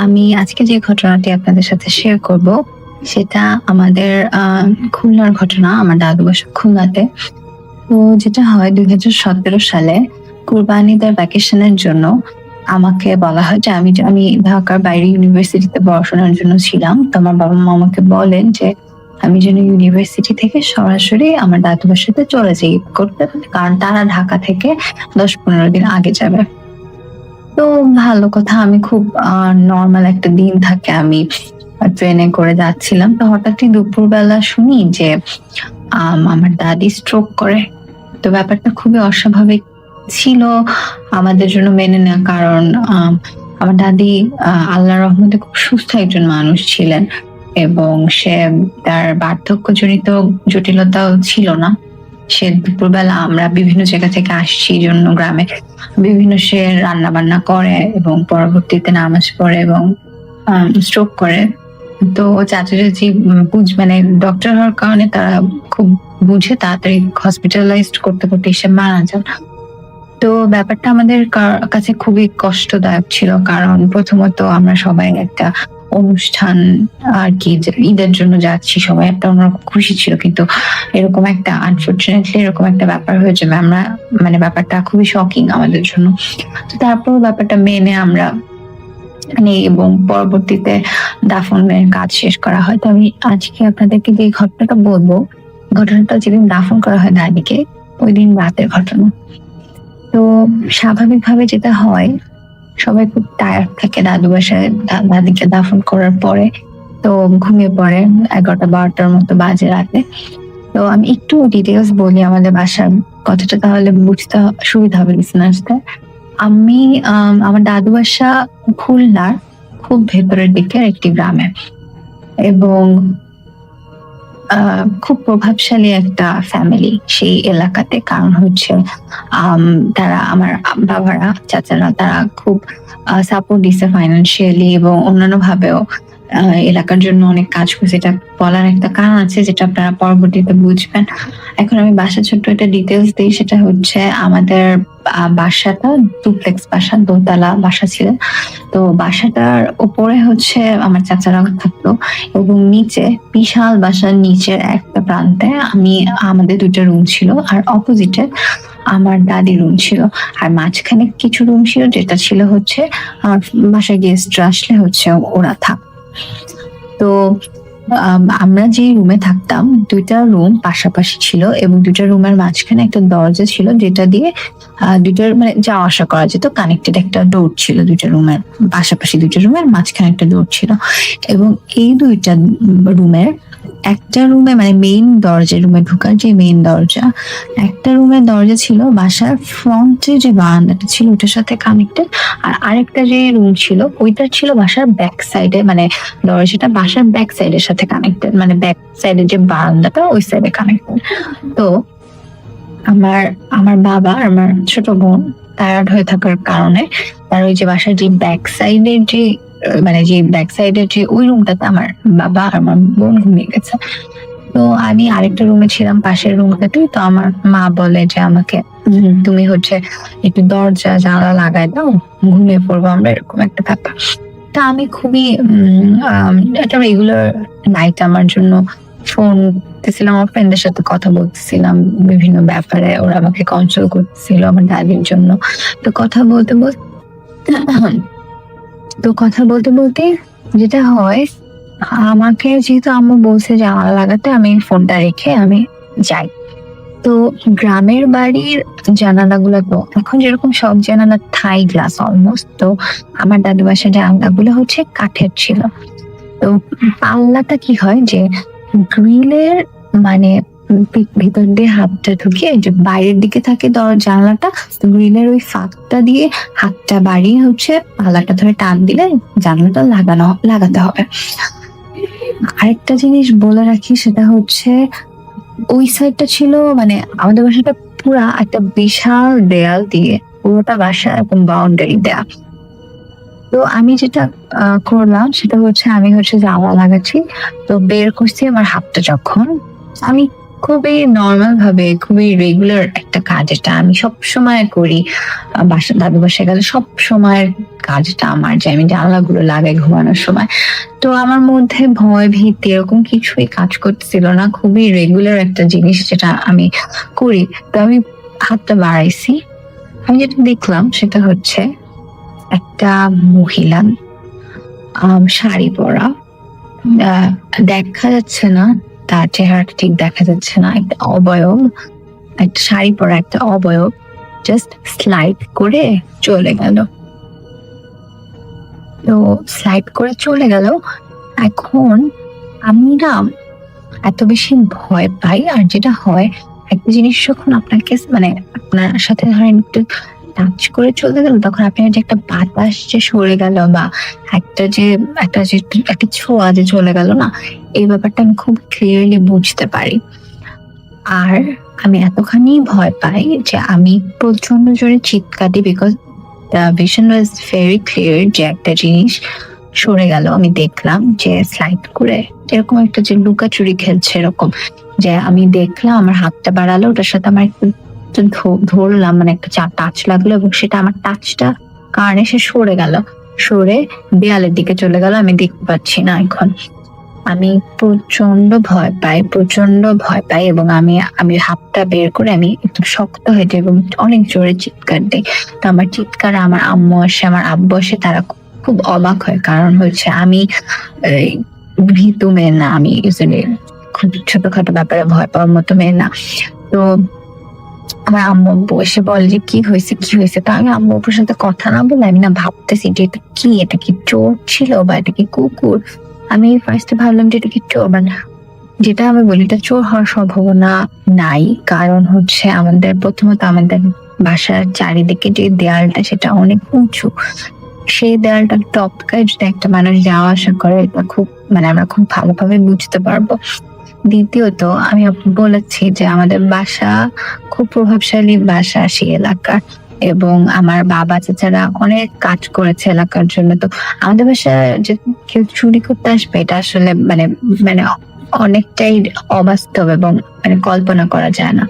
আমি আজকে যে ঘটনাটি আপনাদের সাথে শেয়ার করব সেটা আমাদের খুলনার ঘটনা। আমার দাদু বাসা খুলনাতে। তো যেটা হয় 2017 সালে কুরবানিদের ভ্যাকেশনের জন্য আমাকে বলা হয় যে আমি ঢাকার বাইরে ইউনিভার্সিটিতে পড়াশোনার জন্য ছিলাম। তো আমার বাবা মা আমাকে বলেন যে আমি যেন ইউনিভার্সিটি থেকে সরাসরি আমার দাদু বাসাতে চলে যাই করতে, কারণ তারা ঢাকা থেকে 10-15 দিন আগে যাবে। তো ভালো কথা, আমি খুব নর্মাল একটা দিন থাকে, আমি ট্রেনে করে যাচ্ছিলাম। তো হঠাৎই দুপুরবেলা শুনি যে আমার দাদি স্ট্রোক করে। তো ব্যাপারটা খুবই অস্বাভাবিক ছিল আমাদের জন্য মেনে নেওয়া, কারণ আমার দাদি আল্লাহর রহমতে খুব সুস্থ একজন মানুষ ছিলেন এবং সে তার বার্ধক্যজনিত জটিলতাও ছিল না। সে দুপুরবেলা আমরা বিভিন্ন জায়গা থেকে আসছি জন্য গ্রামে বিভিন্ন সে রান্না বান্না করে এবং পরবর্তীতে নামাজ পড়ে এবং স্ট্রোক করে। তো চাচা চাচি মানে ডক্টর হওয়ার কারণে তারা খুব বুঝে তাড়াতাড়ি হসপিটালাইজড করতে করতে এসে মারা যান। তো ব্যাপারটা আমাদের কাছে খুবই কষ্টদায়ক ছিল, কারণ প্রথমত আমরা সবাই একটা অনুষ্ঠান আর কি ঈদের জন্য যাচ্ছি, সবাই একটা অন্যরকম খুশি ছিল, কিন্তু এরকম একটা আনফরচুনেটলি এরকম একটা ব্যাপার হয়ে যাবে, আমরা মানে ব্যাপারটা খুবই শকিং আমাদের জন্য। তো তারপর ব্যাপারটা মেনে আমরা এবং পরবর্তীতে দাফনের কাজ শেষ করা হয়। তো আমি আজকে আপনাদেরকে যে ঘটনাটা বলবো, ঘটনাটা যেদিন দাফন করা হয় দাদিকে, ওই দিন রাতের ঘটনা। তো স্বাভাবিকভাবে যেটা হয়, সবাই খুব টায়ার্ড থাকে দাদু বাসায় দাদিকে দাফন করার পরে, তো ঘুমিয়ে পড়ে 11টা-12টার মতো বাজে রাতে। তো আমি একটু ডিটেলস বলি আমাদের বাসার কথাটা, তাহলে বুঝতে সুবিধা হবে লিসনার্সদের। আমি আমার দাদু বাসা খুলনার খুব ভেতরের দিকের একটি গ্রামে এবং খুব প্রভাবশালী একটা ফ্যামিলি সেই এলাকাতে, কারণ হচ্ছে তারা আমার বাবারা চাচারা তারা খুব সাপোর্ট দিচ্ছে ফাইন্যান্সিয়ালি এবং অন্যান্য ভাবেও এলাকার জন্য অনেক কাজ করছে। এটা বলার একটা কারণ আছে যেটা আপনারা পরবর্তীতে বুঝবেন। এখন আমি বাসা ছোট্ট একটা ডিটেলস দিই, সেটা হচ্ছে আমাদের বাসাটা ডুপ্লেক্স বাসা, দোতলা বাসা ছিল। তো বাসাটার উপরে হচ্ছে আমার চাচারা থাকতো এবং নিচে বিশাল বাসার নিচের একটা প্রান্তে আমাদের 2টা রুম ছিল, আর অপোজিটে আমার দাদির রুম ছিল, আর মাঝখানে কিছু রুম ছিল যেটা ছিল হচ্ছে আমার বাসায় গেস্টরা আসলে হচ্ছে ওরা থাক। তো আমরা যে রুমে থাকতাম 2টা রুম পাশাপাশি ছিল এবং 2টা রুমের মাঝখানে একটা দরজা ছিল যেটা দিয়ে 2টার মানে যাওয়া আসা করা যেত, কানেক্টেড একটা ডোর ছিল 2টা রুমের পাশাপাশি, 2টা রুমের মাঝখানে একটা ডোর ছিল। এবং এই 2টা রুমের একটা রুমে মানে মেইন দরজা, রুমে ঢোকার যে মেইন দরজা, একটা রুমের দরজা ছিল বাসার ফ্রন্টে যে বারান্দাটা ছিল ওটার সাথে কানেক্টেড, আর আরেকটা যে রুম ছিল ওইটা ছিল বাসার ব্যাক সাইডে, মানে দরজাটা বাসার ব্যাক সাইডের সাথে কানেক্টেড, মানে ব্যাক সাইডে যে বারান্দাটা ওই সাইডে কানেক্টেড। তো আমার বাবা আর আমার ছোট বোন টায়ার্ড হয়ে থাকার কারণে তার ওই যে বাসার যে ব্যাক সাইডের যে মানে যে ব্যাক সাইডের যে ওই রুমটাতে আমার বাবা আর আমার বোন ঘুমিয়ে গেছে। তো আমি আরেকটা রুমে ছিলাম পাশের রুমটাতে। তো আমার মা বলে যে আমাকে তুমি হচ্ছে একটু দরজা জানালা লাগাই দাও, ঘুমিয়ে পড়বো আমরা, এরকম একটা ব্যাপার। তা আমি খুবই একটা রেগুলার নাইট আমার জন্য ফোন দিতেছিলাম, আমার ফ্রেন্ডের সাথে কথা বলতেছিলাম বিভিন্ন ব্যাপারে, ওরা আমাকে কনসোল করতেছিল আমার দাদির জন্য। তো কথা বলতে বলতে যেটা হয়, আমাকে যেহেতু আম্মু বলছে জানালা লাগাতে, আমি ফোনটা রেখে আমি যাই। তো গ্রামের বাড়ির জানালাগুলো তো এখন যেরকম সব জানালা থাই গ্লাস অলমোস্ট, তো আমার দাদু বাসার জানালাগুলো হচ্ছে কাঠের ছিল। তো পাল্লাটা কি হয় যে গ্রিলের মানে ভিতর দিয়ে হাতটা ঢুকিয়ে যে বাইরের দিকে থাকে জানালাটা, গ্রিলের ওই ফাঁকটা দিয়ে হাতটা বাড়িয়ে হচ্ছে পাল্লাটা ধরে টান দিলে জানালাটা লাগাতে হবে। আরেকটা জিনিস বলে রাখি, সেটা হচ্ছে ওই সাইডটা ছিল মানে আমাদের বাসাটা পুরা একটা বিশাল দেয়াল দিয়ে পুরোটা বাসা এবং বাউন্ডারি দেয়া। তো আমি যেটা করলাম সেটা হচ্ছে আমি হচ্ছে জানলা লাগাচ্ছি, তো বের করছি আমার হাতটা যখন, আমি খুবই নর্মাল ভাবে খুবই রেগুলার একটা কাজ, এটা আমি সব সময় করি দাদু বাসায় গেলে সব সময়ের কাজটা আমার, যে আমি জানলাগুলো লাগাই ঘুমানোর সময়। তো আমার মধ্যে ভয় ভীতি এরকম কিছুই কাজ করতেছিল না, খুবই রেগুলার একটা জিনিস যেটা আমি করি। তো আমি হাতটা বাড়াইছি, আমি যেটা দেখলাম সেটা হচ্ছে একটা মহিলা শাড়ি পরা, দেখা যাচ্ছে না তার চেহারাটা ঠিক দেখা যাচ্ছে না, একটা অবয়ব, একটা শাড়ি পরা একটা অবয়ব জাস্ট স্লাইড করে চলে গেল। তো স্লাইড করে চলে গেল। এখন আমি না এত বেশি ভয় পাই, আর যেটা হয় একটা জিনিস যখন আপনাকে মানে আপনার সাথে ধরেন একটু টাচ করে চলে গেল, তখন আপনার যে একটা বাতাস যে সরে গেল বা একটা ছোঁয়া যে চলে গেল না, এই ব্যাপারটা আমি খুব ক্লিয়ারলি বুঝতে পারি। আর আমি এতখানি ভয় পাই যে আমি প্রচন্ড জোরে চিৎকার দিই, because the vision was very clear যে একটা জিনিস সরে গেল। আমি দেখলাম যে স্লাইড করে এরকম একটা যে লুকাচুরি খেলছে এরকম, যে আমি দেখলাম আমার হাতটা বাড়ালো, ওটার সাথে আমার একটু ধরলাম, মানে একটা টাচ লাগলো এবং সেটা আমার টাচটা কারণে সে সরে দেয়ালের দিকে চলে গেল। আমি দেখতে পাচ্ছি না এখন। আমি প্রচন্ড ভয় পাই এবং আমি হাতটা বের করে আমি একটু শক্ত হয়ে যাই এবং অনেক জোরে চিৎকার দিই। তো আমার চিৎকার আমার আম্মু আসে, আমার আব্বু আসে, তারা খুব অবাক হয়, কারণ হচ্ছে আমি ভীতু মেয়ে না, আমি ইউজুয়ালি খুব ছোটখাটো ব্যাপারে ভয় পাওয়ার মতো মেয়ে না। তো আমার আম্মু আব্বু এসে বলে যে কি হয়েছে। তো আমি আম্মু আব্বুর সাথে কথা না বলে আমি না ভাবতেছি যে এটা কি চোর ছিল বা এটা কি কুকুর। আমি ফার্স্টে ভাবলাম যে এটা কি চোর, মানে যেটা আমি বলি এটা চোর হওয়ার সম্ভাবনা নাই, কারণ হচ্ছে প্রথমত আমাদের বাসার চারিদিকে যে দেয়ালটা সেটা অনেক উঁচু, সেই দেয়ালটা টপকায় যদি একটা মানুষ যাওয়া আসা করে, এটা খুব মানে আমরা খুব ভালোভাবে বুঝতে পারবো। দ্বিতীয়ত আমি বলেছি যে আমাদের বাসা খুব প্রভাবশালী বাসা সেই এলাকার, এবং আমার বাবা চাচারা অনেক কাজ করেছে এলাকার জন্য। তো আমাদের বাসায় যে কেউ চুরি করতে আসবে এটা আসলে মানে মানে অনেকটাই অবাস্তব এবং মানে কল্পনা করা যায় না।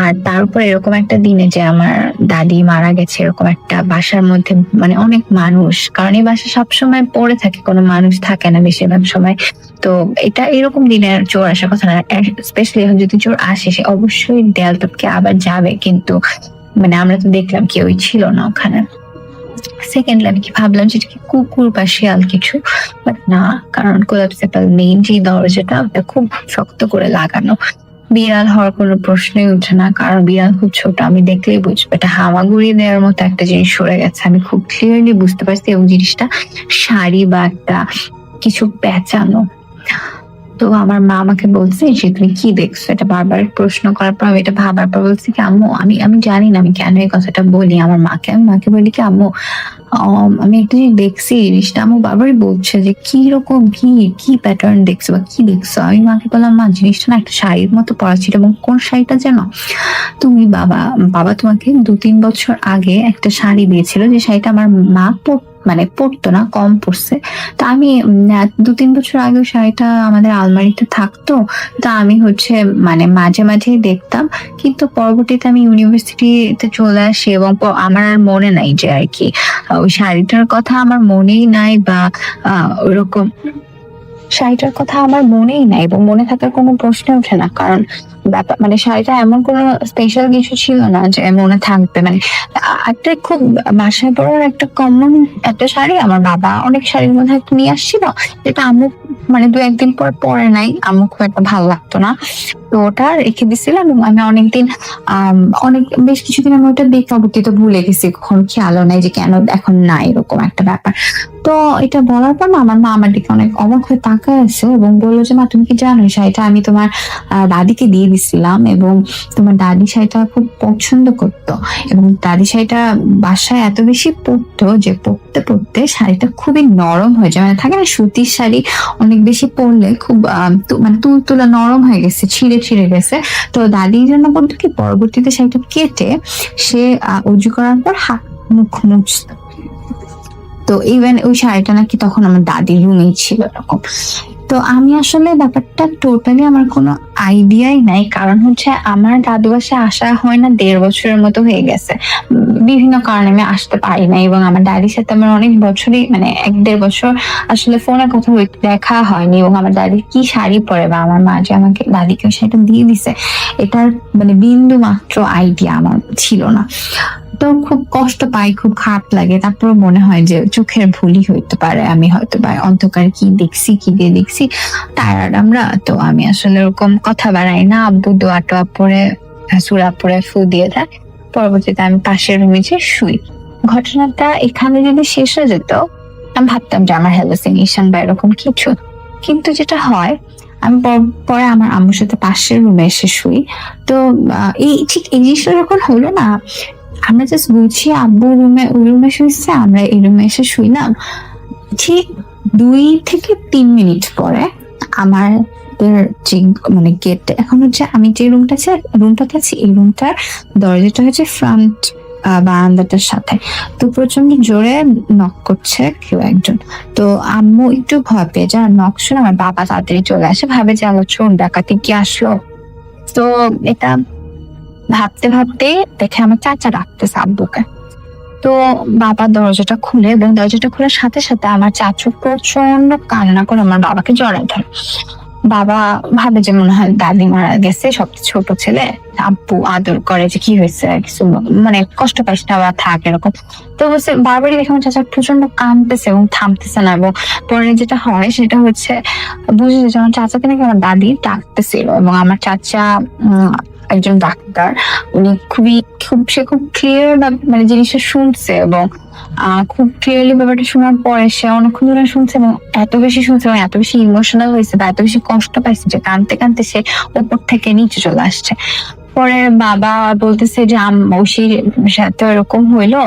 আর তার উপর এরকম একটা দিনে যে আমার দাদি মারা গেছে, এরকম একটা বাসার মধ্যে মানে অনেক মানুষ, কারণ এই বাসা সবসময় পড়ে থাকে, কোনো মানুষ থাকে না বেশিরভাগ সময়। তো এটা এরকম দিনে চোর আসার কথা না, স্পেশালি এখন যদি চোর আসে সে অবশ্যই দেয়াল টপকে আবার যাবে, কিন্তু মানে আমরা তো দেখলাম কেউই ছিল না ওখানে। সেকেন্ডলি আমি কি ভাবলাম যে কুকুর বা শিয়াল কিছু, বাট না, কারণ কোলাপসেবল মেইন যে দরজাটা ওটা খুব শক্ত করে লাগানো, বিড়াল হওয়ার কোনো প্রশ্নই উঠে না, কারণ বিড়াল খুব ছোট, আমি দেখলেই বুঝবো এটা হামাগুড়ি দেওয়ার মতো একটা জিনিস সরে গেছে, আমি খুব ক্লিয়ারলি বুঝতে পারছি, এবং জিনিসটা শাড়ি বা একটা কিছু পেঁচানো। তো আমার মা আমাকে বলছে যে তুমি কি দেখছো, এটা বারবার প্রশ্ন করার পর আমি এটা ভাবার পর বলছি কি আম্মু আমি জানি না আমি কেন এই কথাটা বলি আমার মাকে। আমি মাকে বলি কি আম্মু আমি একটা জিনিস দেখছি, জিনিসটা আম্মু বারবারই বলছে যে কি রকম কি প্যাটার্ন দেখছো বা কি দেখছো। আমি মাকে বললাম মা জিনিসটা না একটা শাড়ির মতো পরা ছিল, এবং কোন শাড়িটা যেন তুমি বাবা তোমাকে 2-3 বছর আগে একটা শাড়ি দিয়েছিল, যে শাড়িটা আমার মা মানে পড়তো না, কম পড়ছে। তো আমি 2-3 বছর আগে শাড়িটা আমাদের আলমারিতে থাকতো, তো আমি হচ্ছে মানে মাঝে মাঝে দেখতাম, কিন্তু পরবর্তীতে আমি ইউনিভার্সিটিতে চলে আসি এবং আমার আর মনে নাই যে আর কি ওই শাড়িটার কথা আমার মনেই নাই বা ওরকম শাড়িটার কথা আমার মনেই নাই এবং মনে থাকার কোনো প্রশ্ন ওঠে না, কারণ ব্যাপার মানে শাড়িটা এমন কোনো স্পেশাল কিছু ছিল না যে মনে থাকবে। মানে একটা খুব বাসায় পরার একটা কমন একটা শাড়ি, আমার বাবা অনেক শাড়ির মধ্যে একটা নিয়ে আসছিল, যেটা আম্মু মানে 2-1 দিন পর পরে নাই, আম্মু খুব একটা ভালো লাগতো না, তো ওটা রেখে দিছিলাম। এবং আমি অনেকদিন অনেক বেশ কিছুদিন আমি ওটা দেখে পরবর্তীতে ভুলে গেছি, কখন খেয়ালও নাই যে কেন এখন নাই, এরকম একটা ব্যাপার। তো এটা বলার পর না আমার মা আমার দিকে অনেক অবাক হয়ে তাকায় আছে এবং বললো যে মা তুমি কি জানো এই শাড়িটা আমি তোমার দাদিকে দিয়ে দিছিলাম, এবং তোমার দাদি শাড়িটা খুব পছন্দ করতো, এবং দাদি শাড়িটা বাসায় এত বেশি পরতো যে পরতে পরতে শাড়িটা খুবই নরম হয়ে যায়। মানে থাকে না সুতির শাড়ি অনেক বেশি পরলে খুব মানে তুলতুলা নরম হয়ে গেছে, ছিঁড়ে ছিঁড়ে গেছে। তো দাদির জন্য বলতো কি পরবর্তীতে শাড়িটা কেটে সে উজু করার পর হাত মুখ মুছতো। তো ইভেন ওই শাড়িটা নাকি তখন আমার দাদির রুমেই ছিল এরকম। তো আমি আসলে ব্যাপারটা টোটালি আমার কোনো আইডিয়াই নাই, কারণ হচ্ছে আমার দাদু বাসায় আসা হয় না 1.5 বছরের মতো হয়ে গেছে, বিভিন্ন কারণে আমি আসতে পারি না। এবং আমার দাদির সাথে আমার অনেক বছরই মানে 1-1.5 বছর আসলে ফোনে কথা দেখা হয়নি, এবং আমার দাদি কি শাড়ি পরে বা আমার মা যে আমাকে দাদিকে ওই শাড়িটা দিয়ে দিছে এটার মানে বিন্দু মাত্র আইডিয়া আমার ছিল না। তো খুব কষ্ট পাই, খুব খারাপ লাগে, তারপর মনে হয় যে চোখের ভুলই হইতে পারে, আমি হয়তো বা অন্ধকার কি দেখছি কি দিয়ে দেখছি, টায়ার্ড আমরা তো আমি আসলে ওরকম কথা বাড়াই না। আব্বু দোয়া টোয়া পরে সূরা পরে ফু দিয়ে দেয়, পরবর্তীতে আমি পাশের রুমে যে শুই। ঘটনাটা এখানে যদি শেষ হয়ে যেত আমি ভাবতাম যে আমার হ্যালুসিনেশন বা এরকম কিছু, কিন্তু যেটা হয় আমি পরে আমার আম্মুর সাথে পাশের রুমে এসে শুই। তো এই ঠিক এই জিনিসটা যখন হলো না, আমরা জাস্ট বুঝি আব্বু ওই রুমে শুইছে, আমরা এই রুমে এসে শুইলাম, ঠিক 2 থেকে 3 মিনিট পরে আমার যে মানে গেট এখন হচ্ছে আমি যে রুমটাতে আছি এই রুমটার দরজাটা হচ্ছে ফ্রন্ট বারান্দাটার সাথে। তো প্রচন্ড জোরে নক করছে কেউ একজন। তো আম্মু একটু ভয় পেয়ে যায়, নক শুনে আমার বাবা তাড়াতাড়ি চলে আসে, ভাবে যে আলো চোর ডাকাতি কি আসলো। তো এটা ভাবতে ভাবতে দেখে আমার চাচা ডাকতেছে আব্বুকে। তো বাবা দরজাটা খুলে, এবং দরজাটা খোলার সাথে সাথে আমার চাচু প্রচন্ড কান্না করে আমার বাবাকে জড়ায় ধরে। বাবা ভাবে যে মনে হয় দাদি মারা গেছে, সবচেয়ে ছোট ছেলে, আব্বু আদর করে যে কি হয়েছে কিছু মানে কষ্ট পাইস না বা থাক এরকম। তো হচ্ছে বারবারই দেখে আমার চাচা প্রচন্ড কাঁদতেছে এবং থামতেছে না, এবং পরে যেটা হয় সেটা হচ্ছে বুঝে যে আমার চাচাকে নাকি আমার দাদি ডাকতেছিল, এবং আমার চাচা একজন ডাক্তার, উনি সে খুব ক্লিয়ার মানে জিনিসটা শুনছে, এবং খুব ক্লিয়ারলি ব্যাপারটা শোনার পরে সে অনেকক্ষণ ধরে শুনছে, এবং এত বেশি শুনছে এবং এত বেশি ইমোশনাল হয়েছে বা এত বেশি কষ্ট পাইছে যে কাঁদতে কাঁদতে সে উপর থেকে নিচে চলে আসছে। পরে বাবা বলতেছে যে ঐশীর সাথে এরকম হইলো,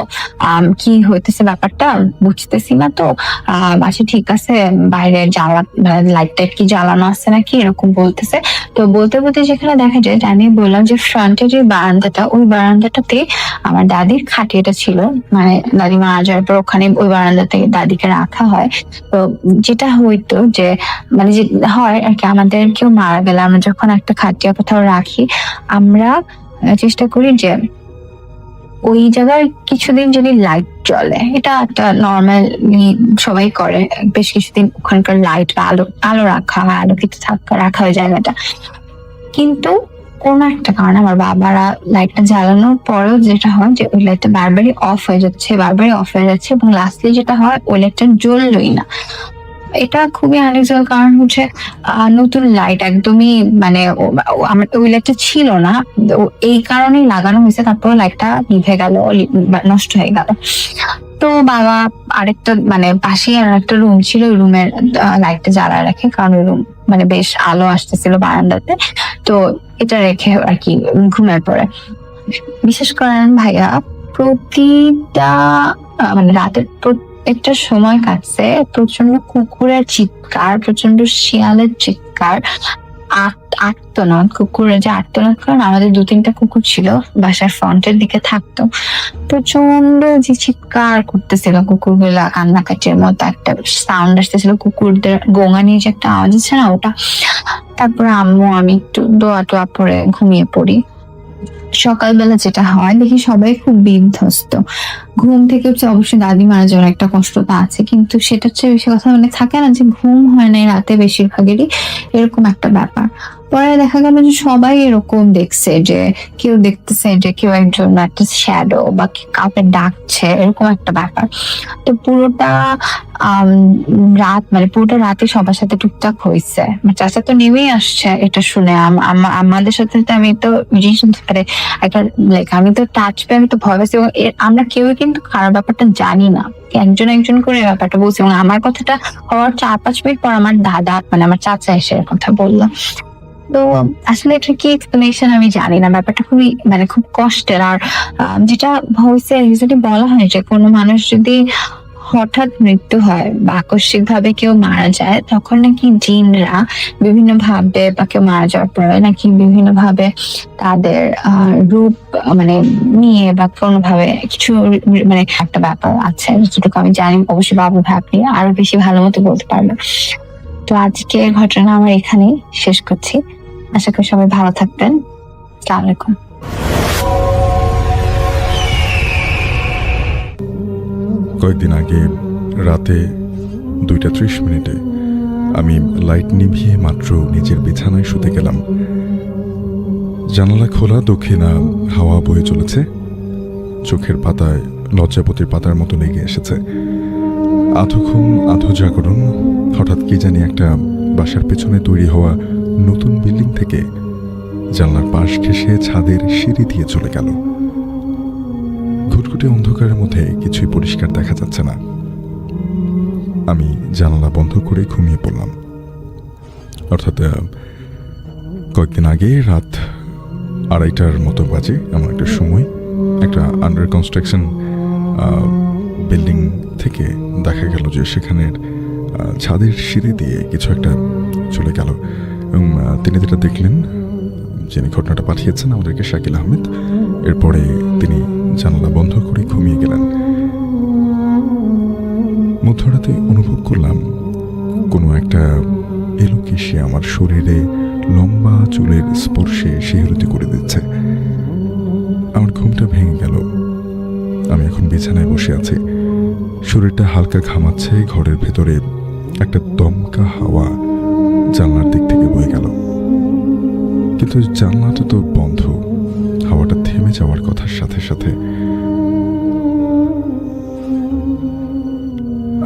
কি হইতেছে ব্যাপারটা বুঝতেছি না, তো আচ্ছা ঠিক আছে বাইরে লাইট টাইট কি জ্বালানো আছে নাকি এরকম বলতেছে। তো বলতে বলতে যেখানে দেখা যায় আমি বললাম যে ফ্রন্টে যে বারান্দাটা, ওই বারান্দাটাতে আমার দাদির খাটিয়াটা ছিল, মানে দাদি মারা যাওয়ার পর ওখানে ওই বারান্দাতে দাদিকে রাখা হয়। তো যেটা হইতো যে মানে যে হয় আর কি, আমাদের কেউ মারা গেলে আমরা যখন একটা খাটিয়া কোথাও রাখি আমরা চেষ্টা করি যে ওই জায়গায় কিছুদিন যদি লাইট জ্বলে, এটা একটা নর্মালি সবাই করে, বেশ কিছুদিন ওখানকার লাইট বা আলো রাখা হয়, আলোকিত রাখা হয় জায়গাটা। কিন্তু কোন একটা কারণে আমার বাবারা লাইটটা জ্বালানোর পরেও যেটা হয় যে ওই লাইটটা বারবারই অফ হয়ে যাচ্ছে এবং লাস্টলি যেটা হয় ওই লাইটটা জ্বললোই না। এটা খুবই আনইউজুয়াল, কারণ হচ্ছে নতুন লাইট একদমই মানে আমার ওই লাইটটা ছিল না, এই কারণেই লাগানো হয়েছে, তারপর লাইটটা নিভে গেল, নষ্ট হয়ে গেল। তো বাবা আরেকটা মানে পাশেই আর একটা রুম ছিল, ওই রুমের লাইটটা জ্বালায় রাখে, কারণ ওই রুম মানে বেশ আলো আসতেছিল বারান্দাতে, তো এটা রেখে আর কি ঘুমের পরে। বিশেষ করেন ভাইয়া প্রতিটা মানে রাতের একটা সময় কাটছে প্রচন্ড কুকুরের চিৎকার, প্রচন্ড শিয়ালের চিৎকার, আর্তনাদ, কুকুরের যে আর্তনাদ, কারণ আমাদের 2-3টা কুকুর ছিল বাসার ফ্রন্টের দিকে থাকতো, প্রচন্ড যে চিৎকার করতেছিল কুকুরগুলা, কান্নাকাটির মতো একটা সাউন্ড আসতেছিল, কুকুরদের গোঙানির যে একটা আওয়াজ আছে না ওটা। তারপরে আম্মু আমি একটু দোয়া টোয়া পরে ঘুমিয়ে পড়ি। সকালবেলা যেটা হয় দেখি সবাই খুব বিধ্বস্ত, ঘুম থেকে উঠছে, অবশ্যই দাদি মারা যাওয়ার একটা কষ্টতা আছে, কিন্তু সেটার চেয়ে বেশি কথা মানে থাকে না যে ঘুম হয় নাই রাতে বেশিরভাগেরই, এরকম একটা ব্যাপার। পরে দেখা গেল যে সবাই এরকম দেখছে, যে কেউ দেখতেছে যে কেউ একজন একটা শ্যাডো বা কাউকে ডাকছে, এরকম একটা ব্যাপার। তো পুরোটা রাত মানে পুরোটা রাতে সবার সাথে টুকটাক হয়েছে। আমার চাচা তো নেমেই আসছে এটা শুনে, আমাদের সাথে তো আমি তো জিনিস মানে একটা লাইক আমি তো টাচ পেয়ে আমি তো ভয় পাচ্ছি, এবং আমরা কেউ কিন্তু খারাপ ব্যাপারটা জানি না, একজন একজন করে ব্যাপারটা বলছি। এবং আমার কথাটা হওয়ার 4-5 মিনিট পর আমার দাদা মানে আমার চাচা এসে কথা বললো। তো আসলে এটা কি এক্সপ্লেনেশন আমি জানি না, ব্যাপারটা খুবই মানে খুব কষ্টের। আর যেটা হয়েছে যদি বলা হয় যে কোনো মানুষ যদি হঠাৎ মৃত্যু হয় বা আকস্মিক ভাবে কেউ মারা যায়, তখন নাকি জিনরা বিভিন্ন ভাবে বা কেউ মারা যাওয়ার পরে নাকি বিভিন্ন ভাবে তাদের রূপ মানে নিয়ে বা কোনো ভাবে কিছু মানে একটা ব্যাপার আছে যতটুকু আমি জানি। অবশ্যই বাবু ভাই আপনি আরো বেশি ভালো মতো বলতে পারবেন। তো আজকের ঘটনা আমার এখানেই শেষ করছি। আশা করি সবাই ভালো থাকবেন। আসসালামু আলাইকুম। কয়েকদিন আগে রাতে 2:30 আমি লাইট নিভিয়ে মাত্র নিজের বিছানায় শুতে গেলাম। জানালা খোলা, দক্ষিণা হাওয়া বয়ে চলেছে, চোখের পাতায় লজ্জাপতির পাতার মতো লেগে এসেছে। আধো ঘুম আধো জাগরণ, হঠাৎ কি জানি একটা বাসার পেছনে তৈরি হওয়া নতুন বিল্ডিং থেকে জানলার পাশ ঘেঁষে ছাদের সিঁড়ি দিয়ে চলে গেল। ঘুটঘুটে অন্ধকারের মধ্যে কিছুই পরিষ্কার দেখা যাচ্ছে না। আমি জানালা বন্ধ করে ঘুমিয়ে পড়লাম। অর্থাৎ কয়েকদিন আগে রাত 2:30টার মতো বাজে, এমন একটা সময় একটা আন্ডার কনস্ট্রাকশন বিল্ডিং থেকে দেখা গেল যে সেখানের ছাদের সিঁড়ি দিয়ে কিছু একটা চলে গেল। এবং তিনি যেটা দেখলেন, যিনি ঘটনাটা পাঠিয়েছেন আমাদেরকে, শাকিল আহমেদ, এরপরে তিনি জানালা বন্ধ করে ঘুমিয়ে গেলেন। মধ্যরাতে অনুভব করলাম কোনো একটা এলোকে সে আমার শরীরে লম্বা চুলের স্পর্শে শিহরিত করে দিচ্ছে। আমার ঘুমটা ভেঙে গেল। আমি এখন বিছানায় বসে আছি, শরীরটা হালকা ঘামাচ্ছে। ঘরের ভেতরে একটা দমকা হাওয়া জানলার দিক থেকে বয়ে গেল, কিন্তু জানলাটা তো বন্ধ। হাওয়াটা থেমে যাওয়ার কথার সাথে সাথে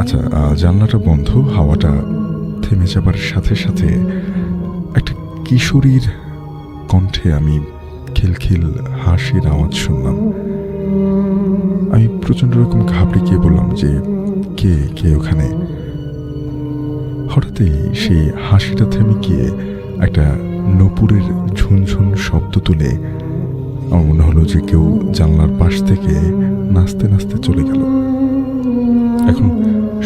আচ্ছা, জানলাটা বন্ধ, হাওয়াটা থেমে যাবার সাথে সাথে একটা কিশোরীর কণ্ঠে আমি খিলখিল হাসির আওয়াজ শুনলাম। আমি প্রচন্ড রকম ঘাবড়ে গিয়ে বললাম যে কে কে ওখানে। হঠাৎই সেই হাসিটা থেমে গিয়ে একটা নূপুরের ঝুনঝুন শব্দ তুলে আমার মনে হলো যে কেউ জানলার পাশ থেকে নাচতে নাচতে চলে গেল। এখন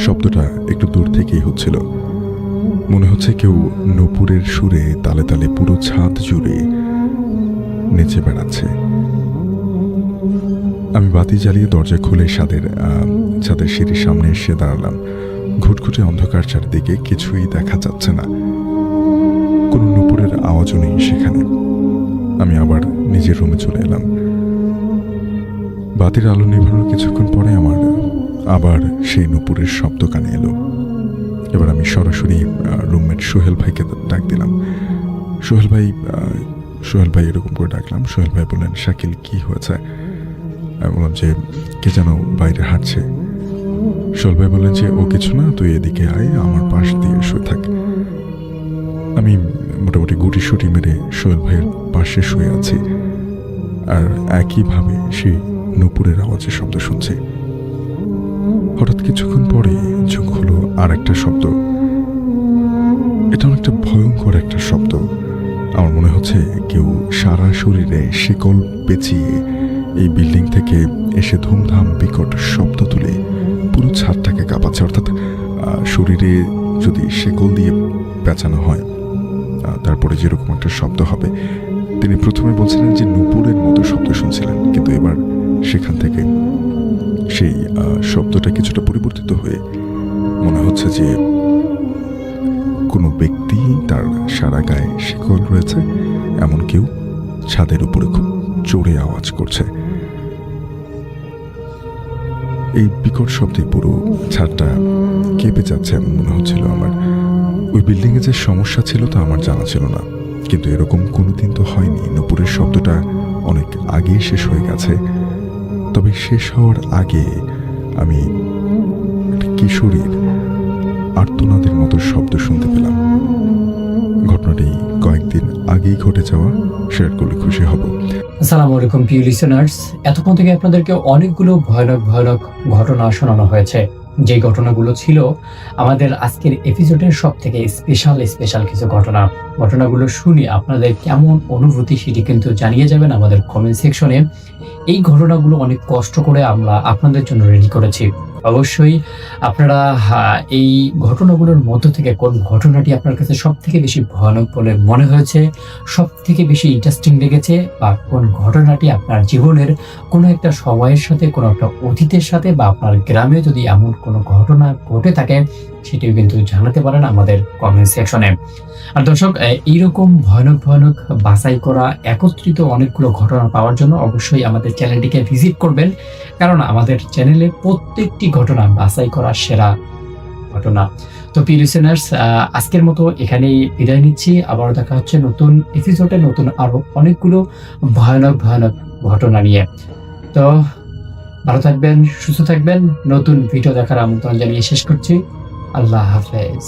শব্দটা একটু দূর থেকেই হচ্ছিল, মনে হচ্ছে কেউ নূপুরের সুরে তালে তালে পুরো ছাদ জুড়ে নেচে বেড়াচ্ছে। আমি বাতি জ্বালিয়ে দরজা খুলে ছাদের সিঁড়ির সামনে এসে দাঁড়ালাম। ঘুটঘুটে অন্ধকার, চারিদিকে কিছুই দেখা যাচ্ছে না, কোনো নূপুরের আওয়াজও নেই সেখানে। আমি আবার নিজের রুমে চলে এলাম। বাতির আলো নিভানোর কিছুক্ষণ পরে আমার আবার সেই নূপুরের শব্দ কানে এলো। এবার আমি সরাসরি রুমমেট সোহেল ভাইকে ডাক দিলাম। সোহেল ভাই এরকম করে ডাকলাম। সোহেল ভাই বললেন, শাকিল কি হয়েছে? আমি বললাম যে কে যেন বাইরে হাঁটছে। সোহেল ভাই বললেন যে ও কিছু না, তুই এদিকে আয়, আমার পাশ দিয়ে শুয়ে থাক। আমি মোটামুটি গুটি সুটি মেরে সোহেল ভাইয়ের পাশে শুয়ে আছি, আর একইভাবে সেই নূপুরের আওয়াজের শব্দ শুনছি। হঠাৎ কিছুক্ষণ পরে চোখ হলো আর একটা শব্দ। এটা অনেকটা ভয়ঙ্কর একটা শব্দ। আমার মনে হচ্ছে কেউ সারা শরীরে শিকল পেঁচিয়ে এই বিল্ডিং থেকে এসে ধুমধাম বিকট শব্দ তুলে পুরো ছাদটাকে কাঁপাচ্ছে। অর্থাৎ শরীরে যদি শিকল দিয়ে পেঁচানো হয় তারপরে যেরকম একটা শব্দ হবে। তিনি প্রথমে বলছিলেন যে নূপুরের মতো শব্দ শুনছিলেন, কিন্তু এবার সেখান থেকে সেই শব্দটা কিছুটা পরিবর্তিত হয়ে মনে হচ্ছে যে কোনো ব্যক্তি, তার সারা গায়ে শিকল রয়েছে, এমন কেউ ছাদের উপরে খুব জোরে আওয়াজ করছে। এই বিকট শব্দে পুরো ছাদটা কেঁপে যাচ্ছে এমন মনে হচ্ছিল আমার। ওই বিল্ডিংয়ে যে সমস্যা ছিল তা আমার জানা ছিল না, কিন্তু এরকম কোনোদিন তো হয়নি। নূপুরের শব্দটা অনেক আগেই শেষ হয়ে গেছে, তবে শেষ হওয়ার আগে আমি একটা কিশোরীর আর্তনাদের মতো শব্দ শুনতে পেলাম। ঘটনাটি কয়েকদিন আগেই ঘটে যাওয়া, শেয়ার করলে খুশি হব। আসসালামু আলাইকুম প্রিয় লিসেনার্স, এতক্ষণ থেকে আপনাদেরকে অনেকগুলো ভয়ানক ভয়ানক ঘটনা শোনানো হয়েছে। যে ঘটনাগুলো ছিল আমাদের আজকের এপিসোডের সব থেকে স্পেশাল কিছু ঘটনাগুলো শুনে আপনাদের কেমন অনুভূতি সেটি কিন্তু জানিয়ে যাবেন আমাদের কমেন্ট সেকশনে। এই ঘটনাগুলো অনেক কষ্ট করে আমরা আপনাদের জন্য রেডি করেছি। অবশ্যই আপনারা এই ঘটনাগুলোর মধ্য থেকে কোন ঘটনাটি আপনার কাছে সব থেকে বেশি ভয়ানক বলে মনে হয়েছে, সব থেকে বেশি ইন্টারেস্টিং লেগেছে, বা কোন ঘটনাটি আপনার জীবনের কোনো একটা সময়ের সাথে, কোনো একটা অতীতের সাথে, বা আপনার গ্রামে যদি এমন কোনো ঘটনা ঘটে থাকে সেটিও কিন্তু জানাতে পারেন আমাদের কমেন্ট সেকশনে। আর দর্শক, এইরকম ভয়ানক বাছাই করা একত্রিত অনেকগুলো ঘটনা পাওয়ার জন্য অবশ্যই আমাদের চ্যানেলটিকে ভিজিট করবেন, কারণ আমাদের চ্যানেলে প্রত্যেকটি ঘটনা বাছাই করা সেরা ঘটনা। তো প্রিয় লিসেনার্স, আজকের মতো এখানেই বিদায় নিচ্ছি। আবারও দেখা হচ্ছে নতুন এপিসোডে, নতুন আরো অনেকগুলো ভয়ানক ঘটনা নিয়ে। তো ভালো থাকবেন, সুস্থ থাকবেন। নতুন ভিডিও দেখার আমন্ত্রণ জানিয়ে শেষ করছি। আল্লাহ হাফেজ।